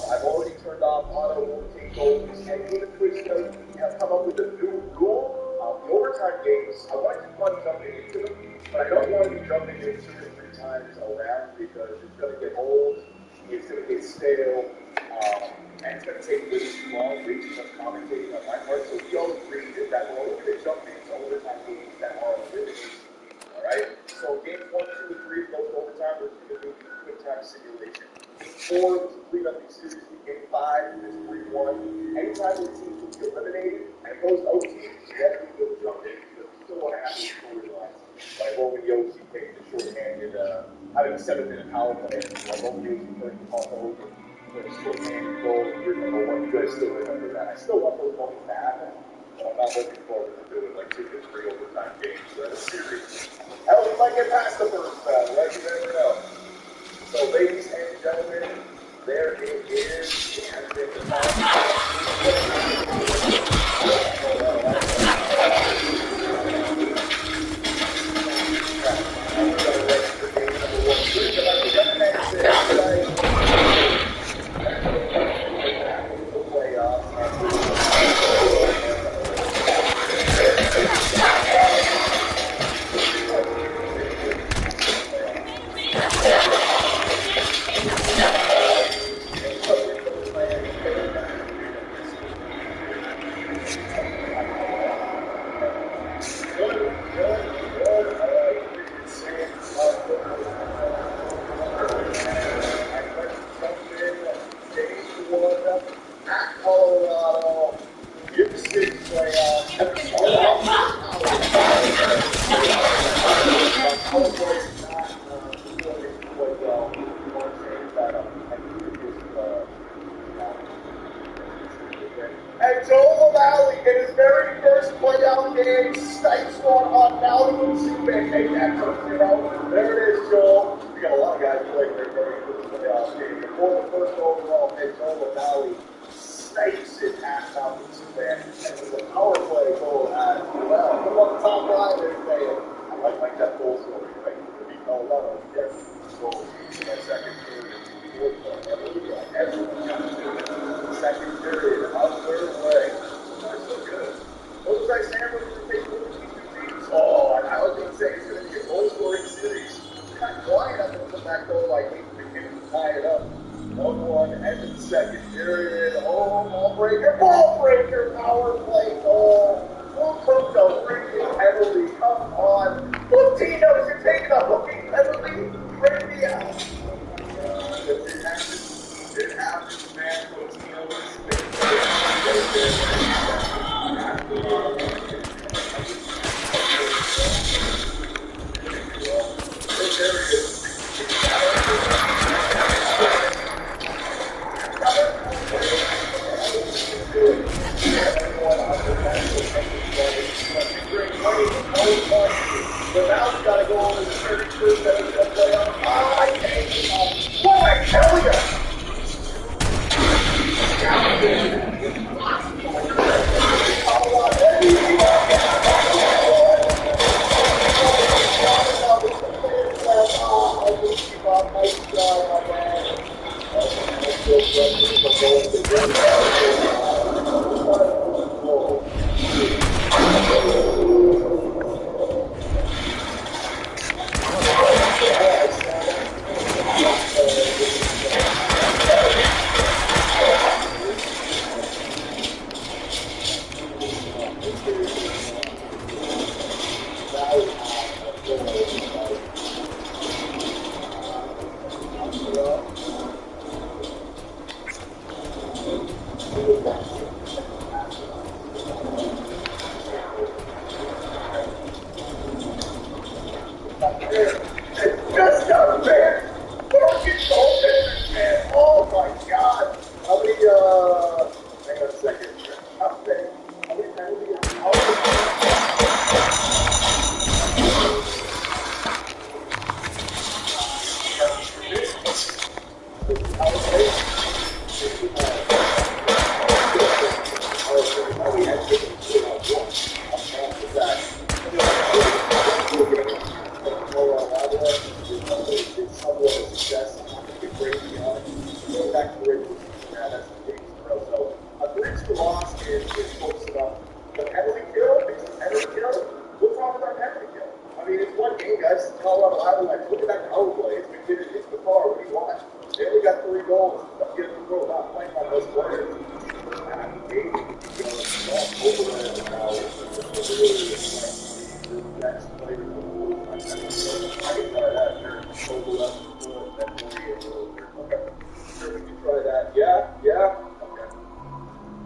I've already turned off auto takeovers and even Twitch does have come up with a new rule. The overtime games, I want to keep on jumping into them, but I don't want to be jumping in 2 or 3 times around because it's going to get old, it's going to get stale, and it's going to take way too long, way too much commentating on my part. So we all agreed that we're only going to jump into overtime games that are limited. Alright? So games 1, 2, and 3 goes to overtime, we're going to do the quick time simulation. Game 4 is a 3-0 series. Game 5 is 3-1. Anytime the team will be eliminated and it goes to OT, you have to go jump in because you still want to have these storylines. Like Roman Yoshi taking the short-handed, having a 7-minute power play, like Roman Yoshi turning the call over for a short-handed goal. You're number 1. You guys still remember that. I still want those moments to happen, but I'm not looking forward to doing like 2 or 3 overtime games in a series. Hell, we might get past the first battle, right? You never know. So, ladies and gentlemen, there it is. It has been the second period. David. Oh, ball breaker, power play goal. Who took the freaking penalty? Come on. Look, Tino, you're taking a hooking penalty. Bring me out. It happens, man. Tino but now we gotta go on to the 31st episode playoff. Oh, I can't keep up. What did I tell you? Just a man! Fucking goaltenders, man! Oh my god! How many, hang on a second. How many penalties?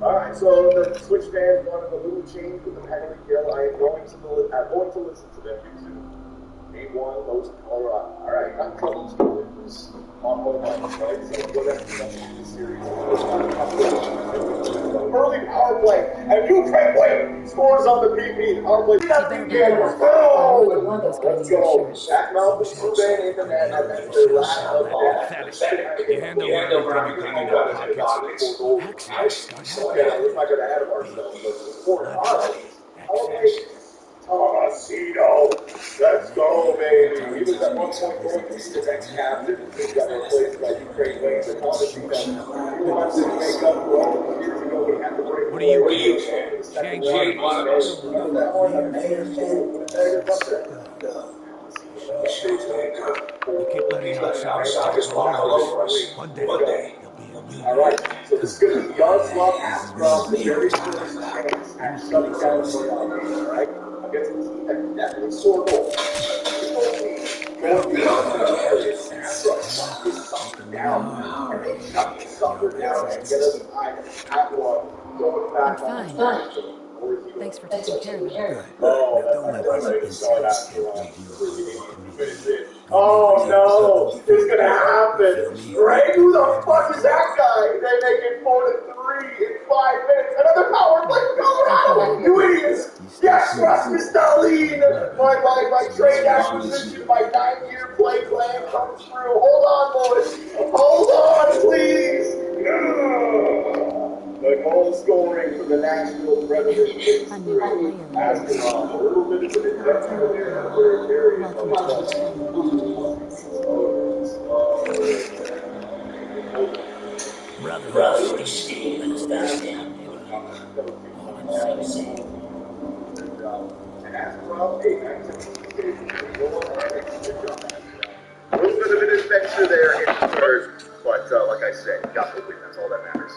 Alright, so the Switch fans wanted a little change with the penalty kill. I am going to listen to them YouTube. Name one most Colorado. Alright, not trouble school. It was on home runs, right? So we're going to do the series. Early power play. And Ukraine play scores on the PP. Power play. Let's go. That Mountain Survey in the net. And that's their last of that. You hand over everything you got in your pockets. Okay, we're not going to add ourselves, but it's for Tomasino, let's go, baby. He was at one point going to be the next captain. He got replaced by Ukraine Wayne. But Tomasino, he wants to make up for all the years ago we had to break. What do you eat? Shang You keep letting out sockets fly all over us. One day, you'll be immune. All right, so this is good. The Yaroslav is from the very first chance at Southern California, all right? Against the team that definitely scored goals. Down, and they shut the sucker down and get us at one. Going back I'm on fine. Thanks for taking care of me. Oh, that's what I saw that. Oh no, it's gonna happen. Greg, who the fuck is that guy? They make it 4-3 in 5 minutes. Another power play, Colorado, you idiots. Yes, Rasmus Dahlin. My trade acquisition, my 9-year play plan comes through. Hold on, boys. Hold on, please. The goal scoring for the Nashville Predators is through. Astronaut, a little bit of an investment there. Very Brother, Steve, understand. And Astronaut, hey, there's a bit of adventure there in the third, but like I said, got the win. That's all that matters.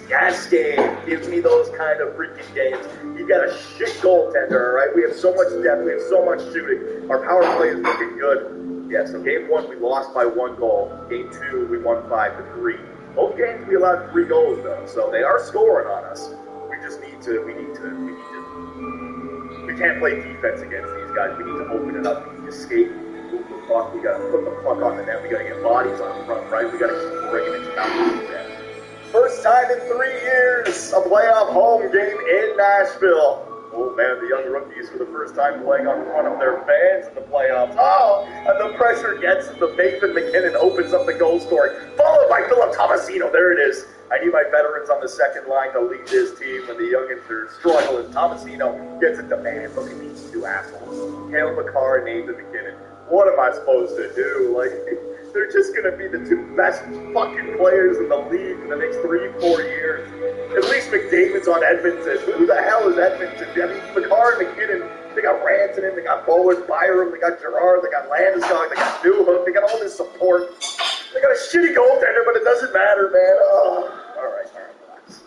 Yes, game. Gives me those kind of freaking games. You got a shit goaltender, all right? We have so much depth. We have so much shooting. Our power play is looking good. Yeah, so game 1 we lost by 1 goal. Game 2 we won 5-3. Both games we allowed 3 goals though, so they are scoring on us. We just need to. We can't play defense against these guys. We need to open it up. We need to skate. Move the puck. We gotta put the puck on the net. We gotta get bodies on the front, right? We gotta keep bringing it down. First time in 3 years, a playoff home game in Nashville. Oh man, the young rookies for the first time playing on front of their fans in the playoffs. Oh, and the pressure gets the Nathan McKinnon opens up the goal scoring, followed by Philip Tomasino. There it is. I need my veterans on the second line to lead this team when the youngins are struggling. Tomasino gets it to man. Look at these two assholes. Cale Makar and Nathan McKinnon. What am I supposed to do? Like, they're just going to be the 2 best fucking players in the league for the next 3-4 years. At least McDavid's on Edmonton. Who the hell is Edmonton? I mean, Makar and McKinnon, they got Rantanen, they got Bowen, Byram, they got Gerard, they got Landeskog, they got Newhook, they got all this support. They got a shitty goaltender, but it doesn't matter, man. Oh. All right, relax.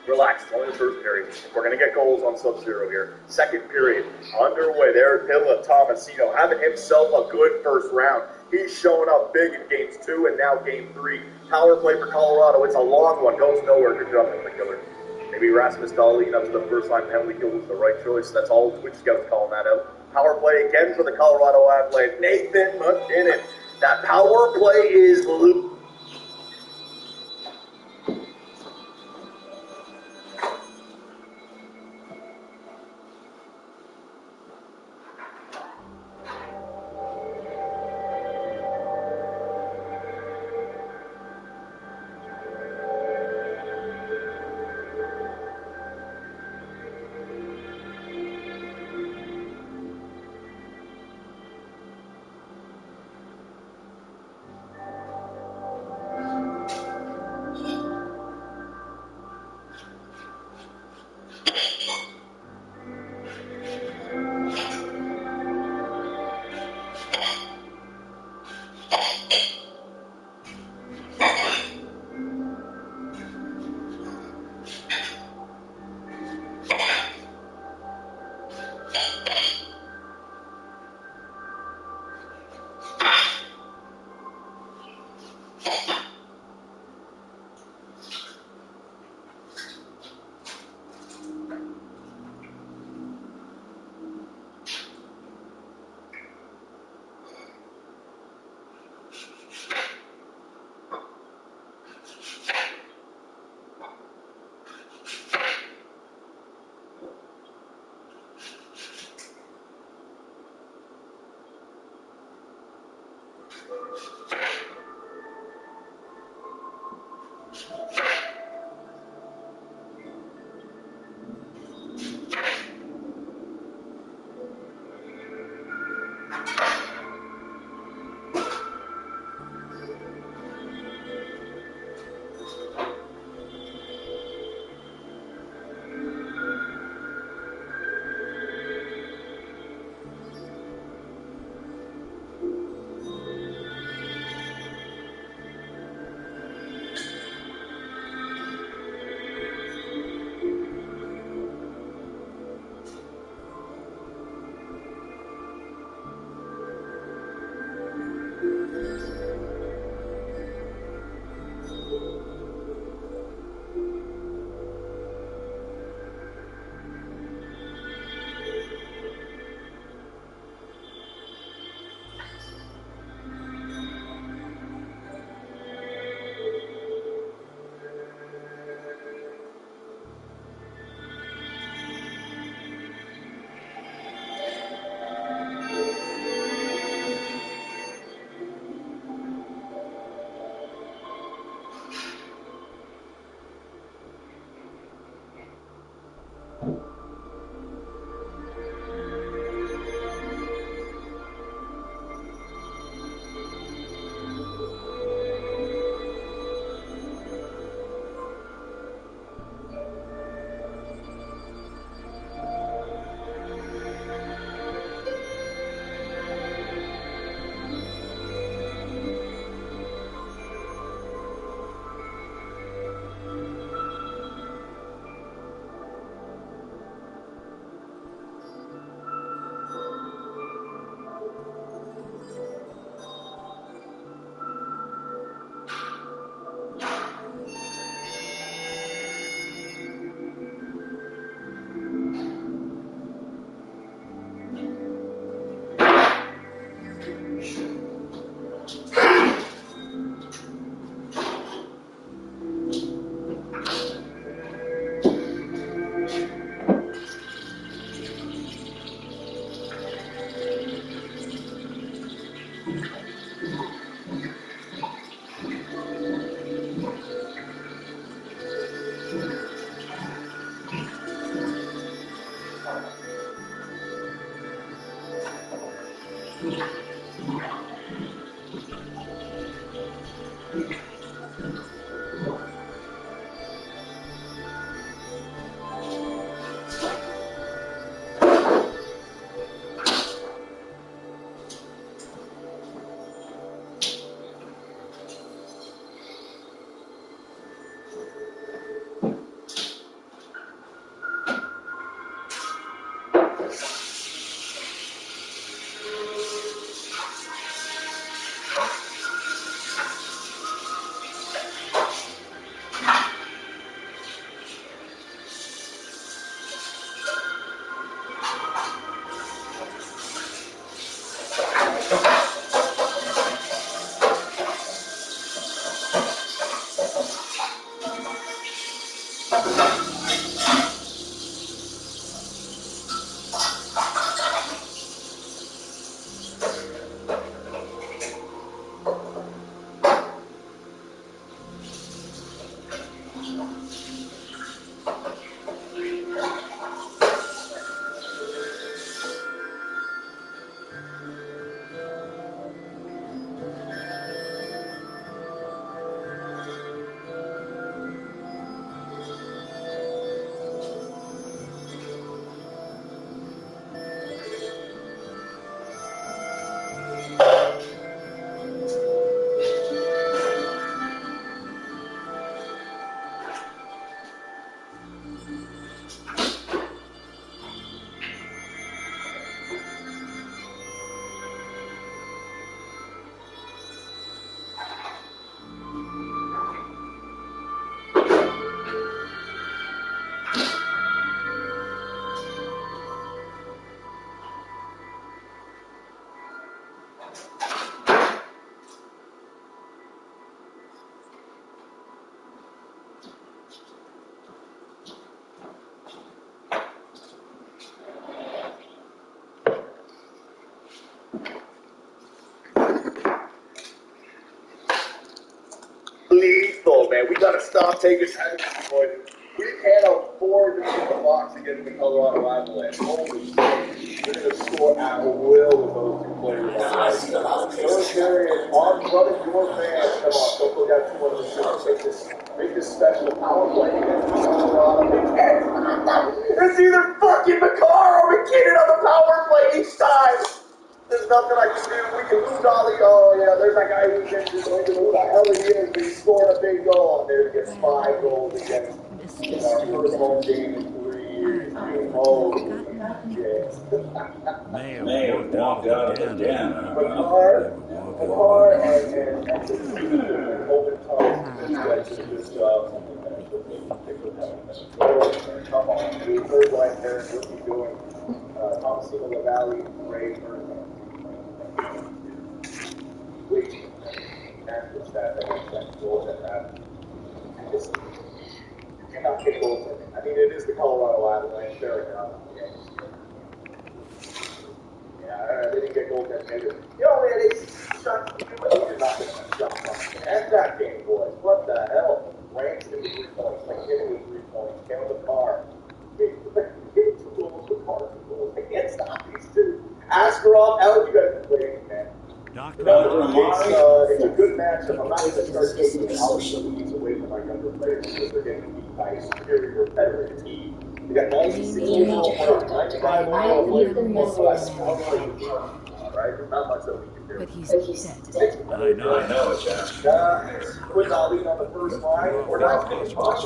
Relax, it's only the first period. We're going to get goals on Sub-Zero here. Second period, underway. There, Philip Tomasino having himself a good first round. He's showing up big in games 2 and now game 3. Power play for Colorado. It's a long one. Goes nowhere. Good job, penalty killer. Maybe Rasmus Dahlin up to the first line penalty kill was the right choice. That's all Twitch scouts calling that out. Power play again for the Colorado Avalanche. Nathan McKinnon. That power play is loose. Lethal, man. We gotta stop taking time, boys. We can't afford to keep the box to get into Colorado Avalanche. Holy shit. We're gonna score at will with those two players. Third period, on front of your fans. Come on, don't look at 2 make this special power play against Colorado. It's either fucking McCarr or McKinnon on the power play each time. There's nothing I can do. We can lose Ollie. Oh, yeah, there's that guy who's injured. Who the hell he is, but he scored a big goal. And there he gets 5 goals against our first home game in 3 years. Oh, shit. May have walked out of the den. McCarr and open tongues to this job. Come on, dude. Third line there. What's he doing? Thomasino LaValle, Ray, you cannot kick goaltending. I mean, it is the Colorado Avalanche. They're enough. Yeah, they didn't get goaltending either. You know, man, they shot. He did not get that shot. And that game, boys. What the hell? Langston with 3 points. McKinnon with 3 points. Kevin McCarr. Get 2 goals. McCarr 2 goals. They can't stop these two. Askarov, how are you guys playing, man? It's a good matchup. I'm not going to start taking these away from my younger players because they're getting beat by a superior veteran team. We got 96 overall, 95 overall players. Right? There's not much that we can do. But he's dead. I know it, Jack. Put Ollie on the first line. We're not going to watch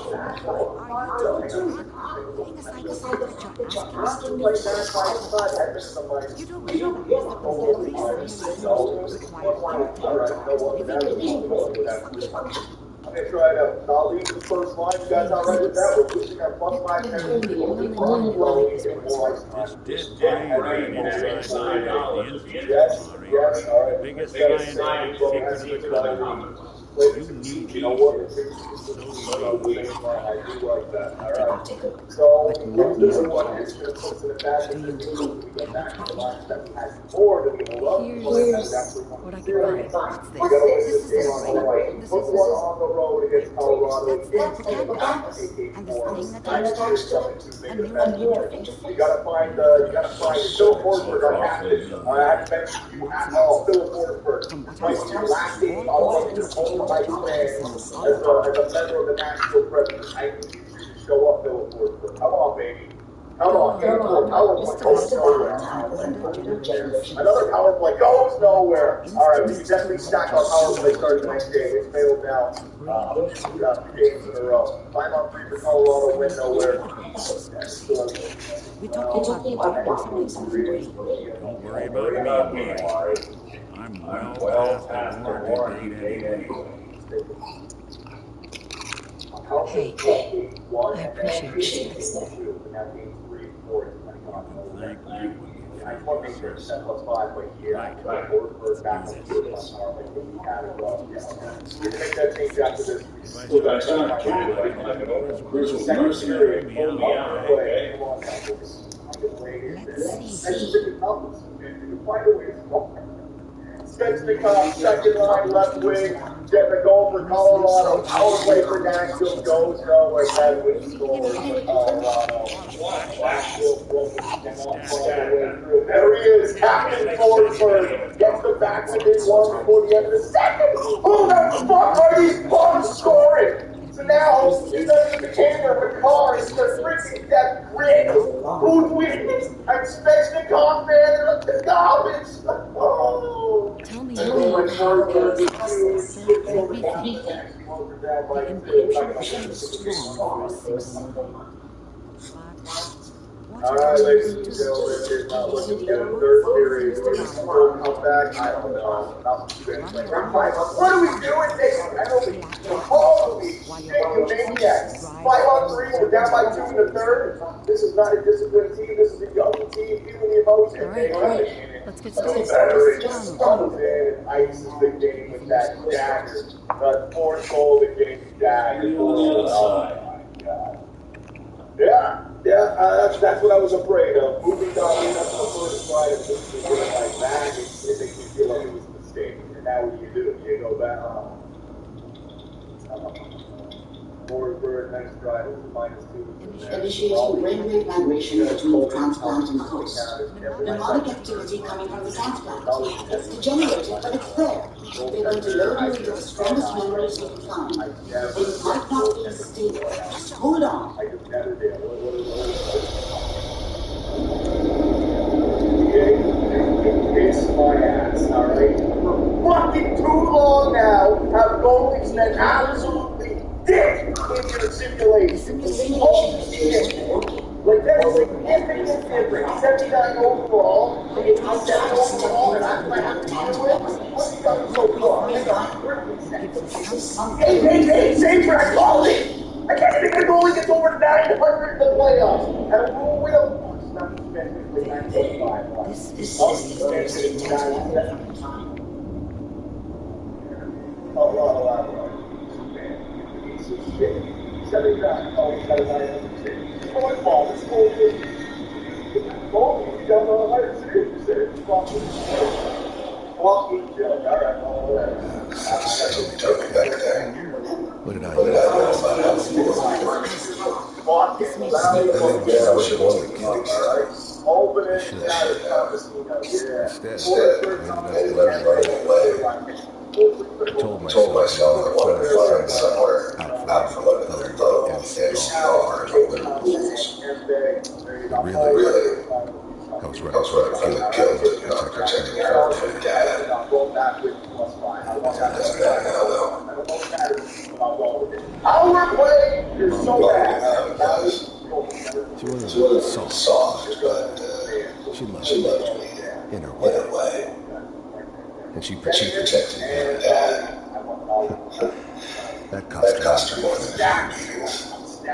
I'm going to try it out. I'll leave the first line. You guys all right with that? We're pushing our +5 10. This did bring inside the infield. Yes, all right. Biggest scientific secret of the club. You need you know what? I do like that. All right. So, this is what is going to put to the back of the team. We get back to the line that has more to be hold up. Here's what I can find. What's this? This is Put one on on the road against Colorado. That's the propaganda. And this thing that they attached to it. A mirror in your face. You gotta find Philip Forsberg, our captain. I had mentioned you Philip Forsberg. From what Might I've be the last game seen, I'll all take this these home ice offices fan and as all a member of the Nashville Predators. I need you to show up, Philip Forsberg. Come on, baby. Come on, power play goes nowhere. Another power play goes nowhere. All right, we can definitely stack our power play starting the next game. It's failed now. 2 games in a row. 5-on-3 for Colorado, win nowhere. we're talking about doing something different. Don't worry about me, Amari. I'm well past the warranty date anyway. Hey, I appreciate this. Thank you. I just want to make sure it's 7+5, but yeah, Right. Forsberg back on the field on power play. He had it well. You can make that change after this. Well, that's not Second period, full power play. Come on, Let's That's see. the toughest. You find a way to score. Svechnikov, second line, left wing, getting the goal for Colorado. Power play for Nashville goes nowhere. That win scores for Colorado. Nashville broken all the way through. There he is, Captain Forsberg. Gets the back within one before the end of the second. Who the fuck are these bums scoring? So now, he's under the camera, the car is the freaking death grid. Who's winning? I'm Svechnikov, man, the garbage. Oh. Tell me Everything. The impression is strong for a single moment. All right, ladies and gentlemen, it's not looking good. Third period. We'll come back. I don't know. What are we doing next penalty? Holy shit, you maniacs. 5-on-3, we're down by 2 in the third. This is not a disciplined team. This is a young team feeling the emotion. All right. Let's get started. Ice is the game with that dagger. The fourth goal of the game, dagger. Oh my God. That's what I was afraid of. Moving down the first slide and just going like that, it makes me feel like it was a mistake. And now what do? You go back. Forsberg, next drive, it was -2. Initiating brain wave migration between transplant and host. Mnemonic activity coming from the transplant. It's degenerated, but it's there. They're going to load you into the strongest memories you can find. They might not be stable. Just hold on. I just never did. Kiss my ass, alright? For fucking too long now, have goalies been absolutely dick in your simulation. Holy shit. Like, that's a significant difference. 79 overall, 87 overall, and I'm going to have to deal with. What's he done so far? Hey, Saber, I called it! I can't even get a goalie gets over 900 in the playoffs. And we don't. This is What did I do? I told myself I wanted to find somewhere out from under the NCR but really, I was right to kill it to protect our from your dad. That doesn't matter now, though. Our play is so bad. She wasn't soft, but she loved me in her way. And she protected me and Dad. That cost her more than a few meetings. I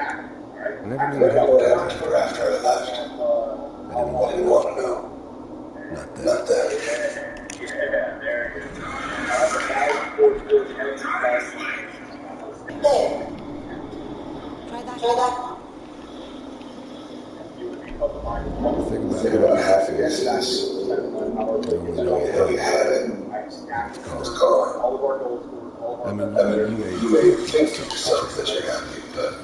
never knew what happened after I left. I didn't want to know. Not then. try that. The thing about having is you only know you had it. It's gone. I mean, you may think to yourself that you're happy, but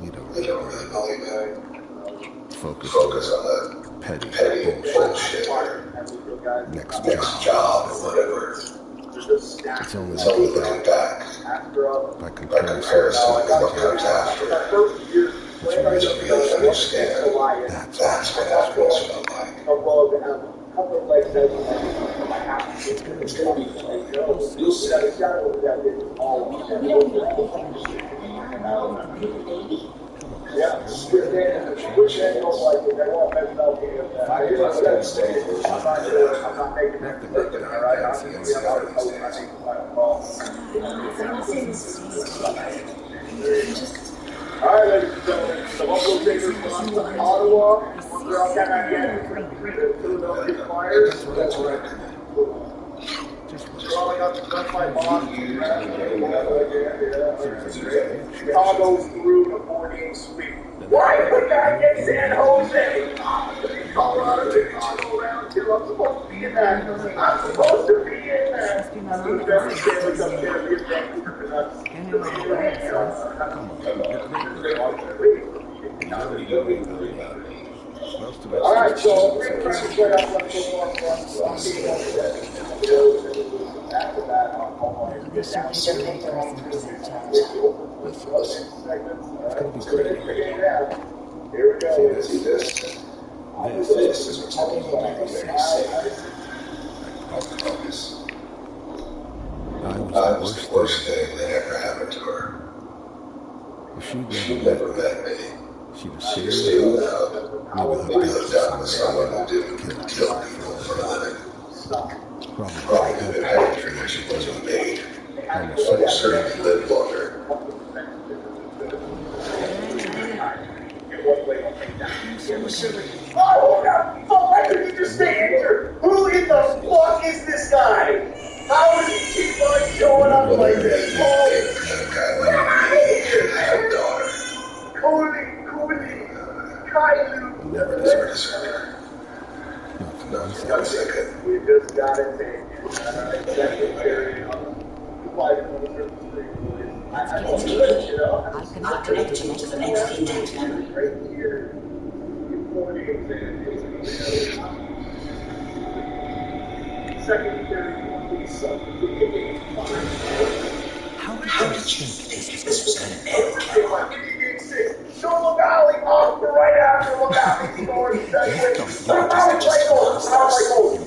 you don't really believe it. Focus on that petty bullshit or next job or whatever. It's only looking back by comparison to what comes after that you really understand that's what happiness felt like. It's gonna be you'll see. Yeah, which angles like it, they won't mess up with that. I hear what that stage is. I'm not making that decision, all right? I'm just being out of hope. I think it's my fault. All right, ladies and gentlemen, the Buffalo Sabres from Ottawa. We're all kind of again. The Philadelphia Flyers. Crawling up the front by Boston. Chicago's through the 4-game sweep. Why put that in San Jose? Colorado, Chicago round 2. I'm supposed to be in that. I'm supposed to be in that. I'm the best Stanley Cup champion. All right, so we're going to practice right up on the football front. After that, This should be interesting for that judge. It's going to be great. Here we go. See this? This is what's going to make me say, focus. I was the worst thing that ever happened to her. If she'd never met me, she'd have stayed out, maybe hooked up with someone who didn't kill people for a living. Probably had a reaction wasn't made. Almost certainly lived longer. Oh, God! Why did he just stay injured? Who in the fuck is this guy? How does he keep on showing up like this? Oh, Never deserved her. Not one second. We just got it taken. Second period. I don't do it, you know. I'll connect you to the next intent memory. Right here. Second period. How did you think this was going to end? Show Magali off the right after Magali scores.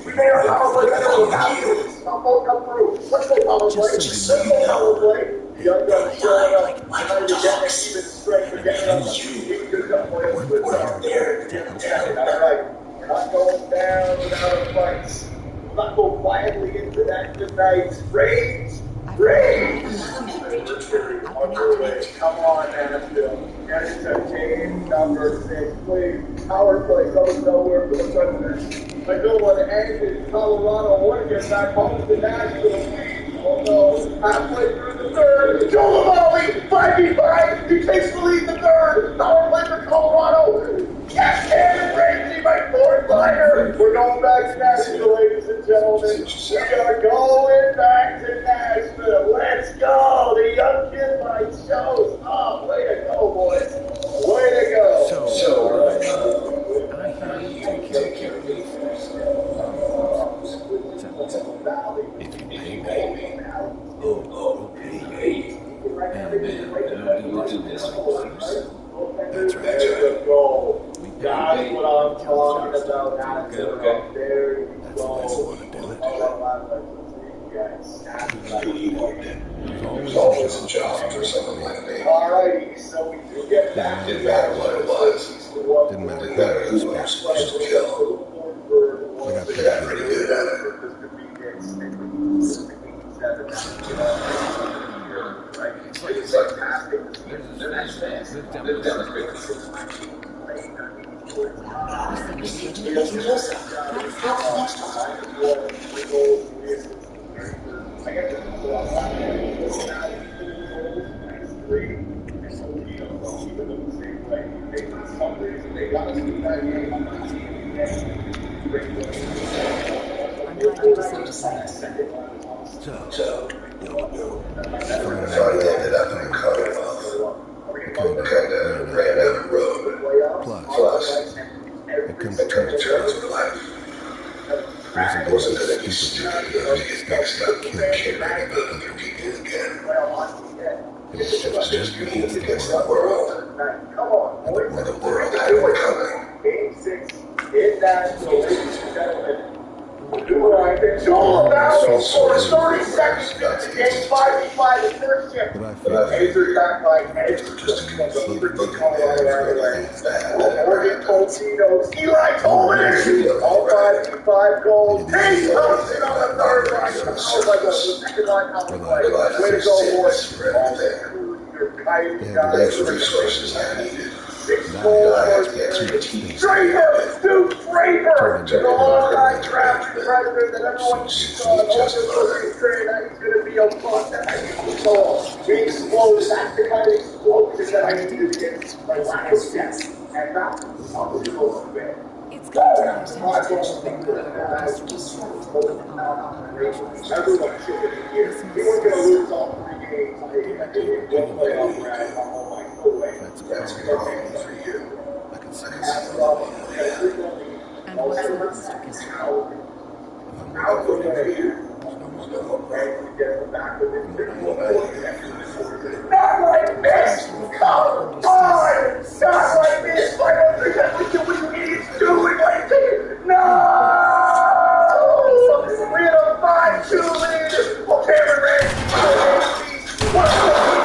We made our power play better with Magali. Now both come through. Let's go power play. Let's go power play. Young guns showing up. Now you're getting even strength. You're getting up. Good up play. Good up. All right. We're not going down without a fight. We'll not go quietly into that tonight. Rage. Come on, Nashville. Get it to team number 6, please. Power play goes nowhere for the president. I don't want to end in Colorado. I want to get back home to Nashville, please. Oh no. Halfway through the third. Joe Lamolli, 5v5. He takes the lead in the third. Power play for Colorado. Yes, and Ramsey by fourth liner. We're going back to Nashville, ladies and gentlemen. We are going back to Nashville. Let's go. The young kid by shows. Oh, way to go, boys. Way to go. So I hear you take care of me first. If you pay me, I'll pay you. And we'll do this first. That's right. That's what I'm talking about. Okay. There you That's the way I want to do it. There's always a job for someone like me. Alrighty, so we do get back. Didn't matter what it was. Didn't matter who I was supposed to kill. I got pretty good at it. I'm glad you decided to say it. So Finally ended up in the Commonwealth. I kinda ran out of road. Plus, I come to terms with life. It wasn't gonna stupid to get mixed up caring about other people again. It was just me against the world. And the world had it coming. Game 6 in Nashville, ladies and gentlemen. It's all about for 30 seconds into the game, 5v5 the first shift. Edger back by Edger, just Colorado Avalanche. Morgan Colcinos, Eli Tolman, all 5v5 goals. Hey, Thompson on the third line. Oh my God, the second line out the play. Way to go, boys. They had the resources I needed. 6 goals for Draper, Duke Draper, the long-time drafted president that everyone saw in the trade that he's going to be a bust. He explodes. That's the kind of explosion that I needed to get my last guess. And that's unbelievable. It's going to be nice to have Everyone should be here. He was going to lose all 3 games. I think one playoff round. Oh my God. That's going for you. I can say and what's the next? Not like this! Come on! Not like this! I don't think that's what he's doing like this! No! We had a 5-2 lead! Well, Cameron ran 1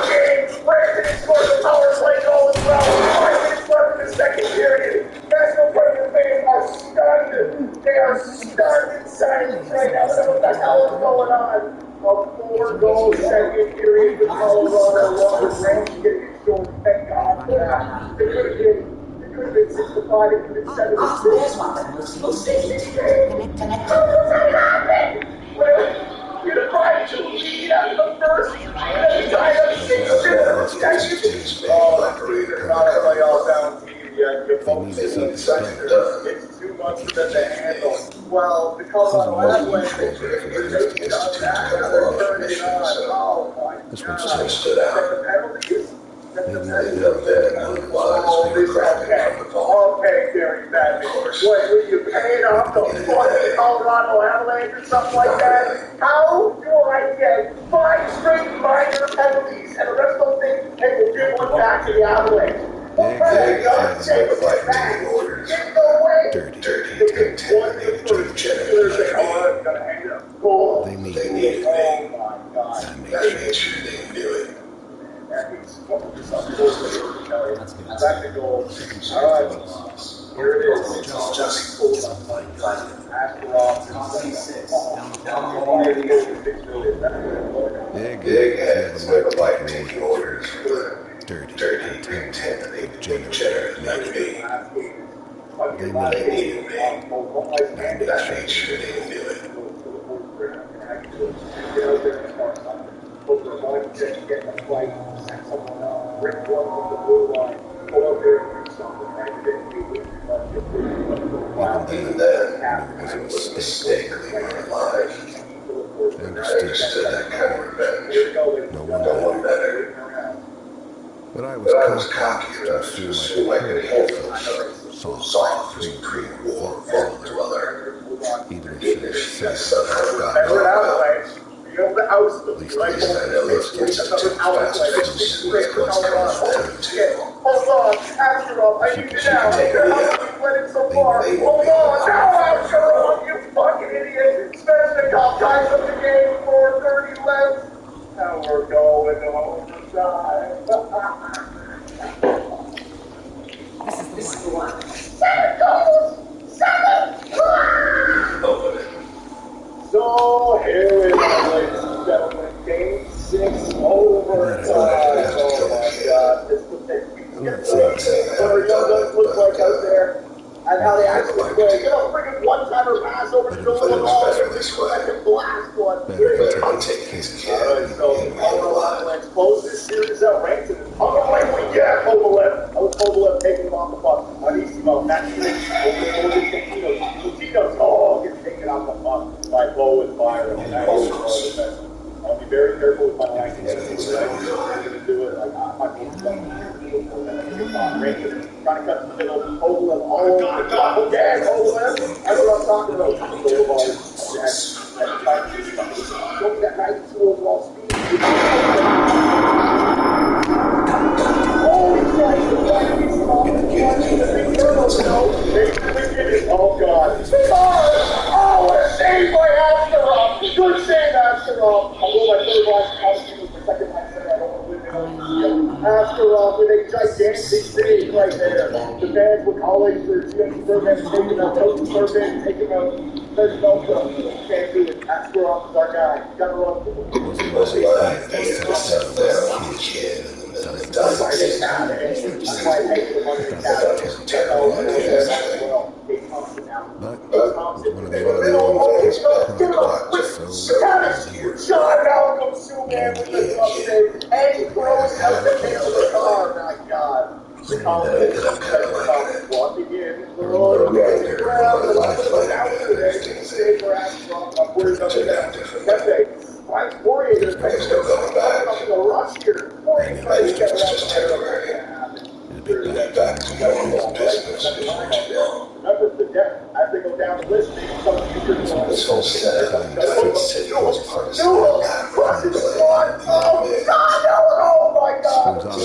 game! Brandon scored the power play goal as well! 5 minutes left in the second period! National Predator fans are stunned! They are stunned in silence right now! What the hell is going on? A 4-goal second period for Colorado. Robert Ramsey getting it short. Thank God for that. It could have been 6-5. It could have been 7-6. How does that happen? Well, you're the 5-2 lead out of the first. And then you tied up 6-0. Oh, they're not a playoff bound team yet. You're both sitting it's 2 months for them to handle. Well, the Colorado Avalanche, they're taking on that. They're turning it on. Oh, my God. this one still stood out. The penalties? Maybe not that Okay, Gary Batman. What, were you paying off the fucking Colorado Avalanche or something like that? How do I get 5 straight minor penalties and the rest of those things and we'll give one back to the Avalanche? What kind of gun shape is that? Get no way. Dirty, One in particular say, oh, I'm going to hang it up. Goal. They needed me. Oh, my God. I made sure they knew it. That's the goal. All right. Here it is. Just Big heads never like taking orders from the dirty, degenerate like me. They needed me. I made sure they knew it. Even then, it was a mistake leaving her alive. I understood that kind of revenge. No one better. But I was cocky enough to assume I could handle myself. Soft, pre-war dweller. Even if she somehow got out. At least I get to fast food as close to hold on, Asherov, I need you now. You've let it so far. Hold on, now, Asherov, you fucking idiot. Svechnikov ties up the game, 4:30 left. Now we're going to overtime. This is the one. 7 goals! 7! Open it. So here it is, ladies and gentlemen. Game 6 overtime. Oh my God. This is what our young guns look like out there and how they actually play. Get a freaking one-timer pass over to Nolan Hall. Second blast one. I'll take his kid. Alright, so Avalanche close this series out. Ranks on the right wing. Yeah, Kovalev. That was Kovalev taking him off the puck. Anissimo, that's it. Over to Coutinho. Oh, gets taken off the puck by Bo and Byron. That is I'll be very careful. racing, trying to cut the middle, Oakland, oh, yeah, Oakland. That's what I'm talking about. Boulevard, that 92 overall speed. Holy Christ, the Vikings stop the big turtles, you know. They did it. Oh, God. Oh, what a save by Askarov. Good save, Askarov. Although my third line costume was the second line said I don't want to win it. Askarov with a gigantic save right there. The fans were calling for GM Bergman taking out Coach Bergman, taking out Coach Belka. Can't do it. Askarov is our guy. You gotta run. Was it like that's the stuff that kid That's why they have it. That's why they hate the money they have. But it's one of the ones John Malcolm Superman with the update, and he throws out the tail of the car. My God. The comments walking in, the road, the ground, the light, the down today, save for Astronaut, I'm worried about the Pepe. Why is Poirier coming up in a rush here? Poirier trying to get around the Remember the death as they go down the list, some future this whole setup crushes the squad. Oh, God, no, oh, my God. So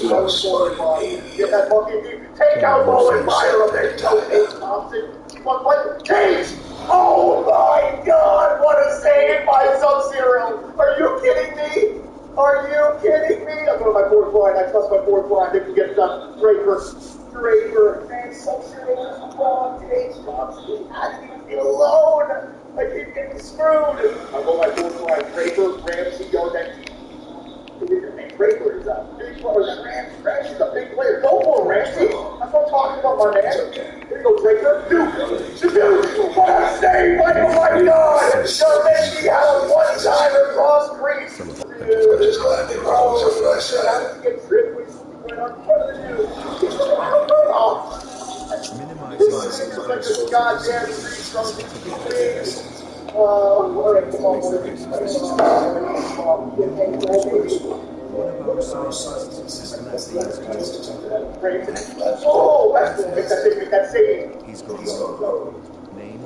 close. Take out Bowling Fire of their Ace Thompson. Cage! Oh my God, what a save by Sub-Zero! Are you kidding me? Are you kidding me? I'm going to my fourth line. I trust my fourth line. They can get done. Draper. And Sub-Zero is wrong. Cage Thompson. I didn't even get alone. I keep getting screwed. I'm going my fourth line. Draper, Ramsey, Yardetti. Draper is a big player. Ramsey's a big player. Go for Ramsey. That's what I'm talking about, my man. Here you go, Draper. Duke. What a save! Oh my God! Yardetti had a one-timer cross crease. I'm just glad they were always on my side. Goddamn crease from the Oh, that's that save. He's going names.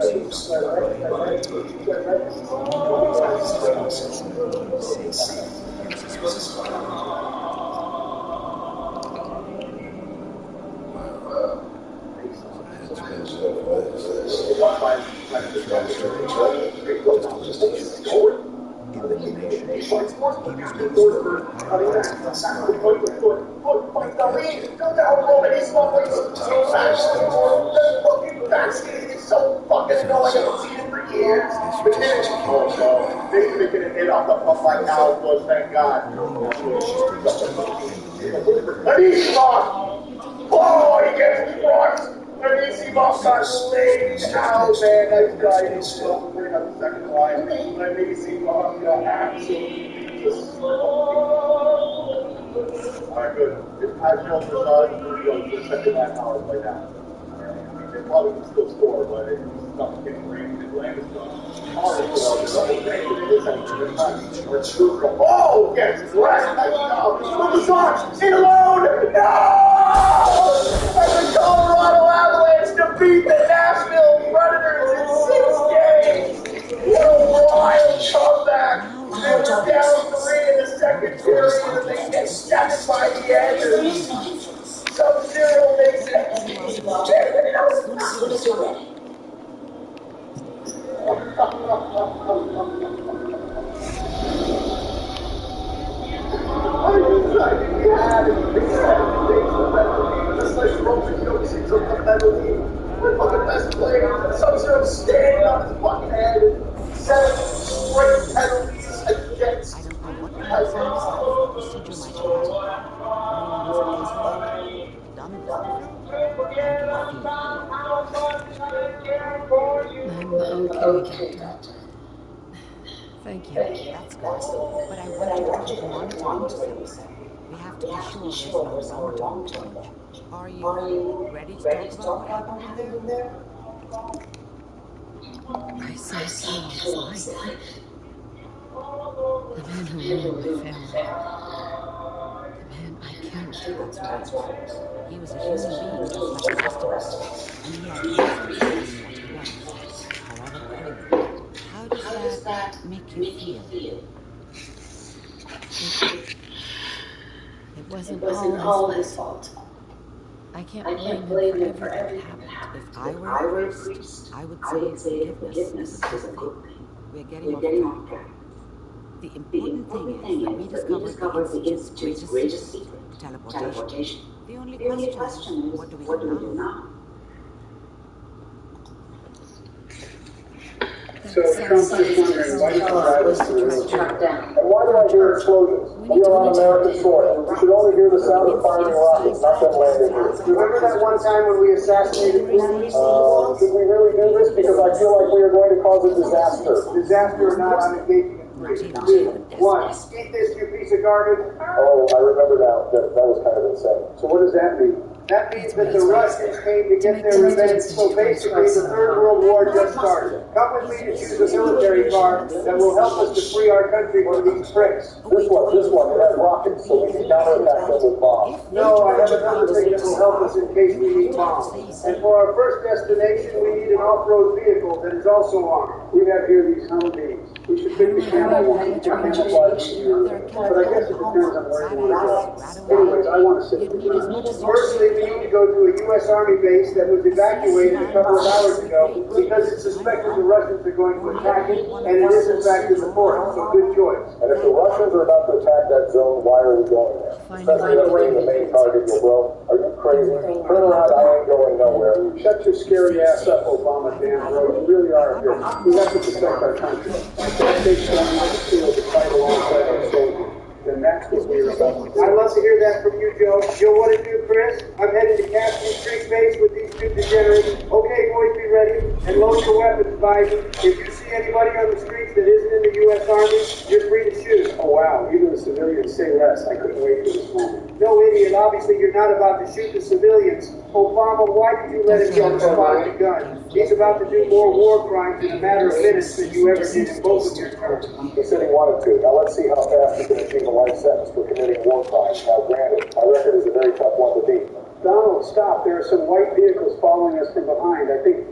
It's so fucking annoying. I haven't seen it for years. They're making it hit off the pump like Al was, thank God. Anisimov! Oh, he gets crushed! Anisimov got slayed. Ow, man, that guy is so bring up the second line. Anisimov got absolutely destroyed. Alright, good. It's Pascal Prasad for the second line powers right now. They probably can still score, but it's not getting ranked in Landis. Oh, yes, right. Move the socks. In alone. No! And the Colorado Avalanche defeat the Nashville Predators in 6 games. What a wild comeback. They were down 3 in the second period, and they get 7 by the end. Sub-Zero makes it. Sub-Zero standing on his fucking head. 7 straight penalties against Okay, Doctor. Thank you. That's good. But I want you to monitor things. We have to be sure there's no long change. Are you ready to talk about what happened in there? I saw Kellogg's life. The man who ruined my family. The man I killed, that's right. He was a human being just like the rest of us. And he had reasons for being what he was, however cruel. How does that make you feel? It wasn't all his fault. I can't blame him for everything that happened. If I were a priest, I would say forgiveness is a good thing. We're getting off track. The important thing is that we discovered the Institute's greatest secret, teleportation. The only question is, what do we do now? So Trump just wondering why he's driving through the track down. And why do I hear explosions? We are on American soil. You should only hear the sound of firing rockets, not them landing here. Remember that one time when we assassinated Kennedy? Should we really do this? Because I feel like we are going to cause a disaster. Disaster or not, I'm engaging in 3, 2, 1. Eat this, you piece of garbage. Oh, I remember now. That was kind of insane. So what does that mean? That means that the Russians came to get their revenge, so basically the Third World War just started. Come with me to choose a military car that will help us to free our country from these pricks. This one, it has rockets, so we can counterattack them with bombs. No, I have another thing that will help us in case we need bombs. And for our first destination, we need an off-road vehicle that is also armed. We have here these Humvees. We should pick the camel one to camouflage easier. But I guess it depends on where you want to go. Anyways, I want to sit in the front. Firstly, we need to go to a U.S. Army base that was evacuated a couple of hours ago because it's suspected the Russians are going to attack it, and it is in fact in the port, so good choice. And if the Russians are about to attack that zone, why are we going there? Especially us being the main target, you bro. Are you crazy? Turn around, I ain't going nowhere. Shut your scary ass up, Obama, damn bro. You really are a bitch. We have to protect our country. If it takes someone on the field to fight alongside our soldiers, then that's what we're about to do. I'd love to hear that from you, Joe. You'll want to do, Chris? I'm heading to Captain Street Base with these two degenerates. Okay, boys, be ready. And load your weapons, Biden. If you see anybody on the streets that isn't in the U.S. Army, you're free to shoot. Oh, wow. Even the civilians say less. I couldn't wait for this moment. No, idiot. Obviously, you're not about to shoot the civilians. Obama, why did you let him get the spot with a gun? He's about to do more war crimes in a matter of minutes than you ever did in both of your terms. He said he wanted to. Now let's see how fast he can achieve a life sentence for committing war crimes. Now granted, my record is a very tough one to beat. Donald, stop. There are some white vehicles following us from behind. I think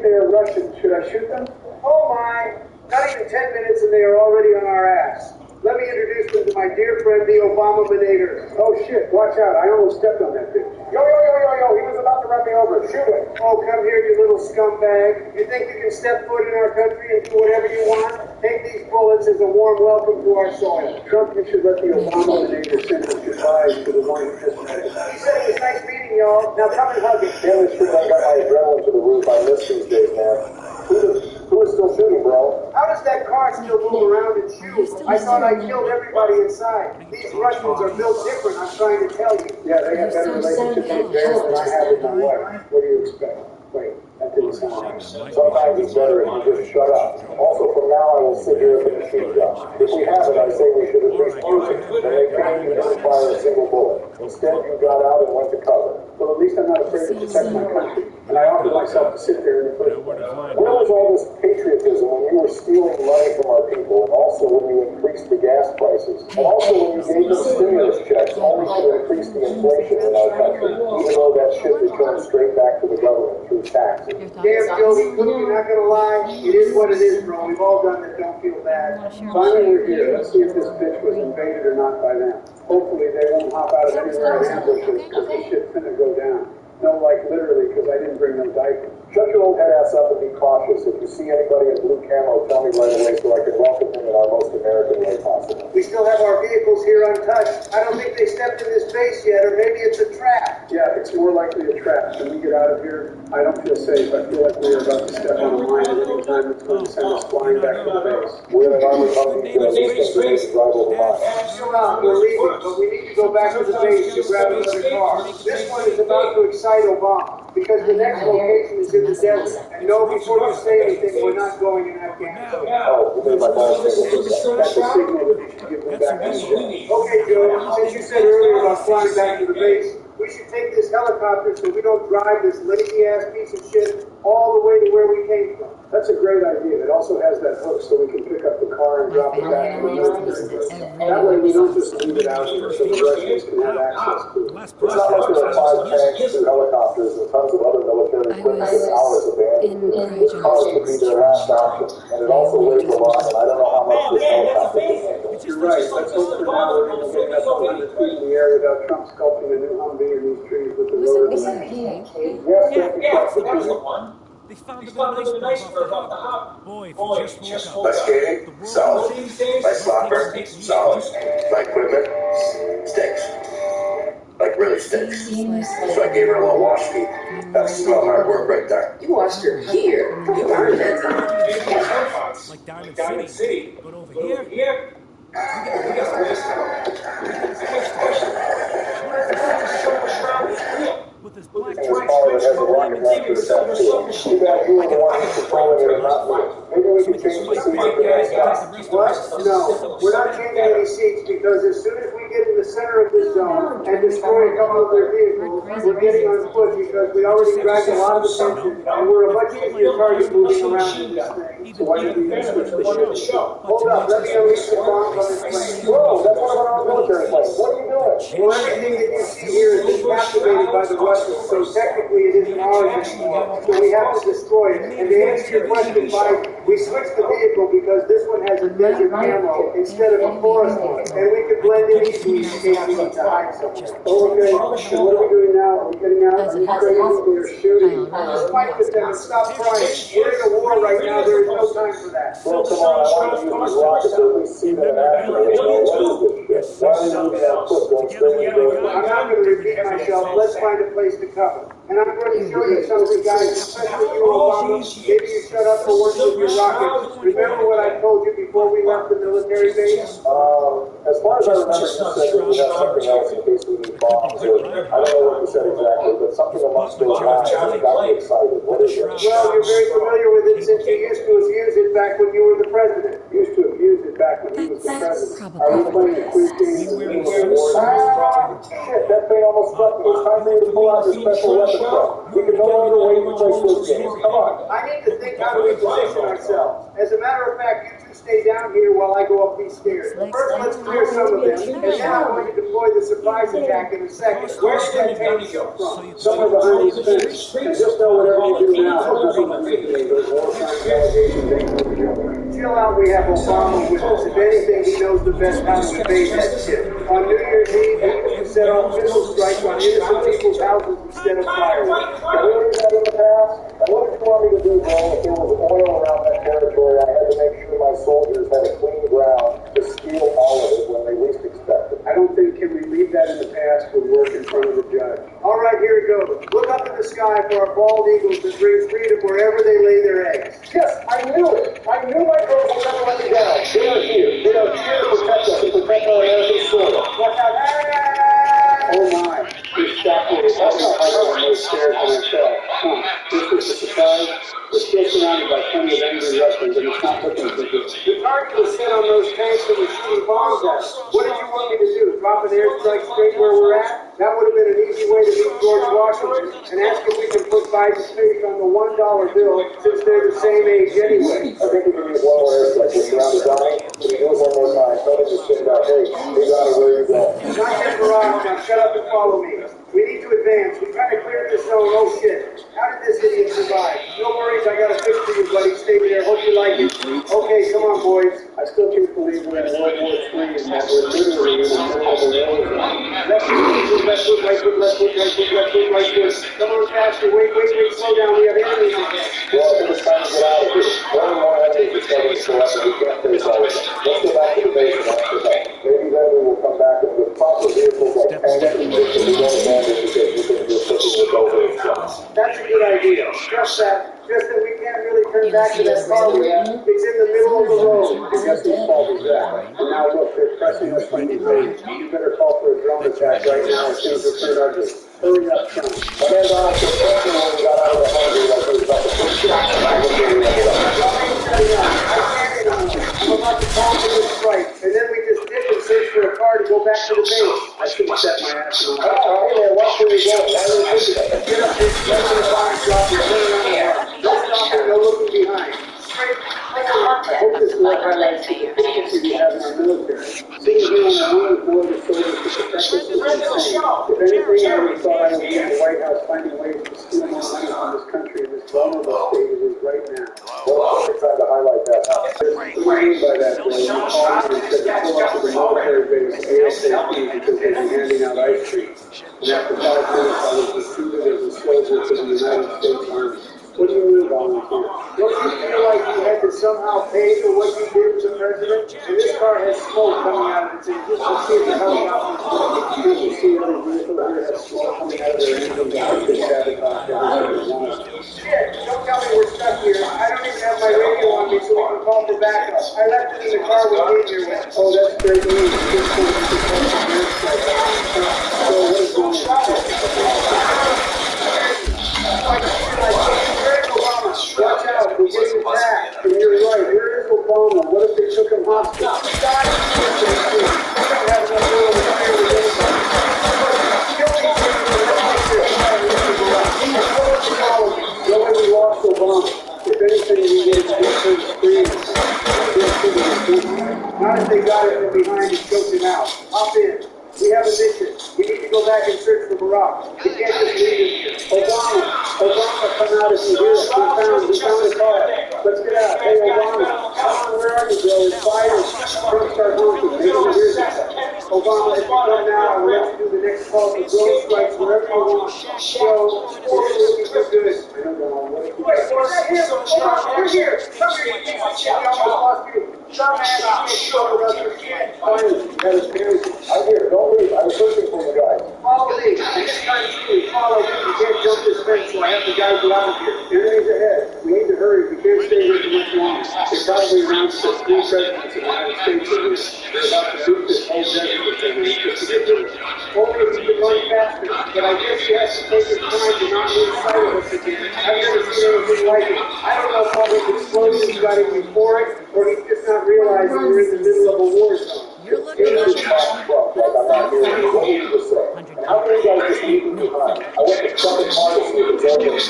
they are Russians. Should I shoot them? Oh my! Not even 10 minutes and they are already on our ass. Let me introduce them to my dear friend, the Obama Banator. Oh shit, watch out. I almost stepped on that bitch. Yo, he was about to run me over. Shoot him. Oh, come here, you little scumbag. You think you can step foot in our country and do whatever you want? Take these bullets as a warm welcome to our soil. Trump, you should let the Obama Banator send his goodbyes to the one who just met him. He said it was nice meeting y'all. Now come and hug him. Damn, it's true. I got my adrenaline to the roof. I miss these days, man. Who is still shooting, bro? How does that car still move around and shoot? I thought I killed everybody inside. These Russians are built different, I'm trying to tell you. Yeah, they have better relationships with theirs than I have with my wife. What do you expect? Wait, that didn't sound right. Sometimes it's better if you just shut up. Also, from now I will sit here with the machine gun. If we have it, I say we should at least use it. Then they can't even fire a single bullet. Instead, you got out and went to cover. Well, at least I'm not afraid to protect my country. And I offered myself to sit there in the first place. Where was all this patriotism when you were stealing money from our people, and also when you increased the gas prices, and also when you gave them stimulus checks only to increase the inflation in our country, even though that shit returns straight back to the government through taxes? Damn, Joey, you're not gonna lie. It is what it is, bro. We've all done it. Don't feel bad. Finally, we're here. Let's see if this bitch was invaded or not by them. Hopefully, they won't hop out of anywhere and ambush us, because this shit's gonna go down. No, like literally, because I didn't bring no diapers. Shut your old head ass up and be cautious. If you see anybody in blue camo, tell me right away so I can welcome him in our most American way possible. We still have our vehicles here untouched. I don't think they stepped in this base yet, or maybe it's a trap. Yeah, it's more likely a trap. When we get out of here, I don't feel safe. I feel like we are about to step on a mine at any time that's going to send us flying back to the base. We're in an armored Humvee to at least drive over mine. We're leaving, but we need to go back to the base to grab another car. This one is about to excite Obama, because the next location is in the desert. And no, before you say anything, we're not going in Afghanistan. Oh, you made my ball signal. That's a signal that you should give me back to the Okay, Joe, since you said earlier about flying back to the base, we should take this helicopter so we don't drive this lazy-ass piece of shit all the way to where we came from. That's a great idea. It also has that hook so we can pick up the car and drop it back to the military base. That way we don't just leave it out here so the residents can have access to it. It's not like there are 5 tanks, 2 helicopters, and tons of other military equipment that's ours abandoned. This car could be their last option, and it also weighs a lot, and I don't know how much this helicopter can handle. You're right. Let's hope for now we're able to get up 100 feet in the air without Trump sculpting a new Humvee in these trees with the rotor. Yes, thank you, They found a nice bird off the hop. Boy, if you just woke up. My skating, solid. My slopper, solid. My equipment, stinks. Like really stinks. So I gave her a little wash feet. That's some hard work right there. You washed her here. You earned it. Like Diamond City. But over here, we got with this black This car that has a rocket launcher attached to it. You guys were the ones controlling it or not me. Maybe we can change the seat for that. What? No, we're not changing any seats because as soon as we get in the center of this zone and destroy a couple of their vehicles, we're getting on foot because we already dragged a lot of attention and we're a much easier target moving around in this thing. So why did we switch the show? Hold up, let me unleash the bombs on this plane. Whoa, that's one of our military planes. What are you doing? Well, everything that you see here has been captivated by the Russians, so technically it isn't ours anymore. So we have to destroy it. And to answer your question, Mike, we switched the vehicle because this one has a desert ammo instead of a forest one. And we could blend in easily in case we need to hide somewhere. Okay, so what are we doing now? Are we getting out? Are we crazy? We're shooting. Just fight with them and stop crying. We're in a war right now. There is no time for that. Well, come on, I want to use these rockets to at least see that after. What is this shit? Why are you moving that foot going straight into it? I'm not going to repeat myself. Let's find a place to cover. And I'm going to show you something, guys, especially you, Obama. Maybe you shut up for working with your rockets. Remember what I told you before we left the military base? As far as I remember, you said that we have something else in case we need bombs. Or, I don't know what you said exactly, but something amongst those lines that got me excited. What is it? Well, you're very familiar with it since you used to abuse it back when you were the president. Used to abuse it back when he was the president. Are we playing the quiz games and being wars? Shit, that thing almost struck me. It's time for you to pull out your special weapon truck. We can no longer wait to play quiz games. Come on. I need to think how do we position ourselves. As a matter of fact, you two stay down here while I go up these stairs. First, let's clear some of them, and then I'm going to deploy the surprise attack in a second. Where's that tank come from? Somewhere behind these fences. And just know whatever you do now, there's nothing to me. Those war crimes allegations ain't going to go. Chill out, we have Obama with us. If anything, he knows the best how to evade that shit. On New Year's Eve, he used to set off missile strikes on innocent people's houses instead of fireworks. Can we do that in the past? And what did you want me to do, bro? If there was oil around that territory, I had to make sure my soldiers had a clean ground to steal all of it when they least expected. I don't think can we leave that in the past with work in front of the judge. All right, here it goes. Look up in the sky for our bald eagles that bring freedom wherever they lay their eggs. Yes, I knew it. I knew my girls would never let me down. They are here. They are here to protect us and protect our American soil. Watch out. Oh my. This chapter is also on those stairs to themselves. This is a surprise. We're still surrounded by plenty of angry Russians, and it's not looking too good. The target was set on those tanks that were shooting bombs at us. What did you want me to do? Drop an airstrike straight where we're at? That would have been an easy way to meet George Washington and ask if we can put Biden's face on the $1 bill since they're the same age anyway. I think we can use one more airstrike. We're surrounded, Donnie. Can you do it one more time? Tell me just think about, hey, Donnie, where are you going? Not yet, Barack. Now shut up and follow me. We need to advance. We kind of cleared this zone. Oh shit. How did this idiot survive? No worries, I got a fix for you, buddy. Stay there. Hope you like it. Okay, come on, boys. I still can't believe we're in World War III and that we're literally in the middle of a war zone. Left foot, left foot, right foot, left foot, right foot, left foot, right foot. Come on faster. Wait, slow down. We have enemies again. Well, I think it's time to get out of here. One and more enemies discovered so that we can't face all of them. Let's go back to the base and ask for help. Maybe then we will come back with proper vehicles like tanks and ships and we don't abandon because we think we're pushing the over in front. That's a good idea. Just that we can't really turn back to that car we have. It's in the middle of the road. And guess whose fault is that? And now look, they're pressing us from behind. You better call for a drone attack right now as soon as it's turned ugly. Hurry up, son. Stand on to the when we got out of the Humvee like it was about to push shot. I'm about to call for this strike, and then we just dip and search for a car to go back to the base. I should have set my ass on. Oh, hey there, watch where you go. Get up, bitch. Get to the box drop and turn around the car. No stopping, no looking behind. United States Army. What do you mean volunteer? Don't you feel like you had to somehow pay for what you did to the president? And this car has smoke coming out of its engine. Let's see if the helicopter is working. You see every vehicle here has smoke coming out of their engine that could sabotage every single one. Shit, don't tell me we're stuck here. I don't even have my radio on me so we can call for backup. I left it in the car we came here with. Oh, that's great news. This one is the call for backup. So what is going on? Watch out, we're getting attacked. And you're right, where is Obama? What if they took him hostage? God, we don't have enough room to fire with anybody. Kill these things. No way we lost Obama. If anything, we get different screens. Not if they got it from behind and choked him out. Hop in. We have a mission. We need to go back and search for Barack. We can't just leave him here. Obama, come out if you hear us. We found a car. Let's get out. Hey, Obama, come on, where are you, bro? It's fire. Don't start honking. Maybe you hear this. Obama, if you come now, we'll let you do the next call for drone strikes wherever you want. So, we're good. I know, Donald. Wait, what's that here? Hold on, we're here. Come here. You almost lost you. Some man showed us your kid. That is crazy. I'm here. Don't leave. I was searching for you guys. Follow me. Next time you follow me, you can't jump this fence, so I have to guide you out of here. Enemies ahead. We need to hurry. We can't stay here for much longer. They probably announced that 3 presidents of the United States are about to shoot this whole desert with their just to get rid of it. Only if you can run faster. But I guess you have to take your time to not lose sight of us again. I've never seen anything like it. I don't know if all this explosions got in before it, or he's just not realizing we're in the middle of a war zone. You're looking at me. How many guys just leave me behind? I went to fucking pharmacy and told them it was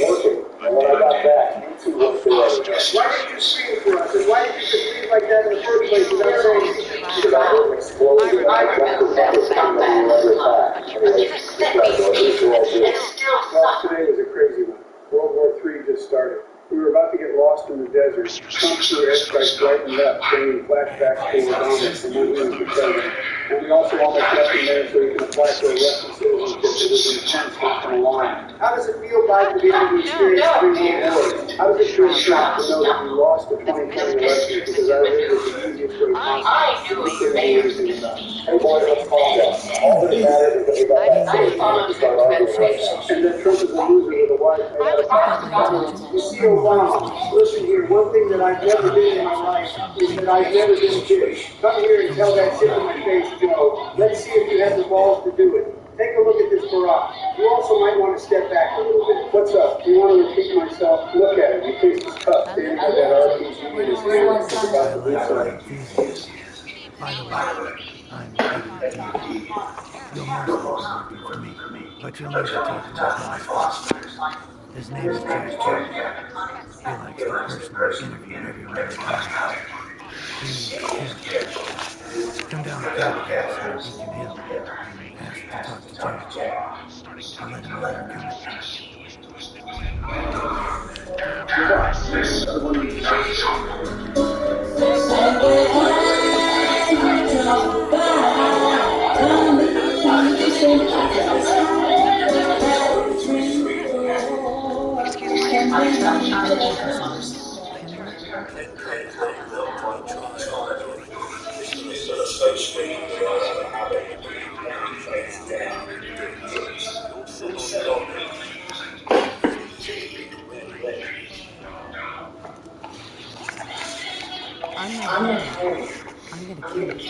working. And when I got back, you two went through everything. Why didn't you scream for us? And why did you just leave like that in the first place without saying anything? Because I heard an explosion. I remember that combat. Well, today was a crazy one. World War III just started. We were about to get lost in the desert. Trump threw airstrikes right and left, bringing flashbacks to Obama from when he was the president. And we also almost left him there so he can apply for a Russian citizenship that was intense from a line. How does it feel, guys, to be able to experience 3 world wars? How does it feel Trump, to know that we lost the 2020 election because our leader was the easiest way possible? I knew it was amazing. Hey, boy, let's calm down. All that matters is that we got back to and that Trump is a loser with a wife made out of You see, Obama, listen here, one thing that I've never been in my life is that I've never been a kid. Come here and tell that shit to my face, Joe. Let's see if you have the balls to do it. Take a look at this Barack. You also might want to step back a little bit. What's up? Do you want to repeat myself? Look at it. Your face is tough. Standing with that RPG in his hand. It's about to do something. By the way, I'm ADD. You'll mostly be working for me, but you'll need to talk to my boss first. His name is Jack Cherry. He likes to personally interview everyone in town. He's careful. Come down to Capitol House on Beacon Hill and ask to talk to Jack. I'll let him know you're coming. I'm gonna kill you.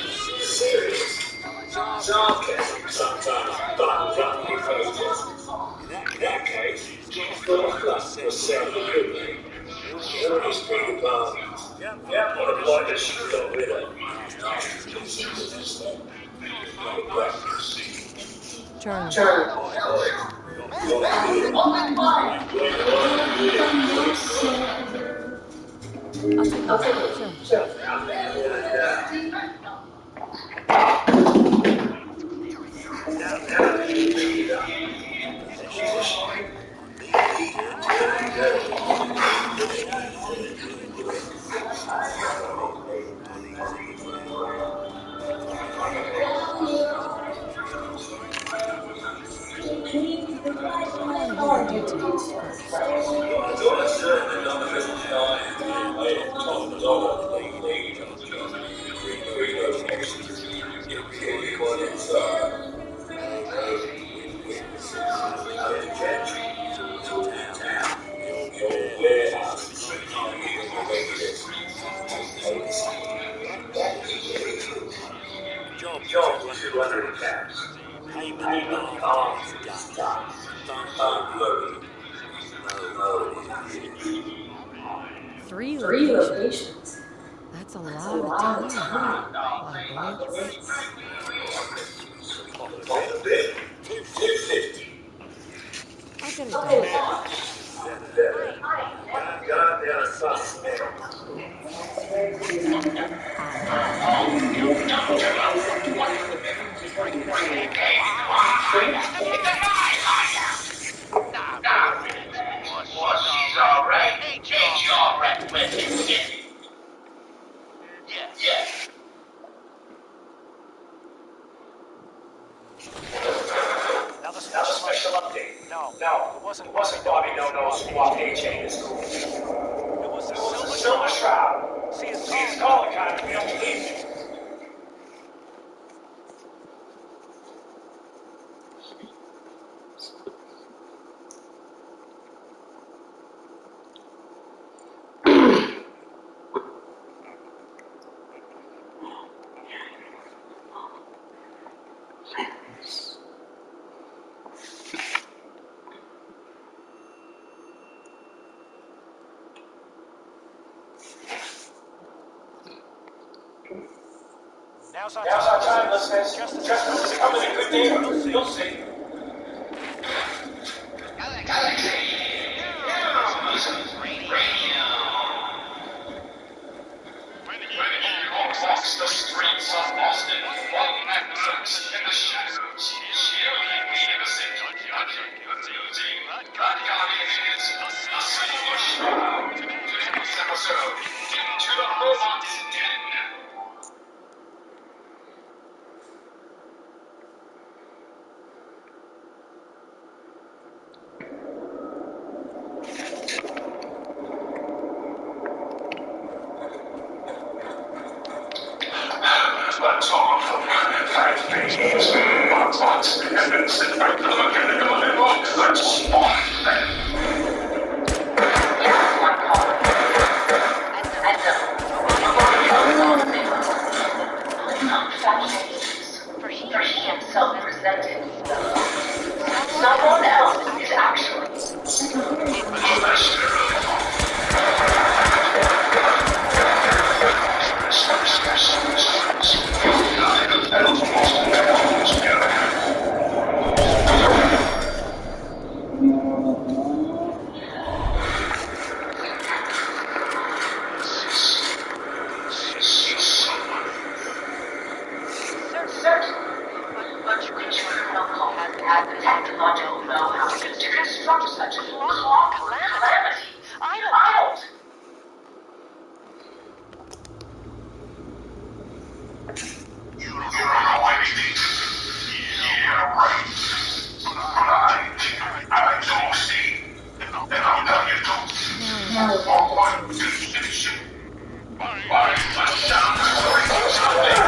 Charlie. I'll take it. Sure. first. And top dog lead junkies. 3 locations. Get recorded inside. Witnesses of the entry to the town. The old warehouse is behind the waitress. Job 200 caps. Payment after it's done. Don't worry. No one is. 3 3 locations? locations. That's a That's a lot of lot of time. time. A lot of A lot of breaks. breaks. Top of bed. 250. I'll get it I'll done. get it done. Better. Got down a suspect. She's alright. Ain't you alright with it? Yes. Another Special update. No, No, it wasn't Bobby No-No's swap A-chain in school. It was the Silver Shroud. See, it's It's calling kind of, we don't believe it. Now's Now's our time, listeners. Justice is coming a good day. You'll see. Galaxy News Radio. Remedy walks the streets of Boston. One magnificent in the shadows. Cheerily innocent. Using that guardian is the Silver Shroud. Today's episode, Into the Robot's Den. That's all of them. 5 pages, box, and then sit back to the mechanical level and spawn them. For he himself presented. Someone else is actually. But you had the technological know-how to construct such a calamity. I don't. You don't know anything. Yeah, right. But I don't see. And I'll tell you don't. Now For one condition. By the sound of something.